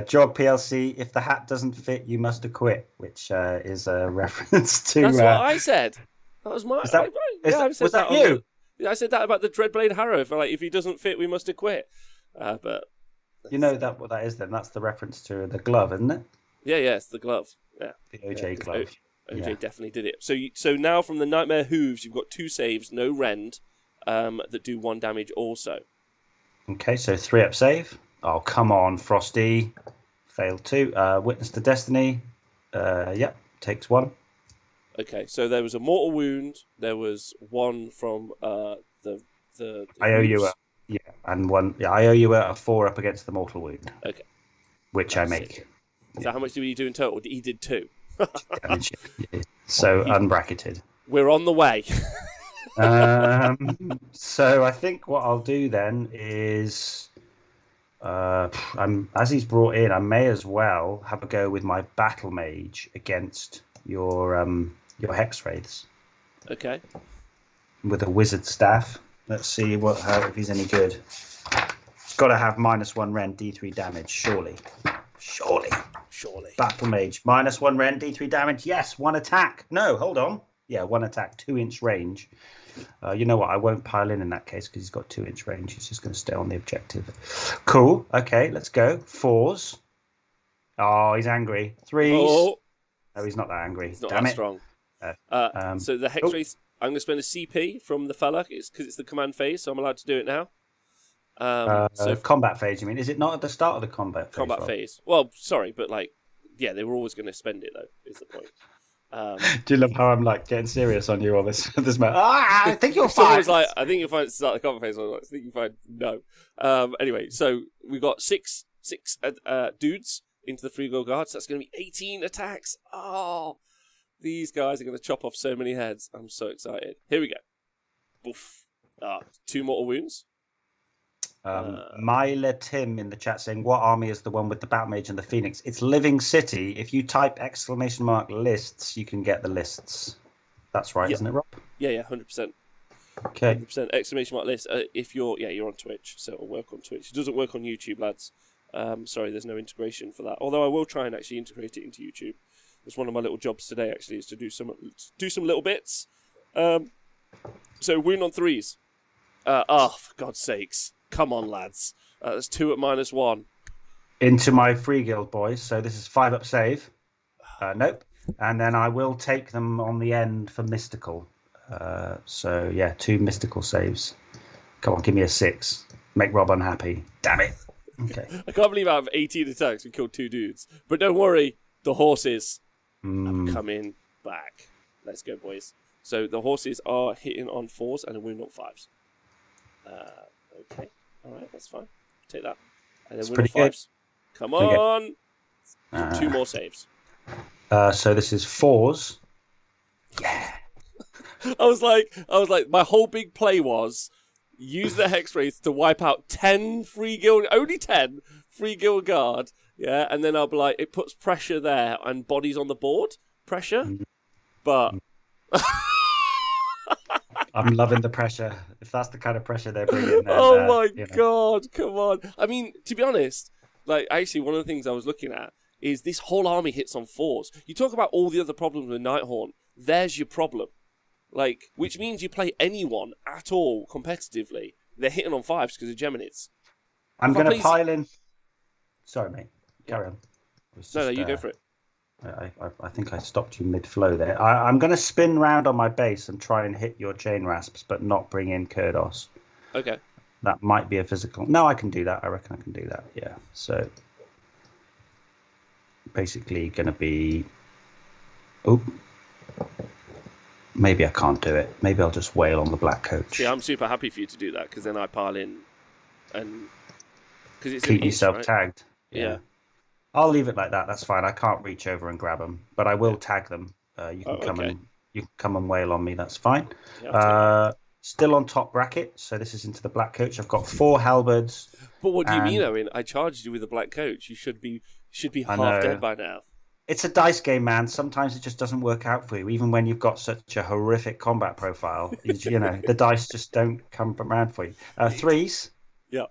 Job PLC. If the hat doesn't fit, you must acquit, which is a reference to. That's what I said. That was my. Was that you? I said that about the Dreadblade Harrow. For if he doesn't fit, we must acquit. But you know that what that is then? That's the reference to the glove, isn't it? Yeah, it's the glove. Yeah, the OJ glove. OJ definitely did it. So now from the Nightmare Hooves, you've got 2 saves, no rend, that do 1 damage also. Okay, so 3-up save. Oh, come on, Frosty. Failed 2. Witness to destiny. Yep, takes 1. Okay, so there was a mortal wound. There was 1 from the I owe you and 1. Yeah, I owe you a 4 up against the mortal wound. Okay, which I make. So how much did you do in total? He did 2. Damage. So unbracketed. We're on the way. So I think what I'll do then is, as he's brought in, I may as well have a go with my battle mage against your hex wraiths. Okay. With a wizard staff. Let's see if he's any good. It's got to have -1 rend, D3 damage, surely. Battle mage, -1 rend, D3 damage. Yes, 1 attack. No, hold on. Yeah, 1 attack, 2-inch range. You know what? I won't pile in that case because he's got 2-inch range. He's just going to stay on the objective. Cool. Okay, let's go. 4s. Oh, he's angry. 3s. Oh. No, he's not that angry. He's not Damn that it. strong. So the hex wraith, I'm going to spend a CP from the fella because it's the command phase, so I'm allowed to do it now. Combat phase, you mean? Is it not at the start of the combat phase? Phase. Well, sorry, but they were always going to spend it though. Is the point? Do you love how I'm getting serious on you on this moment? I think you'll find. I think you'll find it to start the combat phase. I think you find no. Anyway, so we got six dudes into the free gold guards. That's going to be 18 attacks. Oh, these guys are going to chop off so many heads. I'm so excited. Here we go. Boof. 2 mortal wounds. Myla Tim in the chat saying, what army is the one with the Batmage and the Phoenix? It's Living City. If you type !lists, you can get the lists. That's right, isn't it, Rob? Yeah, 100%. Okay. 100% ! list. If you're on Twitch, so it'll work on Twitch. It doesn't work on YouTube, lads. Sorry, there's no integration for that. Although I will try and actually integrate it into YouTube. It's one of my little jobs today, actually, is to do some little bits. So wound on 3s. For God's sakes. Come on, lads. That's 2 at -1. Into my free guild, boys. So this is 5-up save. Nope. And then I will take them on the end for mystical. 2 mystical saves. Come on, give me a 6. Make Rob unhappy. Damn it. Okay. I can't believe out of 18 attacks we killed 2 dudes. But don't worry, the horses have coming back. Let's go, boys. So the horses are hitting on 4s and a wound on 5s. Okay. All right, that's fine. Take that. And then win on 5s. Come on. 2 more saves. So this is 4s. Yeah. I was like, my whole big play was use the hex wraith to wipe out 10 free guild, only 10 free guild guard. Yeah, and then I'll be like, it puts pressure there and bodies on the board. Pressure. But I'm loving the pressure. If that's the kind of pressure they're bringing. Then, oh my God, come on. I mean, to be honest, actually one of the things I was looking at is this whole army hits on 4s. You talk about all the other problems with Nighthaunt. There's your problem. Which means you play anyone at all competitively. They're hitting on 5s because of Geminids. I'm going to pile in. Sorry, mate. Carry on. No, you go for it. I think I stopped you mid-flow there. I'm going to spin round on my base and try and hit your chain rasps, but not bring in Kurdos. Okay. That might be a physical. No, I can do that. I reckon I can do that. Yeah. So basically, going to be. Oh. Maybe I can't do it. Maybe I'll just wail on the black coach. See, I'm super happy for you to do that because then I pile in and because it's an Keep inch, yourself right? tagged. Yeah. I'll leave it like that. That's fine. I can't reach over and grab them, but I will Yeah. tag them. You Oh, can come okay. and wail on me. That's fine. Yeah, I'll take that. Still on top bracket. So this is into the black coach. I've got 4 halberds, But what do you mean, and Owen? I charged you with a black coach. You should be I half dead know by now. it's a dice game, man. Sometimes it just doesn't work out for you, even when you've got such a horrific combat profile. The dice just don't come around for you. Threes. Yeah.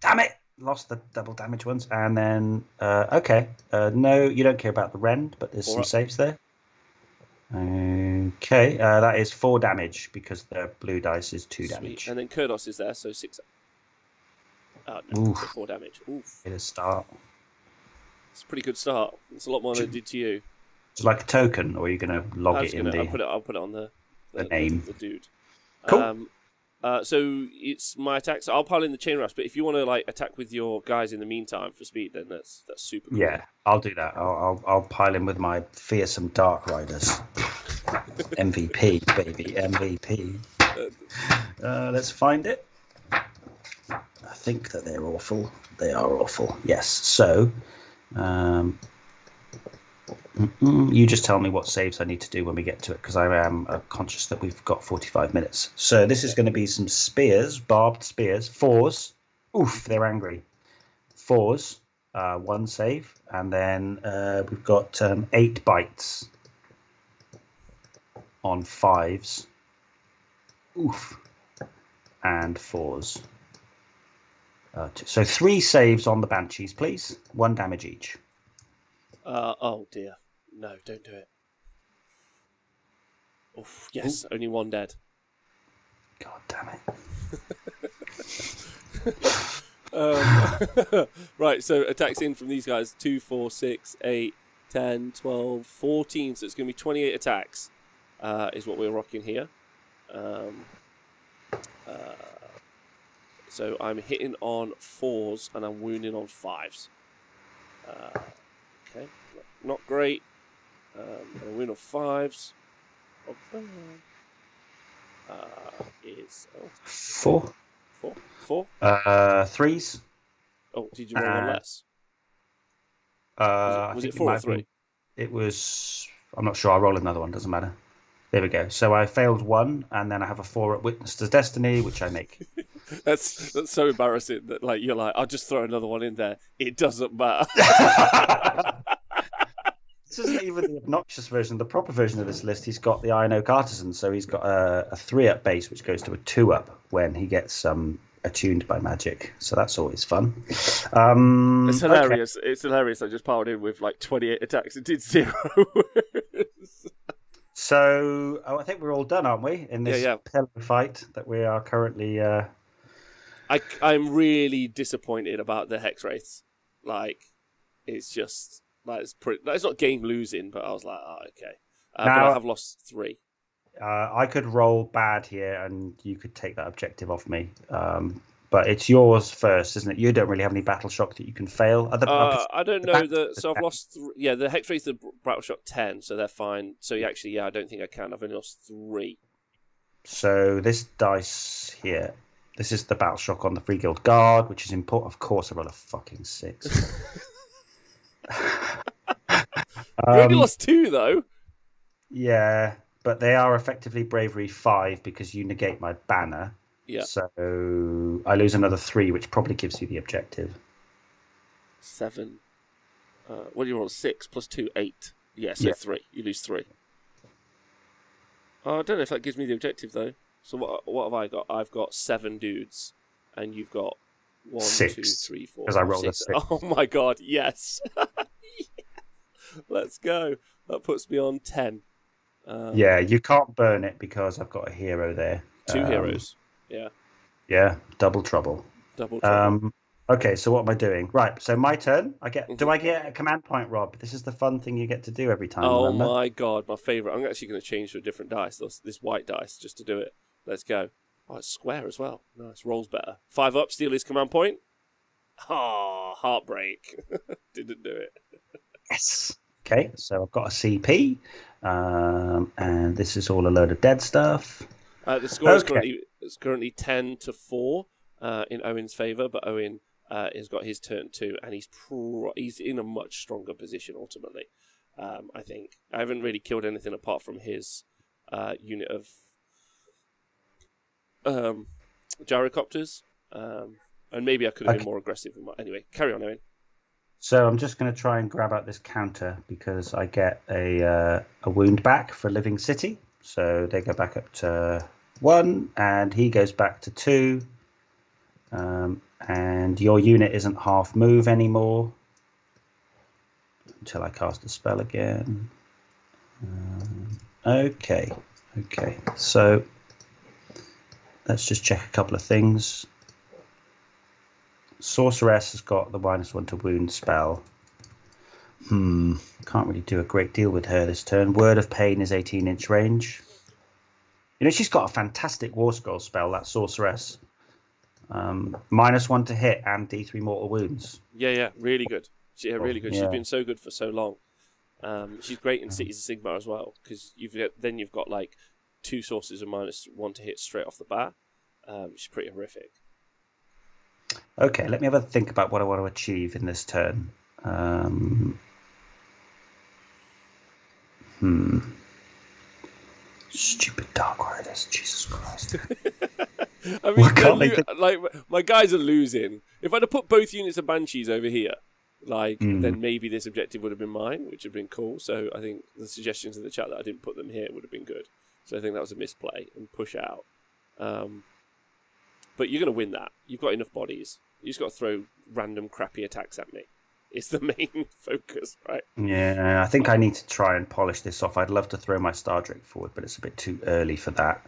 Damn it! Lost the double damage ones, and then okay. No, you don't care about the rend, but there's 4 some up. saves there. Okay, that is 4 damage because the blue dice is 2 Sweet. damage. And then Kurdos is there, so 6 up. No, Oof. so 4 damage. Oof. Get a start. It's a pretty good start. It's a lot more than it did to you. It's like a token, or are you going to log it in I'll put it on the name? the dude. Cool. So it's my attack. So I'll pile in the chain rush, but if you want to like attack with your guys in the meantime for speed, then that's super cool. Yeah, I'll do that. I'll pile in with my fearsome Dark Riders. MVP, baby, MVP. Let's find it. I think that they're awful. They are awful. Yes. So, you just tell me what saves I need to do when we get to it, because I am conscious that we've got 45 minutes. So this is going to be some spears, barbed spears, 4s. Oof, they're angry. 4s, 1 save, and then we've got 8 bites on 5s. Oof, and 4s. So 3 saves on the banshees, please. 1 damage each. Oh dear. No, don't do it. Oof, yes, only 1 dead. God damn it. Right, so attacks in from these guys 2, 4, 6, 8, 10, 12, 14. So it's going to be 28 attacks, is what we're rocking here. So I'm hitting on 4s and I'm wounding on 5s. Okay, not great. And a win of 5s. Is 4. 4. 3s. Oh, did you roll one less? Was it 4 or 3? It was. I'm not sure. I'll roll another one. Doesn't matter. There we go. So I failed 1, and then I have a 4 at Witness to Destiny, which I make. That's so embarrassing that you're like, I'll just throw another one in there. It doesn't matter. This isn't even the obnoxious version. The proper version of this list, he's got the Iron Oak Artisan, so he's got a 3-up base, which goes to a 2-up when he gets attuned by magic. So that's always fun. It's hilarious. Okay. It's hilarious. I just piled in with like 28 attacks and did 0. So I think we're all done, aren't we? In this pillow fight that we are currently. I'm really disappointed about the Hex Wraiths. Like, it's just it's not game losing, but I was like, oh, okay. But I have lost 3. I could roll bad here, and you could take that objective off me. But it's yours first, isn't it? You don't really have any battle shock that you can fail. I don't know so I've lost. The Hex Wraiths are battle shock 10, so they're fine. So actually, I don't think I can. I've only lost 3. So this dice here. This is the battle shock on the Free Guild Guard, which is important. Of course, I roll a fucking 6. You only lost 2, though. Yeah, but they are effectively Bravery 5 because you negate my banner. Yeah. So I lose another 3, which probably gives you the objective. 7. What do you roll? 6 plus 2, 8. Yeah, so 3. You lose 3. I don't know if that gives me the objective, though. So what have I got? I've got 7 dudes, and you've got 1, 6. 2, 3, 4, because I rolled 6. A 6. Oh my god, yes! Let's go. That puts me on 10. Yeah, you can't burn it because I've got a hero there. 2 heroes. Yeah. Yeah, double trouble. Double trouble. Okay, so what am I doing? Right, so my turn. Do I get a command point, Rob? This is the fun thing you get to do every time. Oh remember? My god, my favourite. I'm actually going to change to a different dice, this white dice, just to do it. Let's go. Oh, it's square as well. Nice, rolls better. 5 up, steal his command point. Oh, heartbreak. Didn't do it. Yes. Okay, so I've got a CP, and this is all a load of dead stuff. The score is currently 10-4. in Owen's favour, but Owen has got his turn too, and he's in a much stronger position ultimately. I think I haven't really killed anything apart from his unit of gyrocopters, and maybe I could have been more aggressive. Anyway, carry on, Owen. So I'm just going to try and grab out this counter because I get a wound back for Living City. So they go back up to 1, and he goes back to 2. And your unit isn't half move anymore until I cast a spell again. Okay. So let's just check a couple of things. Sorceress has got the -1 to wound spell. Can't really do a great deal with her this turn. Word of Pain is 18-inch range. You know, she's got a fantastic War Scroll spell, that Sorceress. -1 to hit and D3 mortal wounds. Yeah, really good. Really good. Yeah. She's been so good for so long. She's great in Cities of Sigmar as well, because you've got like 2 sources of -1 to hit straight off the bat. She's pretty horrific. Okay, let me have a think about what I want to achieve in this turn. Stupid Dark Riders, Jesus Christ. I mean, my guys are losing. If I'd have put both units of Banshees over here, then maybe this objective would have been mine, which would have been cool. So I think the suggestions in the chat that I didn't put them here would have been good. So I think that was a misplay and push out. But you're going to win that. You've got enough bodies. You just got to throw random crappy attacks at me. It's the main focus, right? Yeah, I think I need to try and polish this off. I'd love to throw my Star Drake forward, but it's a bit too early for that.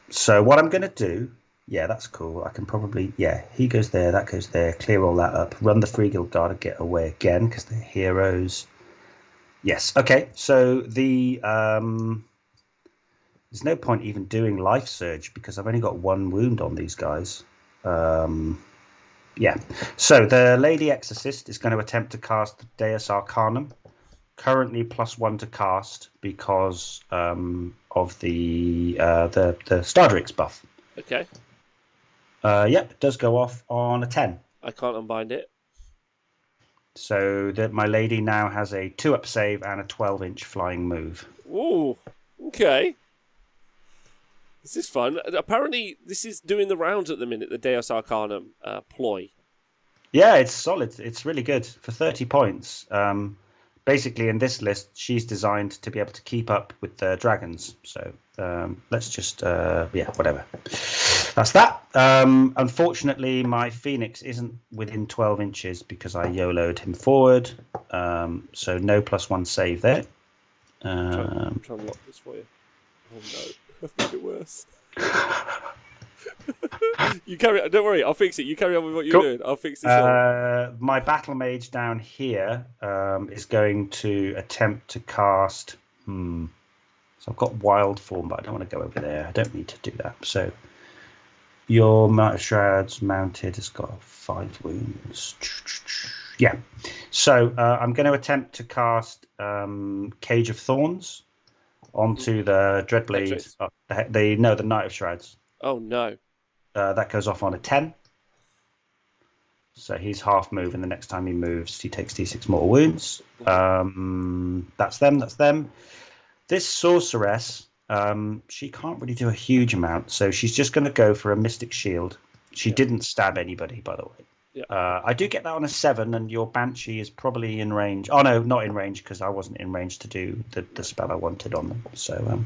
So what I'm going to do, that's cool. I can probably, he goes there, that goes there, clear all that up, run the Free Guild Guard and get away again because they're heroes. Yes, okay. So there's no point even doing Life Surge because I've only got 1 wound on these guys. So the Lady Exorcist is going to attempt to cast Deus Arcanum. Currently +1 to cast because of the Star Drake's buff. Okay. It does go off on a 10. I can't unbind it. So that my lady now has a 2-up save and a 12-inch flying move. Ooh, okay. This is fun. Apparently, this is doing the rounds at the minute, the Deus Arcanum ploy. Yeah, it's solid. It's really good for 30 points. Basically, in this list, she's designed to be able to keep up with the dragons. So let's just, whatever. That's that. Unfortunately, my Phoenix isn't within 12 inches because I YOLO'd him forward. So no +1 save there. I'm trying to lock this for you. Oh no, I've made it worse. You carry on. Don't worry, I'll fix it. You carry on with what you're doing. I'll fix this one. My battle mage down here is going to attempt to cast. So I've got wild form, but I don't want to go over there. I don't need to do that. So your Shroud's mounted has got 5 wounds. Yeah. So I'm going to attempt to cast Cage of Thorns onto the Dreadblade. The Knight of Shrouds. Oh no. That goes off on a 10. So he's half move, and the next time he moves, he takes D6 mortal wounds. That's them. This sorceress, she can't really do a huge amount, so she's just going to go for a Mystic Shield. She didn't stab anybody, by the way. Yeah. I do get that on a 7, and your Banshee is probably in range. Oh, no, not in range, because I wasn't in range to do the spell I wanted on them. So,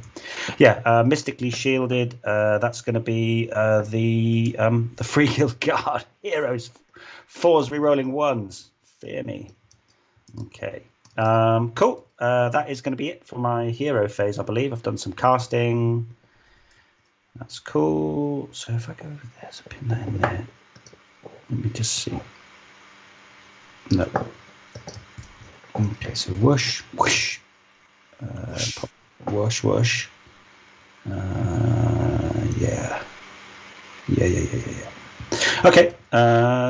Mystically Shielded, that's going to be the Free Guild Guard. Heroes. 4s, rerolling 1s. Fear me. Okay. Cool. That is going to be it for my hero phase, I believe. I've done some casting. That's cool. So if I go over there, so pin that in there. Let me just see. No. Okay, so whoosh, whoosh. Whoosh, whoosh. Yeah. Okay,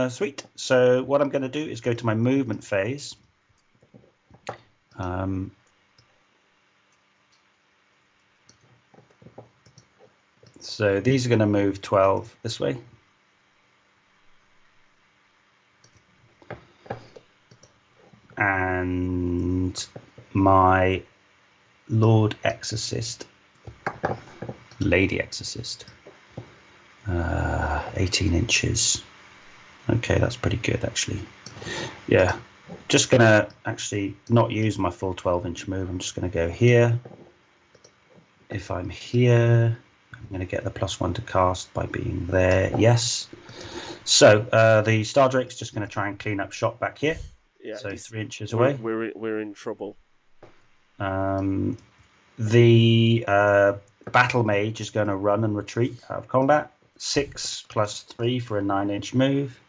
sweet. So what I'm going to do is go to my movement phase. So these are going to move 12 this way. and my Lord Exorcist, Lady Exorcist, 18 inches. Okay, that's pretty good actually. Yeah, just gonna actually not use my full 12-inch move. I'm just gonna go here. If I'm here, I'm gonna get the +1 to cast by being there. Yes. So the Star Drake's just gonna try and clean up shot back here. Yeah, So 3 inches away. We're in trouble. The Battle Mage is going to run and retreat out of combat. 6 + 3 for a 9-inch move.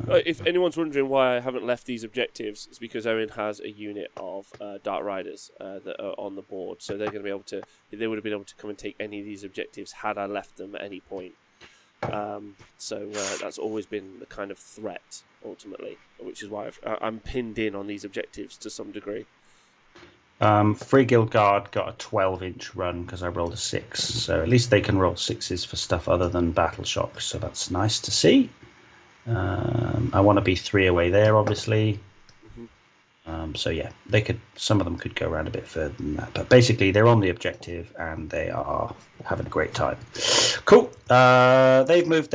If anyone's wondering why I haven't left these objectives, it's because Owen has a unit of Dark Riders that are on the board, so they're going to be able to. They would have been able to come and take any of these objectives had I left them at any point. So that's always been the kind of threat ultimately, which is why I'm pinned in on these objectives to some degree. Free Guild Guard got a 12-inch run because I rolled a 6, so at least they can roll 6s for stuff other than Battle Shock, so that's nice to see. I want to be 3 away there, obviously. So yeah, they could. Some of them could go around a bit further than that, but basically they're on the objective and they are having a great time. Cool. They've moved.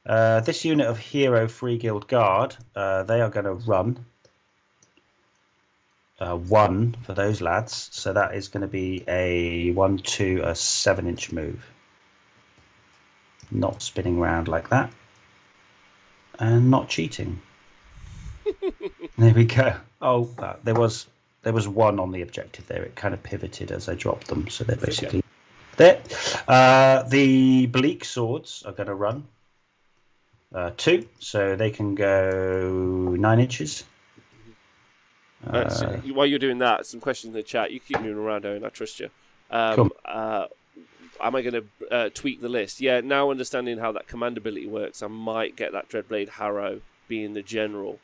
This unit of Hero Free Guild Guard, they are going to run 1 for those lads. So that is going to be a 1, 2, a 7-inch move. Not spinning around like that. And not cheating. There we go. Oh, there was 1 on the objective there. It kind of pivoted as I dropped them. So they're basically there. The Bleak Swords are going to run 2. So they can go 9 inches. So while you're doing that, some questions in the chat. You keep moving around, Owen. I trust you. Cool. Am I going to tweak the list? Yeah, now understanding how that command ability works, I might get that Dreadblade Harrow being the general,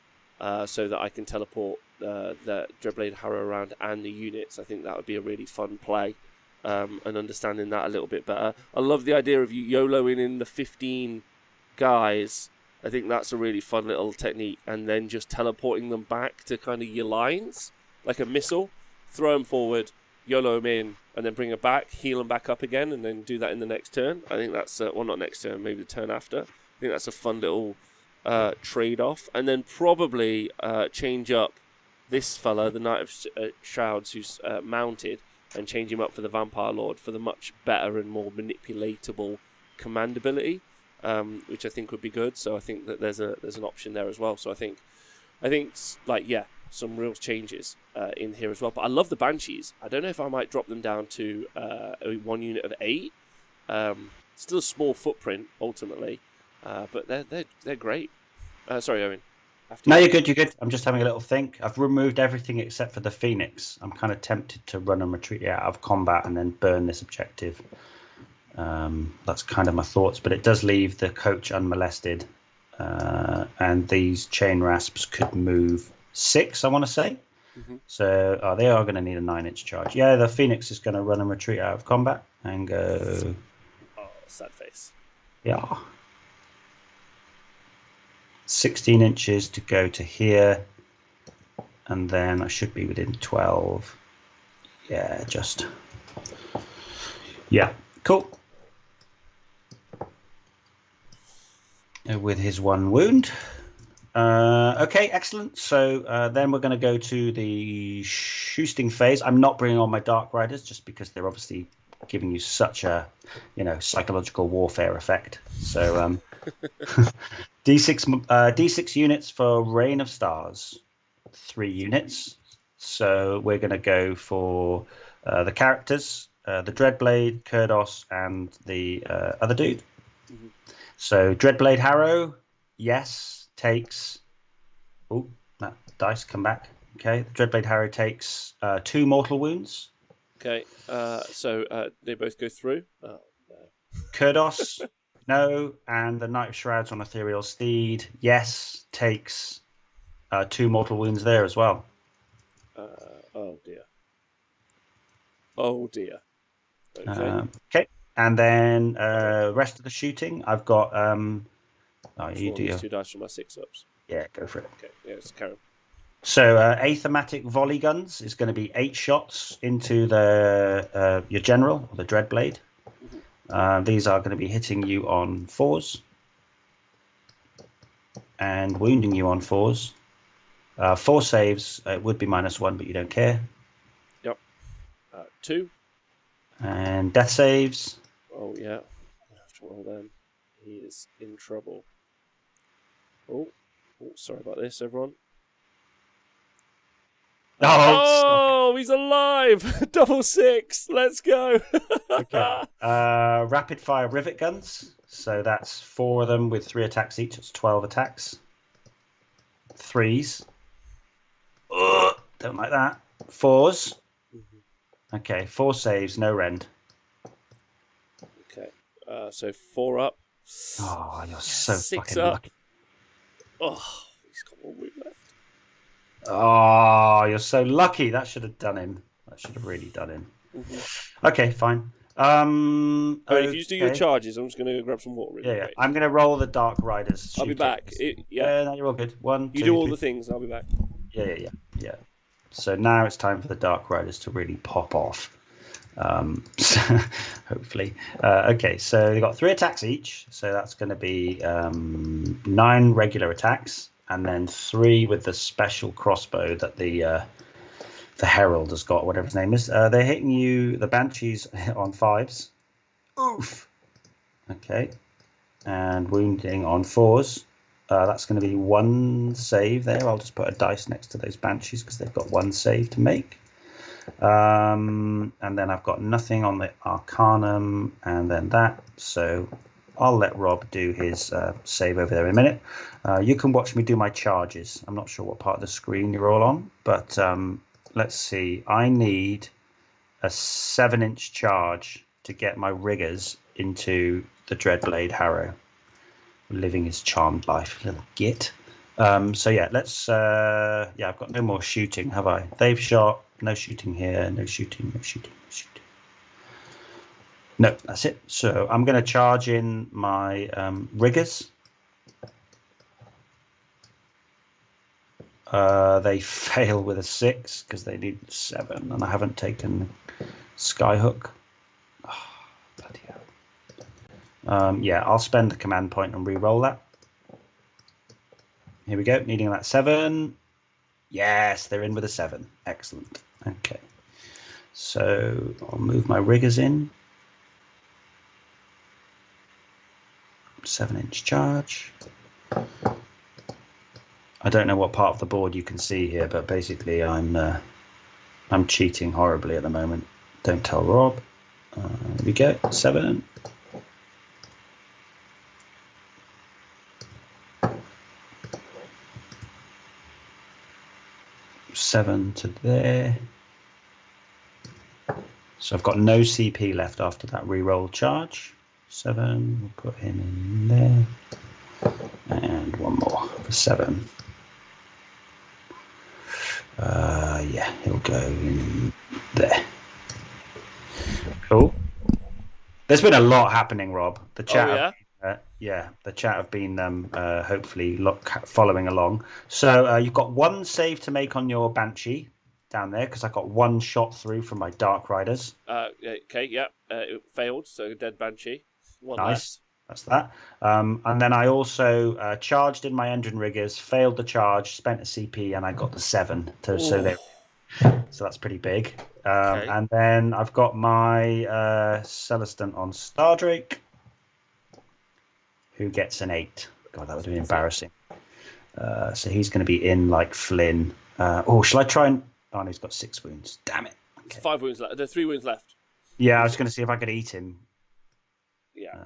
so that I can teleport the Dreadblade Harrow around and the units. I think that would be a really fun play, and understanding that a little bit better. I love the idea of you YOLOing in the 15 guys. I think that's a really fun little technique, and then just teleporting them back to kind of your lines, like a missile. Throw them forward, YOLO them in, and then bring them back, heal them back up again, and then do that in the next turn. I think that's, well, not next turn, maybe the turn after. I think that's a fun little trade-off. And then probably change up this fella, the Knight of Shrouds, who's mounted, and change him up for the Vampire Lord for the much better and more manipulatable command ability, which I think would be good. So I think that there's an option there as well. So I think like, yeah, some real changes in here as well. But I love the Banshees. I don't know if I might drop them down to 1 unit of 8. Still a small footprint ultimately, but they're great. Sorry, Owen. No, you're good. You're good. I'm just having a little think. I've removed everything except for the Phoenix. I'm kind of tempted to run and retreat out of combat and then burn this objective. That's kind of my thoughts, but it does leave the coach unmolested, and these chain rasps could move 6, I want to say. So they are going to need a 9-inch charge. Yeah, the Phoenix is going to run and retreat out of combat and go. Oh, sad face. Yeah. 16 inches to go to here, and then I should be within 12. Yeah, just. Yeah, cool. With his 1 wound. Okay, excellent. So then we're going to go to the shooting phase. I'm not bringing on my Dark Riders just because they're obviously giving you such a, psychological warfare effect. So D6 units for Reign of Stars, 3 units. So we're going to go for the characters, the Dreadblade, Kurdos, and the other dude. So Dreadblade Harrow, yes, takes. Oh, that dice come back. Okay, the Dreadblade Harrow takes 2 mortal wounds. Okay, so they both go through. Oh, no. Kurdos, no, and the Knight of Shrouds on Ethereal Steed, yes, takes 2 mortal wounds there as well. Oh dear. Oh dear. Okay. Okay, and then rest of the shooting, I've got Oh, you Draw do. these 2 dice from my 6-ups. Yeah, go for it. Okay, yeah, let's carry on. So athematic volley guns is going to be 8 shots into the your general, or the Dreadblade. These are going to be hitting you on 4s and wounding you on 4s. 4 saves, it would be -1, but you don't care. Yep. 2. And death saves. Oh, yeah. I have to roll them. He is in trouble. Oh, sorry about this, everyone. Oh, he's alive! Double 6. Let's go. Okay. Rapid fire rivet guns. So that's 4 of them with 3 attacks each. It's 12 attacks. 3s. Ugh, don't like that. 4s. Okay, 4 saves, no rend. Okay. So 4 up. Oh, you're so 6 fucking up. lucky. Oh, he's got 1 wound left. Oh, you're so lucky. That should have done him. That should have really done him. Okay, fine. If you just do your okay. charges, I'm just going to go grab some water really Yeah, quick. I'm going to roll the Dark Riders. I'll be back. Yeah, no, you're all good. 1, You 2, do all 3. the things, and I'll be back. Yeah. So now it's time for the Dark Riders to really pop off. Hopefully. Okay, so they've got 3 attacks each. So that's going to be 9 regular attacks, and then 3 with the special crossbow that the Herald has got, whatever his name is. They're hitting you, the Banshees, on 5s. Oof. Okay. And wounding on 4s. That's going to be 1 save there. I'll just put a dice next to those Banshees because they've got 1 save to make. And then I've got nothing on the Arcanum, and then that. So I'll let Rob do his save over there in a minute. You can watch me do my charges. I'm not sure what part of the screen you're all on, but let's see. I need a 7-inch charge to get my riggers into the Dreadblade Harrow. Living his charmed life, little git. So yeah, let's. Yeah, I've got no more shooting, have I? They've shot. No shooting here. No shooting. No shooting. No shooting. No, that's it. So I'm going to charge in my riggers. They fail with a 6 because they need 7, and I haven't taken Skyhook. Oh, bloody hell. Yeah, I'll spend the command point and re-roll that. Here we go, needing that 7. Yes, they're in with a 7. Excellent. Okay. So I'll move my riggers in. 7-inch charge. I don't know what part of the board you can see here, but basically I'm cheating horribly at the moment. Don't tell Rob. Here we go. 7. Seven to there. So I've got no CP left after that reroll charge. 7. We'll put him in there. And 1 more for 7. Yeah, he'll go in there. Cool. There's been a lot happening, Rob. The chat. The chat have been hopefully following along. So you've got 1 save to make on your Banshee down there because I got 1 shot through from my Dark Riders. Okay, yeah, it failed. So dead Banshee. 1 nice. left. That's that. And then I also charged in my engine riggers, failed the charge, spent a CP, and I got the 7. So that's pretty big. Okay. And then I've got my Celestant on Stardrake, who gets an 8. God, that would be embarrassing. So he's going to be in like Flynn. Shall I try and... Oh, no, he's got 6 wounds. Damn it. Okay. 5 wounds left. There's 3 wounds left. Yeah, I was going to see if I could eat him. Yeah.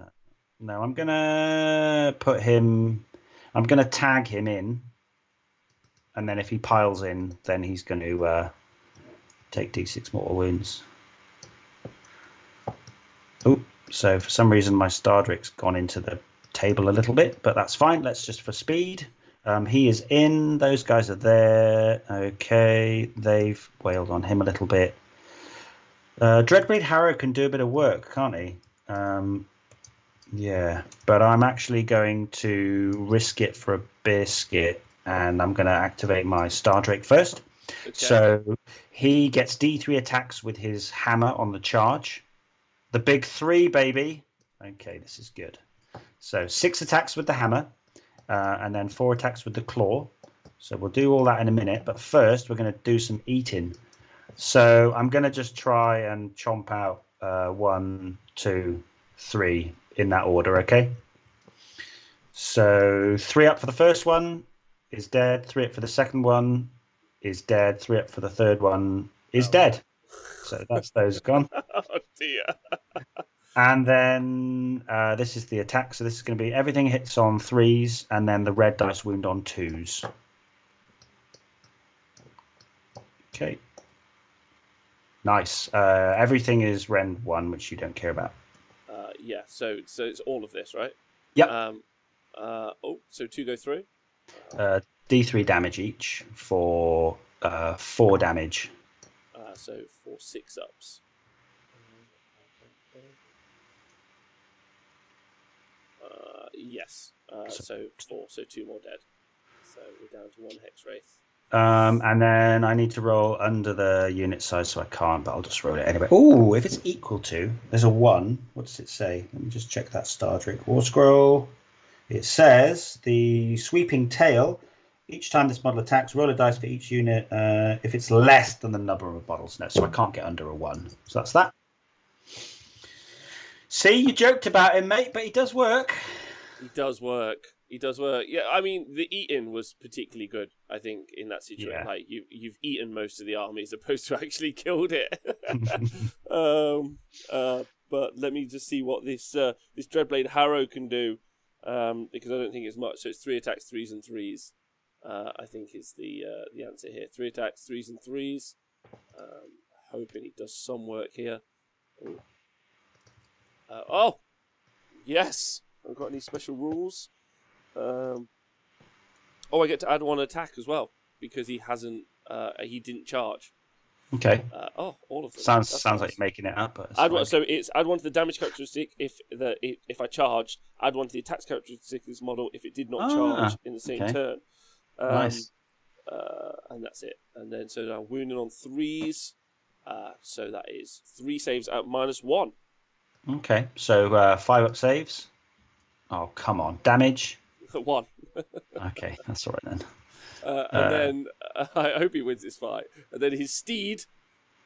No, I'm going to put him... I'm going to tag him in. And then if he piles in, then he's going to take D6 mortal wounds. Oh, so for some reason my Stardrake's gone into the table a little bit, but that's fine. Let's just for speed. He is in. Those guys are there. Okay, they've wailed on him a little bit. Dreadblade Harrow can do a bit of work, can't he? Yeah, but I'm actually going to risk it for a biscuit, and I'm going to activate my Star Drake first. Okay. So he gets D3 attacks with his hammer on the charge. The big three, baby. Okay, this is good. So 6 attacks with the hammer, and then 4 attacks with the claw. So we'll do all that in a minute, but first we're going to do some eating. So I'm going to just try and chomp out 1, 2, 3 in that order, okay? So 3 up for the first one is dead. 3 up for the second one is dead. 3 up for the third one is Oh. dead. So that's those gone. Oh dear. And then this is the attack. So this is going to be everything hits on 3s, and then the red dice wound on 2s. Okay. Nice. Everything is rend 1, which you don't care about. Yeah. So it's all of this, right? Yep. So 2 go through. D3 damage each for 4 damage. So 4 6-ups. Yes. So 4. So 2 more dead. So we're down to 1 Hex Wraith. And then I need to roll under the unit size, so I can't, but I'll just roll it anyway. Oh, if it's equal to, there's a 1. What does it say? Let me just check that Star Drake War Scroll. It says the sweeping tail. Each time this model attacks, roll a dice for each unit if it's less than the number of bottles. No, so I can't get under a 1. So that's that. See, you joked about him, mate, but he does work. He does work. He does work. Yeah, I mean, the eating was particularly good, I think, in that situation. Yeah. Like, you've eaten most of the army as opposed to actually killed it. But let me just see what this Dreadblade Harrow can do, because I don't think it's much. So it's 3 attacks, 3s and 3s. I think is the answer here. 3 attacks, 3s and 3s. Hoping he does some work here. Oh, yes. I've got any special rules. I get to add 1 attack as well because he hasn't. He didn't charge. Okay. All of them. Sounds That's like nice. you're making it up. But So it's add 1 to the damage characteristic if I charged. Add 1 to the attacks characteristic of this model if it did not charge in the same turn. Nice. And that's it. And then so now wounding on 3s. So that is 3 saves at -1. Okay. So 5 up saves. Oh, come on. Damage. 1. Okay, that's all right then. And then I hope he wins this fight. And then his steed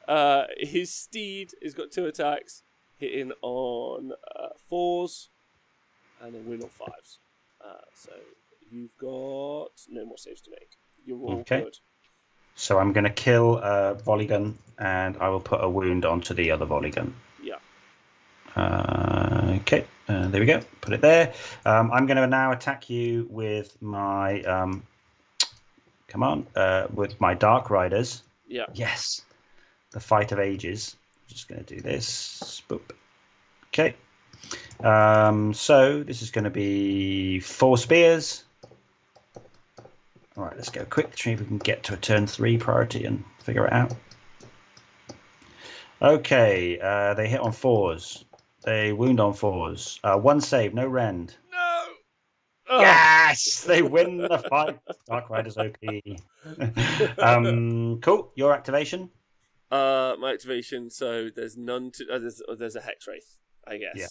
has got 2 attacks, hitting on 4s, and then win on 5s. So you've got no more saves to make. You're all good. So I'm going to kill a volley gun, and I will put a wound onto the other volley gun. Yeah. Okay, there we go. Put it there. I'm going to now attack you with my with my Dark Riders. Yeah. Yes, the fight of ages. I'm just going to do this. Boop. Okay. So this is going to be 4 spears. All right, let's go quick. See if we can get to a turn 3 priority and figure it out. Okay, they hit on 4s. They wound on 4s. 1 save, no rend. No! Yes! They win the fight. Dark Riders OP. Cool. Your activation? My activation, so there's none to... there's a Hex Wraith, I guess. Yeah.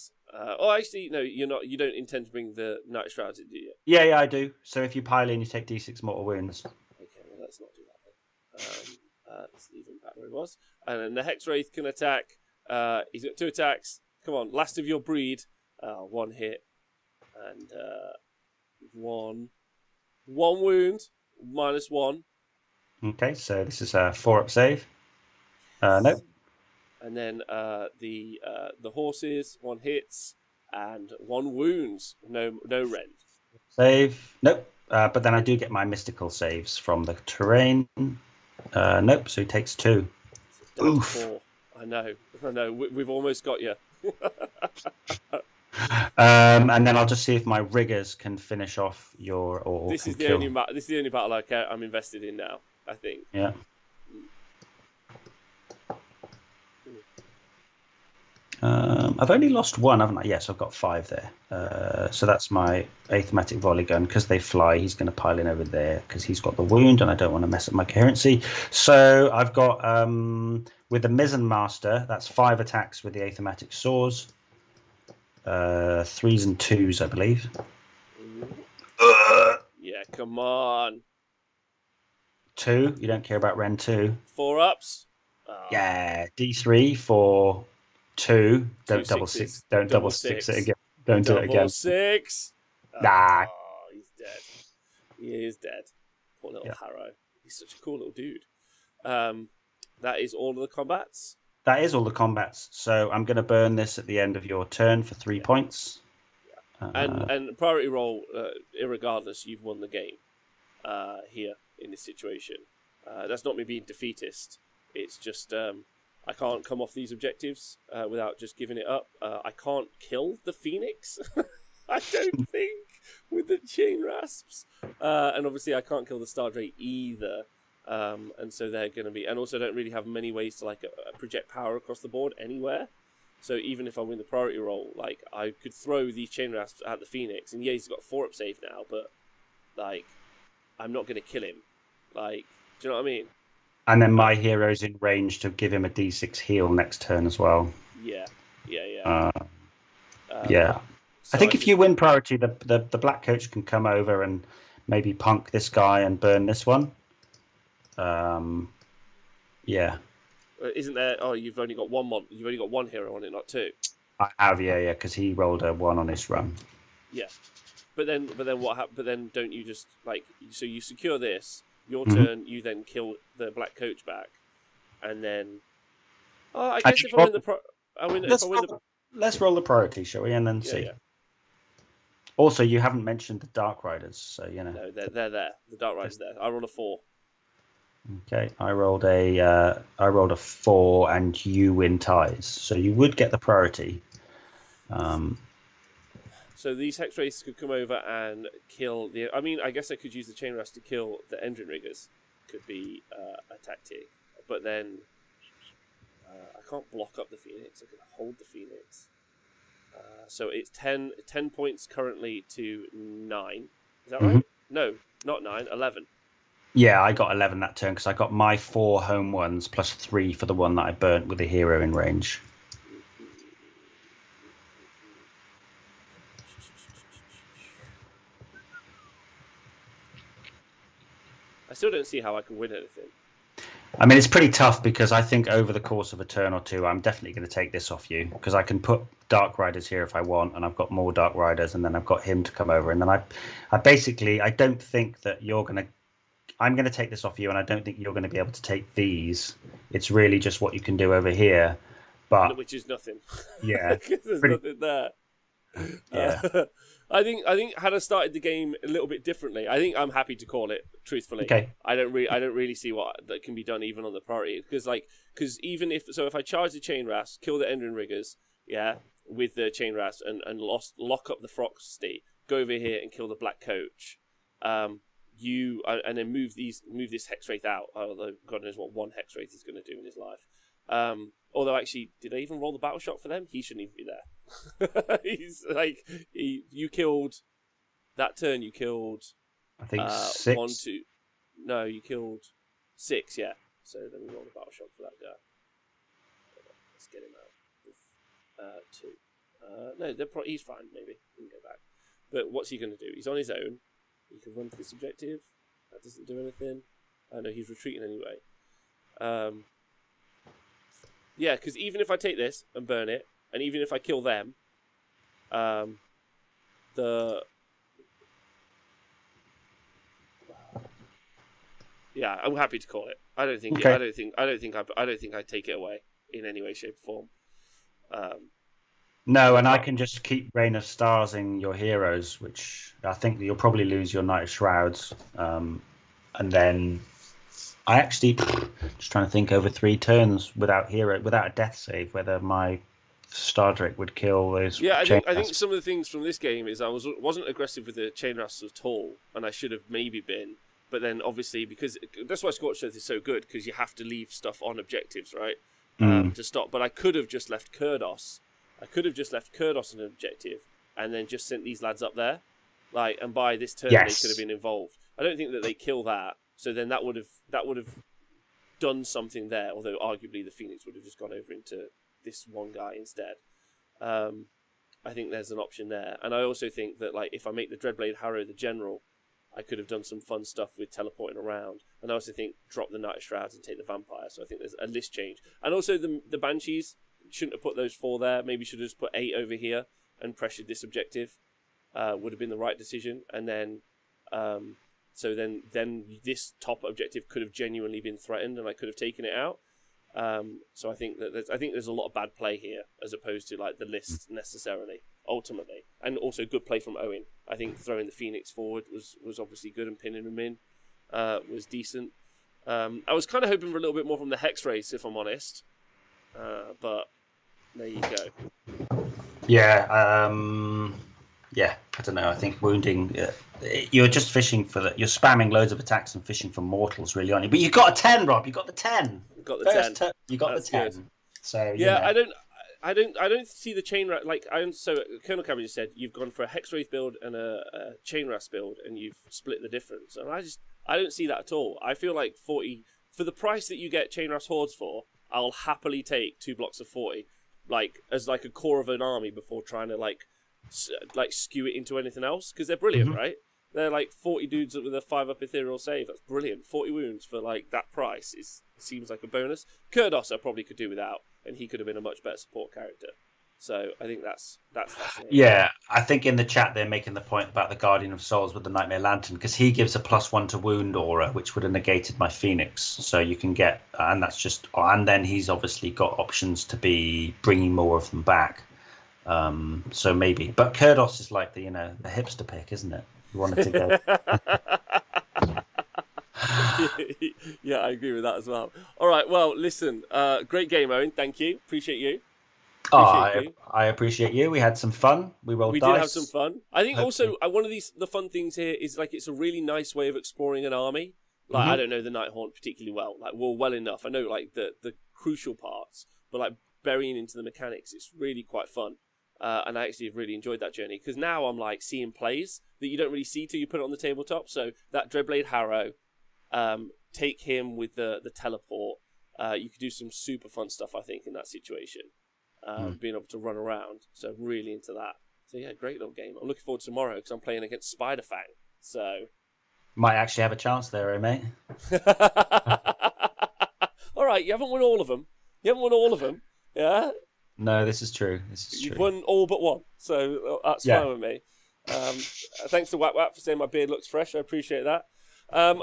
Actually, no, you're not. You don't intend to bring the Night Shroud, do you? Yeah, I do. So if you pile in, you take D6 mortal wounds. Okay, well, let's not do that then. Let's leave him back where he was. And then the Hex Wraith can attack. He's got 2 attacks. Come on, last of your breed. 1 hit. And 1 wound. -1. Okay, so this is a 4 up save. No. And then the horses, 1 hits and 1 wounds. No rend. Save. Nope. But then I do get my mystical saves from the terrain. Nope. So he takes 2. Oof. 4. I know. We've almost got you. And then I'll just see if my riggers can finish off your or this is the kill. only this is the only battle I'm invested in now, I think. Yeah. I've only lost one, haven't I? Yes, I've got 5 there. So that's my athematic volley gun. Because they fly, he's going to pile in over there because he's got the wound, and I don't want to mess up my coherency. So I've got with the mizzen master, that's 5 attacks with the athematic saws, 3s and 2s, I believe. Yeah, come on. 2. You don't care about Ren 2. 4 ups. Yeah, D3 for 2. Don't double sixes. six. Don't double six it again. Don't do it again. Double 6. Nah. Oh, he's dead. He is dead. Poor little Harrow. He's such a cool little dude. That is all of the combats. That is all the combats. So I'm going to burn this at the end of your turn for 3 points. And priority roll, irregardless, you've won the game here in this situation. That's not me being defeatist. It's just I can't come off these objectives without just giving it up. I can't kill the Phoenix, I don't think, with the chain rasps. And obviously I can't kill the Star Drake either. And so they're going to be... And also don't really have many ways to project power across the board anywhere. So even if I win the priority roll, I could throw these chain rasps at the Phoenix. And yeah, he's got 4-up save now, but I'm not going to kill him. Do you know what I mean? And then my hero's in range to give him a D6 heal next turn as well. Yeah. Yeah. So I think if you win priority, the black coach can come over and maybe punk this guy and burn this one. Yeah. Isn't there? Oh, you've only got one hero on it, not 2. I have, yeah, because he rolled a 1 on his run. Yeah, but then what happens? But then don't you just so you secure this? Your turn, you then kill the black coach back, and then I guess if I win the let's roll the priority, shall we, and then see. Yeah. Also, you haven't mentioned the Dark Riders, so you know. No, they're there. The Dark Riders there. I rolled a 4. Okay, I rolled a 4, and you win ties, so you would get the priority. So these Hex Wraiths could come over and kill the... I mean, I guess I could use the Chain Rasp to kill the Engine Riggers. Could be a tactic. But then I can't block up the Phoenix. I can hold the Phoenix. So it's 10 points currently to 9. Is that right? No, not 9, 11. Yeah, I got 11 that turn because I got my 4 home ones plus 3 for the one that I burnt with a hero in range. I still don't see how I can win anything. I mean, it's pretty tough because I think over the course of a turn or two, I'm definitely going to take this off you because I can put Dark Riders here if I want, and I've got more Dark Riders, and then I've got him to come over, and then I don't think that you're going to. I'm going to take this off you, and I don't think you're going to be able to take these. It's really just what you can do over here, but which is nothing. Yeah, there's nothing there. Yeah. I think had I started the game a little bit differently, I think I'm happy to call it truthfully. Okay. I don't really see what that can be done even on the priority because even if I charge the chain rasp, kill the Engine Riggers, with the chain rasp and lock up the Frosty, go over here and kill the Black Coach, and then move this Hex Wraith out. Although God knows what one Hex Wraith is going to do in his life. Although actually, did I even roll the battle shot for them? He shouldn't even be there. He's you killed that turn. You killed. I think 6. 1, 2. No, you killed 6. Yeah. So then we roll the battle shot for that guy. Let's get him out. 2. No, he's fine. Maybe he can go back. But what's he going to do? He's on his own. He can run for this objective. That doesn't do anything. I know he's retreating anyway. Yeah, because even if I take this and burn it, and even if I kill them, yeah, I'm happy to call it. I don't think I take it away in any way, shape, or form. No, and I can just keep Rain of Stars in your heroes, which I think you'll probably lose your Knight of Shrouds, and then I actually just trying to think over 3 turns without a death save whether my Star Drake would kill those. Yeah, I think some of the things from this game is I wasn't aggressive with the chain rasps at all, and I should have maybe been. But then obviously because that's why Scorched Earth is so good, because you have to leave stuff on objectives, right? To stop. But I could have just left Kurdos I could have just left Kurdos an objective and then just sent these lads up there. Like, and by this turn, Yes. they could have been involved. I don't think that they kill that. So then that would have done something there. Although arguably the Phoenix would have just gone over into this one guy instead. I think there's an option there. And I also think that, like, if I make the Dreadblade Harrow the general, I could have done some fun stuff with teleporting around. And I also think drop the Knight of Shrouds and take the Vampire. So I think there's a list change. And also the Banshees, shouldn't have put those 4 there. Maybe should have just put 8 over here and pressured this objective. Would have been the right decision. And then, so then this top objective could have genuinely been threatened and I could have taken it out. So I think that there's a lot of bad play here as opposed to like the list necessarily ultimately, and also good play from Owen. I think throwing the Phoenix forward was obviously good and pinning him in was decent. I was kind of hoping for a little bit more from the Hex race if I'm honest, but there you go. Yeah, yeah. I don't know. I think wounding. You're just fishing for the. You're spamming loads of attacks and fishing for mortals, really, aren't you? But you got a 10, Rob. You got the 10. Got the 10. You got That's the 10. good. So yeah, you know. I don't see the chain rat like so Colonel Cameron just said you've gone for a Hex Wraith build and a chain ras build and you've split the difference, and I don't see that at all. I feel like 40 for the price that you get chain ras hordes for, I'll happily take 2 blocks of 40 like as like a core of an army before trying to like skew it into anything else, because they're brilliant, right? They're like 40 dudes with a 5-up ethereal save. That's brilliant. 40 wounds for like that price seems like a bonus. Kurdos I probably could do without, and he could have been a much better support character. So I think that's fascinating. Yeah, I think in the chat they're making the point about the Guardian of Souls with the Nightmare Lantern, because he gives a +1 to wound aura, which would have negated my Phoenix. So you can get, and that's just, and then he's obviously got options to be bringing more of them back. So maybe, but Kurdos is like the the hipster pick, isn't it? You wanted to go. Yeah, I agree with that as well. All right, well, listen, great game, Owen. Thank you. Appreciate you. I appreciate you. We had some fun. We rolled dice. We did have some fun. I think also one of the fun things here is like it's a really nice way of exploring an army. Like I don't know the Nighthaunt particularly well. Like well enough. I know like the crucial parts, but like burying into the mechanics, it's really quite fun. And I actually have really enjoyed that journey because now I'm like seeing plays that you don't really see till you put it on the tabletop. So that Dreadblade Harrow, take him with the teleport. You could do some super fun stuff, I think, in that situation. Being able to run around. So I'm really into that. So yeah, great little game. I'm looking forward to tomorrow because I'm playing against Spiderfang. So might actually have a chance there, mate. All right, you haven't won all of them. Yeah. No, this is true. You've won all but one, so that's fine with me. Thanks to Wap Wap for saying my beard looks fresh. I appreciate that.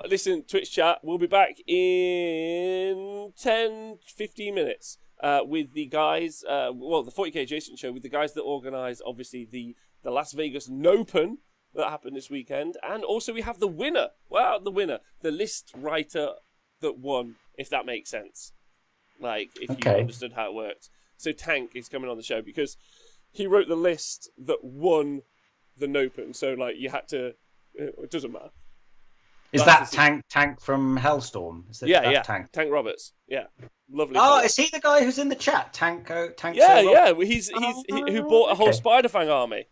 Listen, Twitch chat, we'll be back in 10-15 minutes with the guys, the 40k Adjacent show with the guys that organise, obviously, the Las Vegas Nopen that happened this weekend. And also we have the winner. Well, the list writer that won, if that makes sense. Like, if you understood how it worked. So Tank is coming on the show because he wrote the list that won the Nopen. So, like, you had to... It doesn't matter. Is that Tank from Hellstorm? Is that Tank Roberts. Yeah, lovely. Oh, is he the guy who's in the chat? Tank. Yeah. He's who bought a whole Spiderfang army.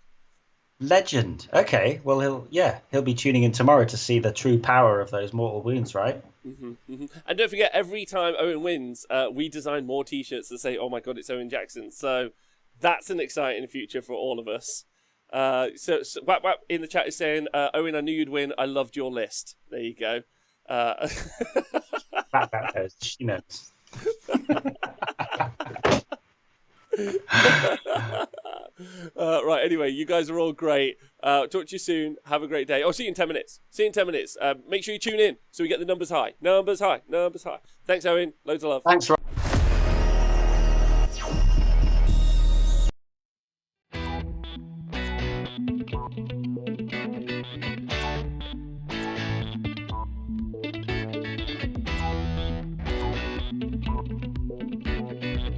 Legend. Okay, well he'll be tuning in tomorrow to see the true power of those mortal wounds, right? And don't forget, every time Owen wins, we design more T-shirts that say, "Oh my God, it's Owen Jackson." So that's an exciting future for all of us. So Wap Wap in the chat is saying, Owen, I knew you'd win. I loved your list. There you go. That knows. She knows. Right, anyway, you guys are all great. Talk to you soon. Have a great day. Oh, see you in 10 minutes. Make sure you tune in so we get the numbers high. Numbers high. Thanks, Owen. Loads of love. Thanks, Rob.